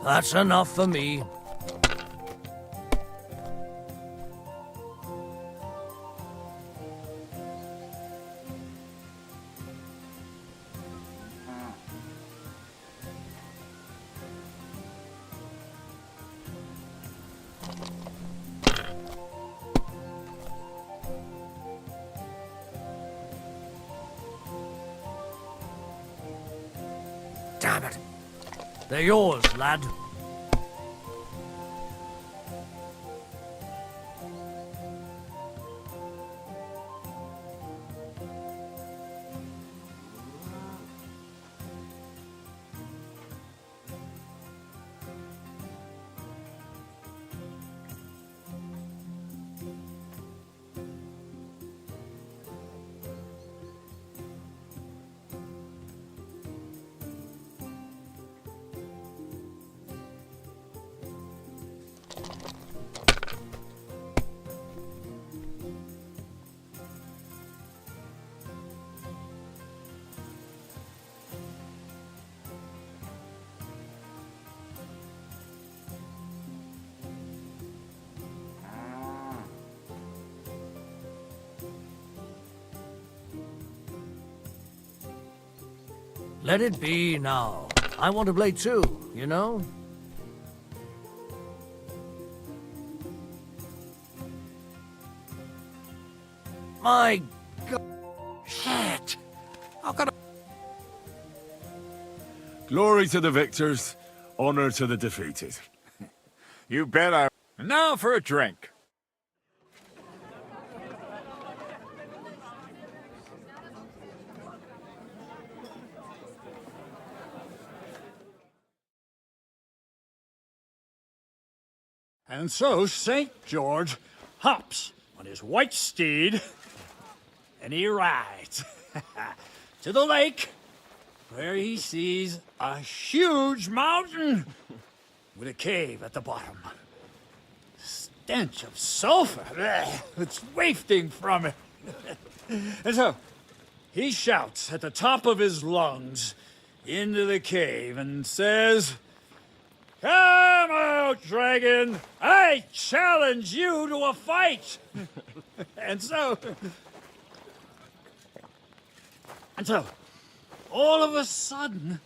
That's enough for me. Damn it. They're yours, lad. Let it be now. I want to play too, you know? My God. Shit! How could I... Glory to the victors, honor to the defeated. You bet I... Now for a drink. And so St. George hops on his white steed, and he rides to the lake, where he sees a huge mountain with a cave at the bottom. Stench of sulfur, it's wafting from it. And so he shouts at the top of his lungs into the cave and says, "Come out, dragon! I challenge you to a fight!" And so all of a sudden,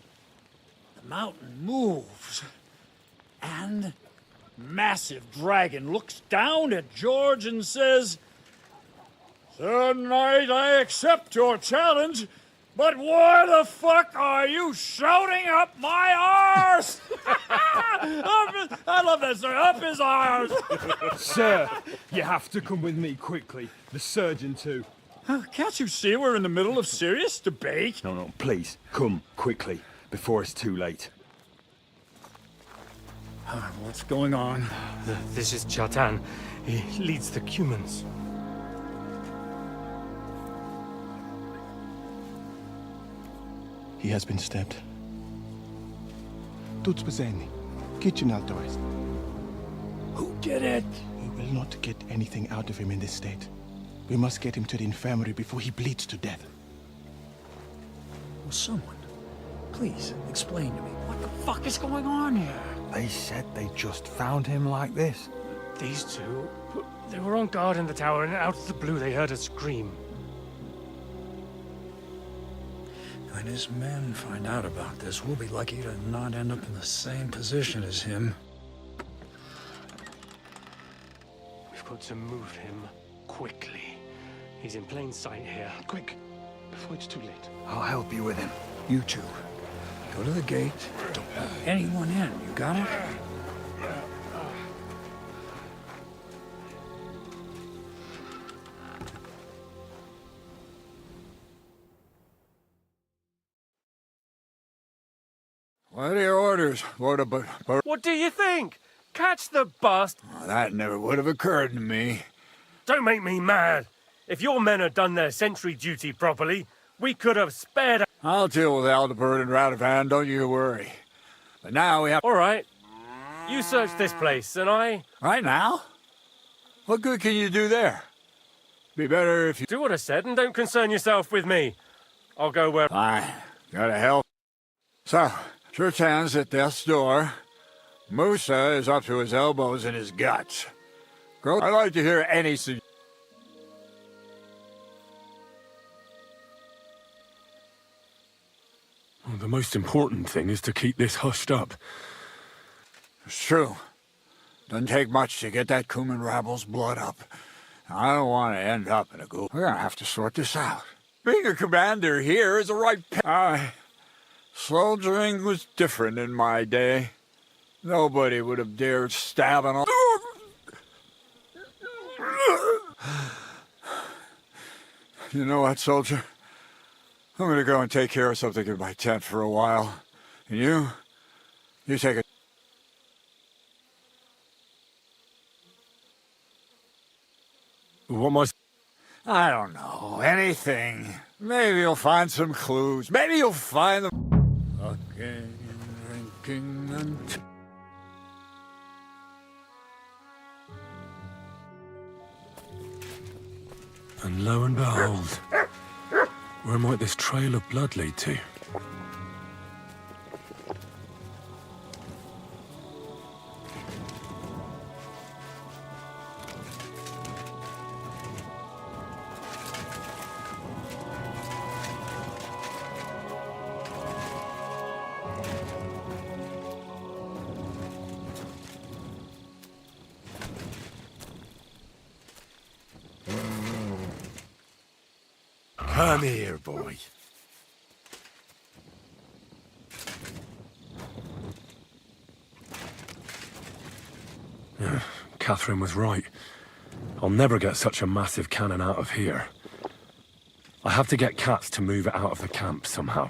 the mountain moves, and massive dragon looks down at George and says, "Sir Knight, I accept your challenge, but why the fuck are you shouting up my arse?" I love that, sir. Up his arse. Sir, you have to come with me quickly. The surgeon too. Can't you see we're in the middle of serious debate? No, please, come quickly, before it's too late. What's going on? This is Chatan. He leads the Cumans. He has been stabbed. Tuts bezeni. Kitchen altruist. Who did it? We will not get anything out of him in this state. We must get him to the infirmary before he bleeds to death. Will someone, please explain to me what the fuck is going on here? They said they just found him like this. These two, they were on guard in the tower, and out of the blue they heard a scream. When his men find out about this, we'll be lucky to not end up in the same position as him. We've got to move him quickly. He's in plain sight here. Quick, before it's too late. I'll help you with him. You two, go to the gate. Don't let anyone in. You got it? What are your orders, Lord of What do you think? Catch the bastard! That never would have occurred to me. Don't make me mad. If your men had done their sentry duty properly, we could have spared... I'll deal with Aldebert and Radovan, don't you worry. But now we have... All right. You search this place, and I... Right now? What good can you do there? Be better if you... Do what I said, and don't concern yourself with me. I'll go where... Fine. Gotta help. So, Churchan's at death's door. Musa is up to his elbows in his guts. Girl, I'd like to hear any suggestions. Well, the most important thing is to keep this hushed up. It's true. Doesn't take much to get that Cuman rabble's blood up. I don't want to end up in a ghoul. We're gonna have to sort this out. Being a commander here is a right soldiering was different in my day. Nobody would have dared stab an... You know what, soldier? I'm gonna go and take care of something in my tent for a while. And you take it. What must... I don't know, anything. Maybe you'll find some clues. Maybe you'll find them. Fucking drinking and... And lo and behold, where might this trail of blood lead to? Come here, boy. Catherine was right. I'll never get such a massive cannon out of here. I have to get Katz to move it out of the camp somehow.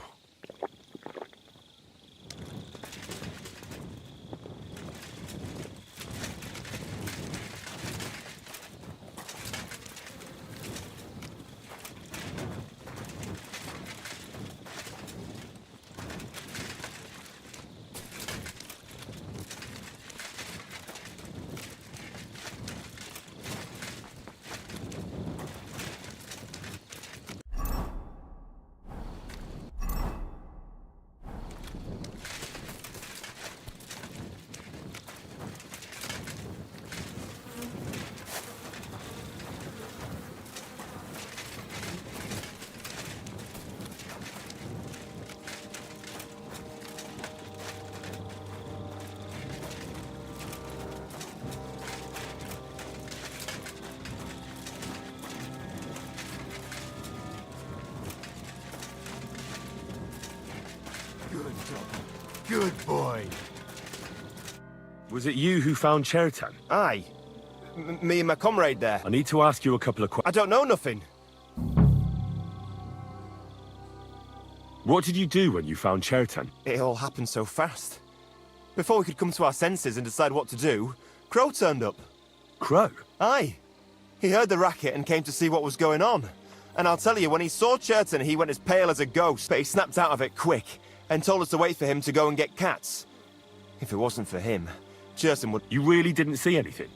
Good boy. Was it you who found Chertan? Aye. Me and my comrade there. I need to ask you a couple of questions. I don't know nothing. What did you do when you found Chertan? It all happened so fast. Before we could come to our senses and decide what to do, Crow turned up. Crow? Aye. He heard the racket and came to see what was going on. And I'll tell you, when he saw Chertan, he went as pale as a ghost, but he snapped out of it quick and told us to wait for him to go and get cats. If it wasn't for him, Chertan would... You really didn't see anything?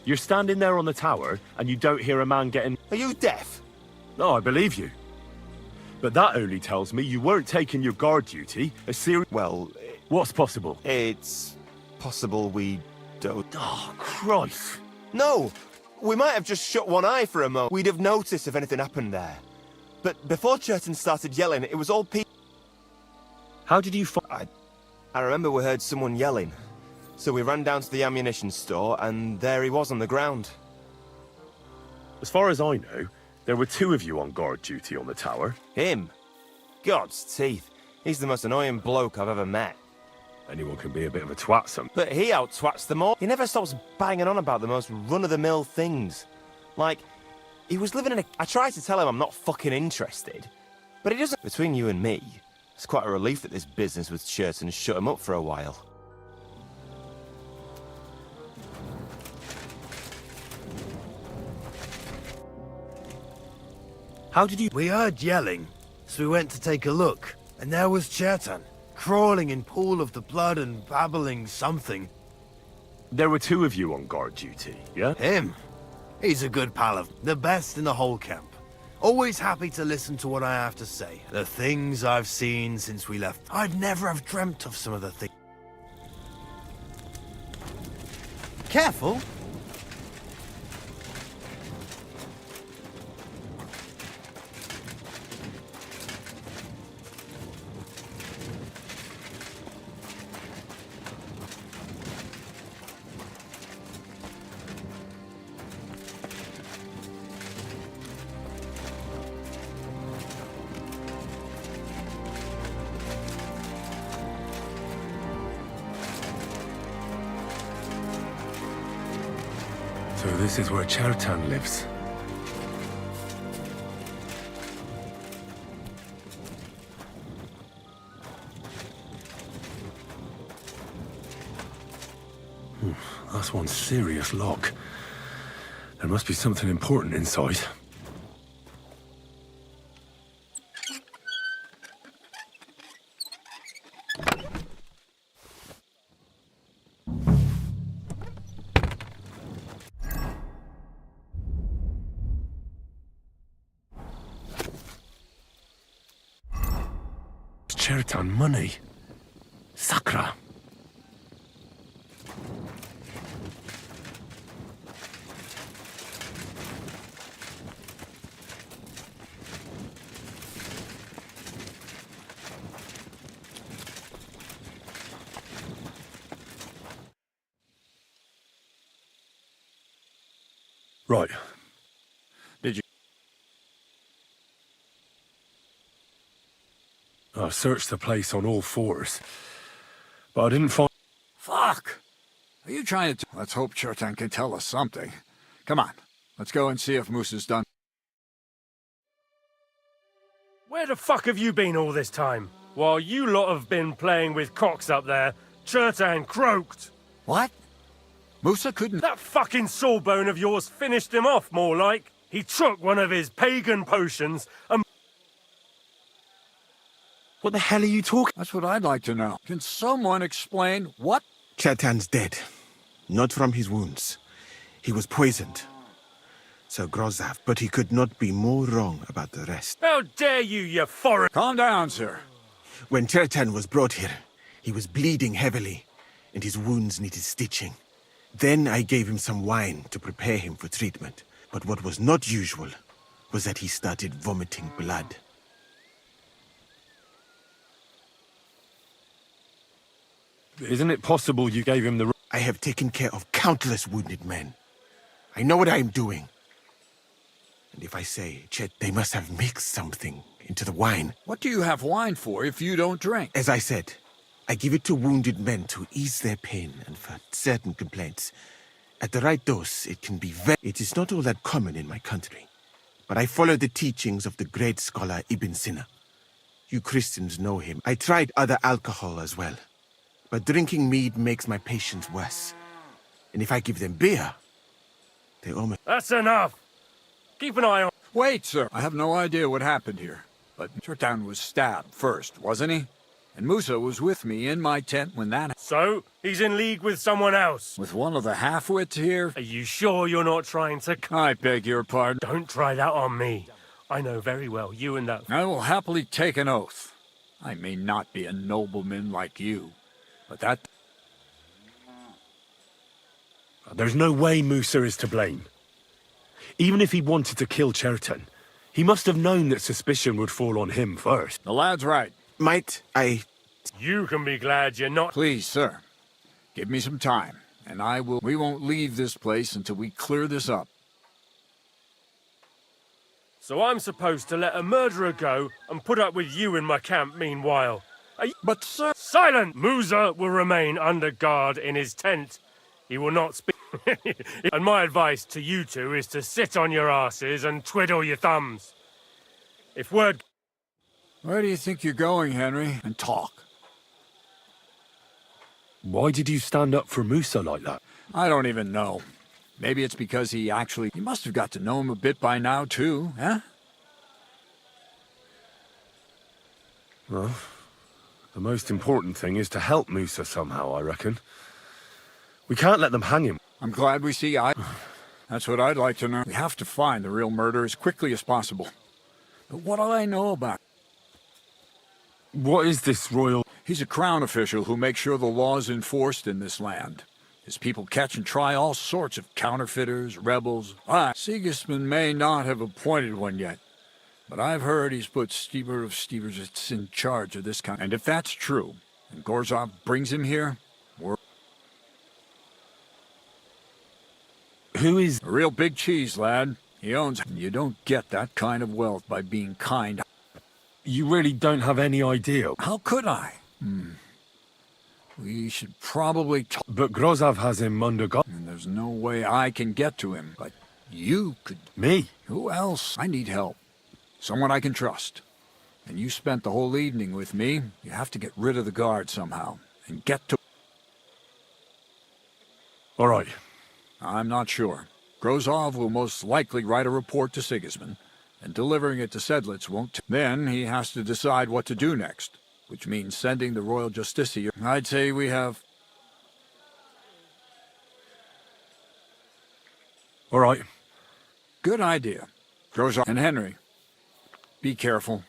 You're standing there on the tower, and you don't hear a man getting... Are you deaf? No, I believe you. But that only tells me you weren't taking your guard duty as serious... Well... What's possible? It's... possible we don't... Oh, Christ. No! We might have just shut one eye for a moment. We'd have noticed if anything happened there. But before Chertan started yelling, it was all How did you I remember we heard someone yelling. So we ran down to the ammunition store, and there he was on the ground. As far as I know, there were 2 of you on guard duty on the tower. Him? God's teeth. He's the most annoying bloke I've ever met. Anyone can be a bit of a twat some. But he out-twats them all. He never stops banging on about the most run-of-the-mill things. Like, he was living in a... I tried to tell him I'm not fucking interested. But he doesn't... Between you and me, it's quite a relief that this business with Chertan shut him up for a while. How did you... We heard yelling, so we went to take a look. And there was Chertan, crawling in pool of the blood and babbling something. There were 2 of you on guard duty, yeah? Him? He's a good pal of... the best in the whole camp. Always happy to listen to what I have to say. The things I've seen since we left. I'd never have dreamt of some of the things. Careful! So this is where Chertan lives. That's one serious lock. There must be something important inside. Chertan money. Sakra. Right. Did you? I searched the place on all 4s, but I didn't find... Fuck! Are you trying to... Let's hope Chertan can tell us something. Come on, let's go and see if Moose is done. Where the fuck have you been all this time? While you lot have been playing with cocks up there, Chertan croaked. What? Musa couldn't... That fucking sawbone of yours finished him off, more like. He took one of his pagan potions and... What the hell are you talking? That's what I'd like to know. Can someone explain what? Chertan's dead. Not from his wounds. He was poisoned. Sir Grozav, but he could not be more wrong about the rest. How dare you foreign... Calm down, sir. When Chertan was brought here, he was bleeding heavily, and his wounds needed stitching. Then I gave him some wine to prepare him for treatment. But what was not usual was that he started vomiting blood. Isn't it possible you gave him the... I have taken care of countless wounded men. I know what I am doing. And if I say, Chet, they must have mixed something into the wine. What do you have wine for if you don't drink? As I said, I give it to wounded men to ease their pain and for certain complaints. At the right dose, it can be very... It is not all that common in my country, but I follow the teachings of the great scholar Ibn Sina. You Christians know him. I tried other alcohol as well, but drinking mead makes my patients worse. And if I give them beer, they almost... That's enough! Keep an eye on... Wait, sir. I have no idea what happened here. But Chertan was stabbed first, wasn't he? And Musa was with me in my tent when that... So, he's in league with someone else? With one of the half-wits here? Are you sure you're not trying to... I beg your pardon. Don't try that on me. I know very well you and that... I will happily take an oath. I may not be a nobleman like you, but that... There's no way Musa is to blame. Even if he wanted to kill Chertan, he must have known that suspicion would fall on him first. The lad's right. Might I... You can be glad you're not... Please, sir. Give me some time, and I will... We won't leave this place until we clear this up. So I'm supposed to let a murderer go and put up with you in my camp meanwhile. But, sir... Silent! Musa will remain under guard in his tent. He will not speak. And my advice to you two is to sit on your asses and twiddle your thumbs. If word... Where do you think you're going, Henry? And talk. Why did you stand up for Musa like that? I don't even know. Maybe it's because he actually... You must have got to know him a bit by now, too, huh? Well, the most important thing is to help Musa somehow, I reckon. We can't let them hang him. I'm glad we see eye. That's what I'd like to know. We have to find the real murderer as quickly as possible. But what do I know about? What is this royal... He's a crown official who makes sure the law is enforced in this land. His people catch and try all sorts of counterfeiters, rebels. Sigismund may not have appointed one yet, but I've heard he's put Stever of Stevers in charge of this kind. And if that's true, and Gorzov brings him here, we're... Who is... A real big cheese, lad. He owns... You don't get that kind of wealth by being kind. You really don't have any idea. How could I? We should probably talk. But Grozov has him under guard. And there's no way I can get to him, but you could... Me? Who else? I need help. Someone I can trust. And you spent the whole evening with me. You have to get rid of the guard somehow, and get to... All right. I'm not sure. Grozov will most likely write a report to Sigismund, and delivering it to Sedlitz won't... Then he has to decide what to do next, which means sending the Royal Justiciar. I'd say we have... All right. Good idea. Grozov and Henry, be careful.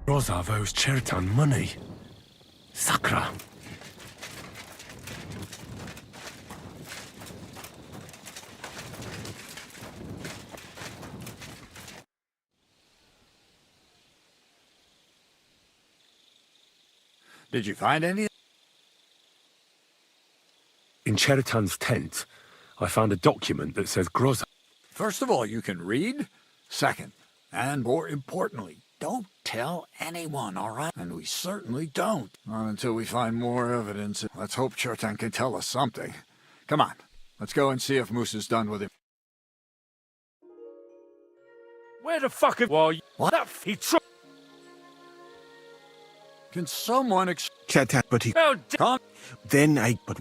Grozov owes Chertan money. Sakra. Did you find any? In Chertan's tent, I found a document that says Groza. First of all, you can read. Second, and more importantly, don't tell anyone, all right? And we certainly don't. Not until we find more evidence. Let's hope Chertan can tell us something. Come on, let's go and see if Moose is done with him. Where the fuck are... Well, what? That he Can someone Chertan, but he... Come. Then I... But...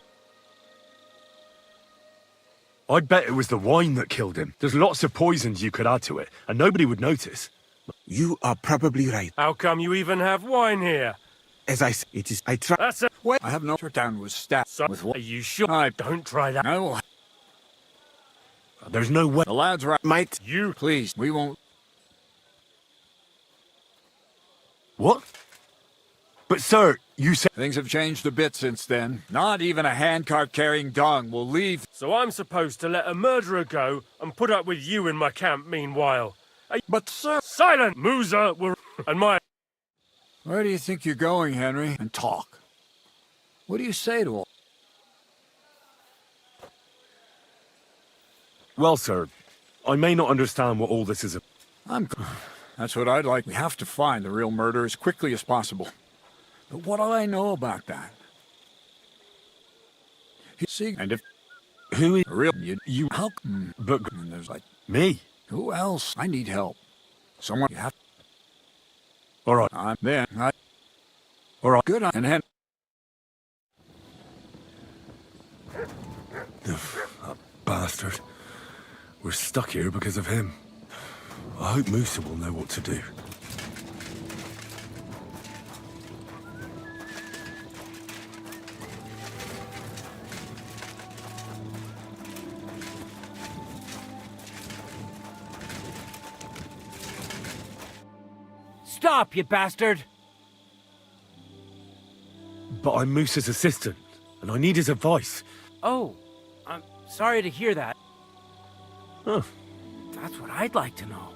I'd bet it was the wine that killed him. There's lots of poisons you could add to it, and nobody would notice. You are probably right. How come you even have wine here? As I said, it is... I try... That's a... Wait, I have no... Chertan was stabbed with what? Are you sure? Don't try that. I will... There's no way... The lad's right. Might... You... Please, we won't... What? But sir, you said... Things have changed a bit since then. Not even a handcart carrying dung will leave. So I'm supposed to let a murderer go and put up with you in my camp meanwhile. But sir... Silent! Musa will... And my... Where do you think you're going, Henry? And talk. What do you say to all? Well, sir, I may not understand what all this is about. That's what I'd like. We have to find the real murderer as quickly as possible. But what do I know about that? See, and if... Who is... Real... You help... But... And there's like... Me? Who else? I need help. Someone... You have... All right. I'm there. All right. Good. And Hen... That bastard. We're stuck here because of him. I hope Musa will know what to do. Stop, you bastard! But I'm Musa's assistant, and I need his advice. Oh, I'm sorry to hear that. Huh. That's what I'd like to know.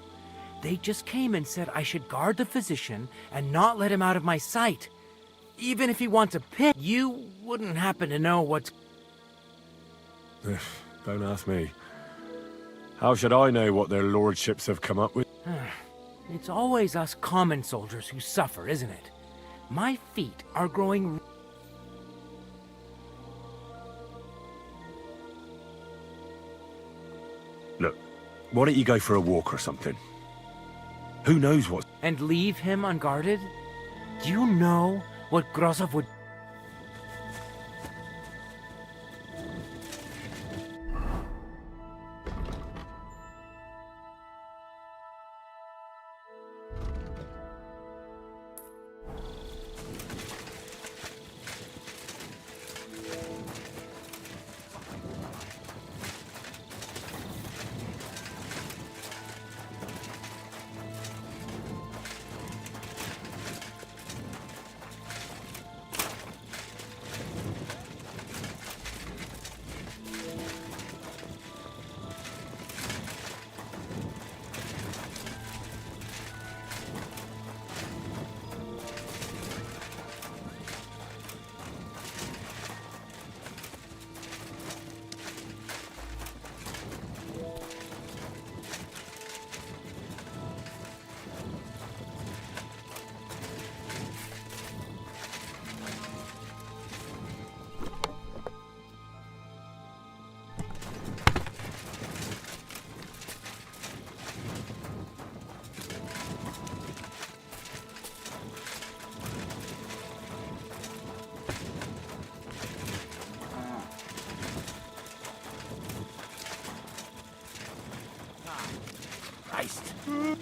They just came and said I should guard the physician and not let him out of my sight. Even if he wants a pit, you wouldn't happen to know what's... Don't ask me. How should I know what their lordships have come up with? It's always us common soldiers who suffer, isn't it? My feet are growing... Look, why don't you go for a walk or something? Who knows what... And leave him unguarded? Do you know what Grozov would...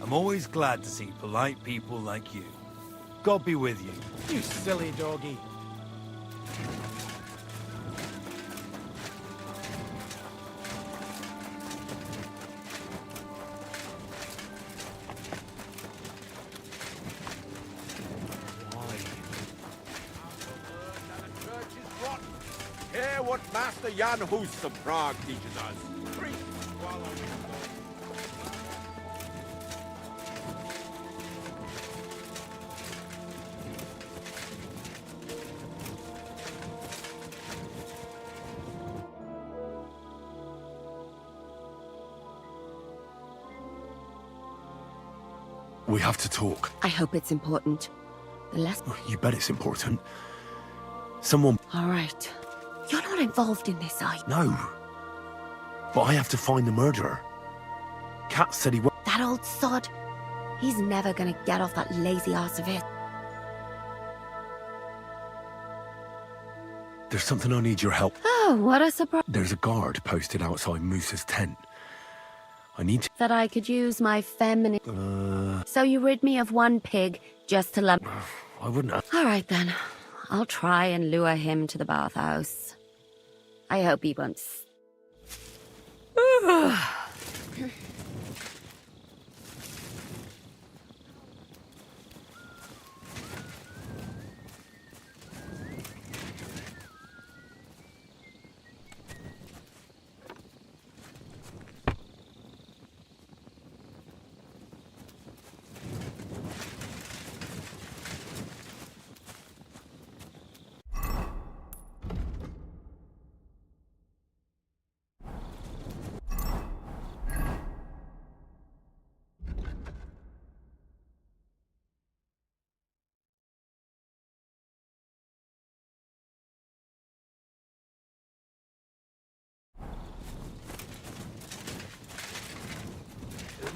I'm always glad to see polite people like you. God be with you. You silly doggy. Hear what Master Jan Hus of Prague teaches us. Priests swallow in gold. We have to talk. I hope it's important. The less... You bet it's important. Someone... All right. You're not involved in this, are you? No. But I have to find the murderer. Kat said he... That old sod. He's never gonna get off that lazy arse of his. There's something I need your help. Oh, what a surprise. There's a guard posted outside Moose's tent. I need to... That I could use my feminine... So you rid me of one pig just to let... I wouldn't have... All right, then. I'll try and lure him to the bathhouse. I hope he won't...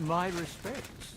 My respects.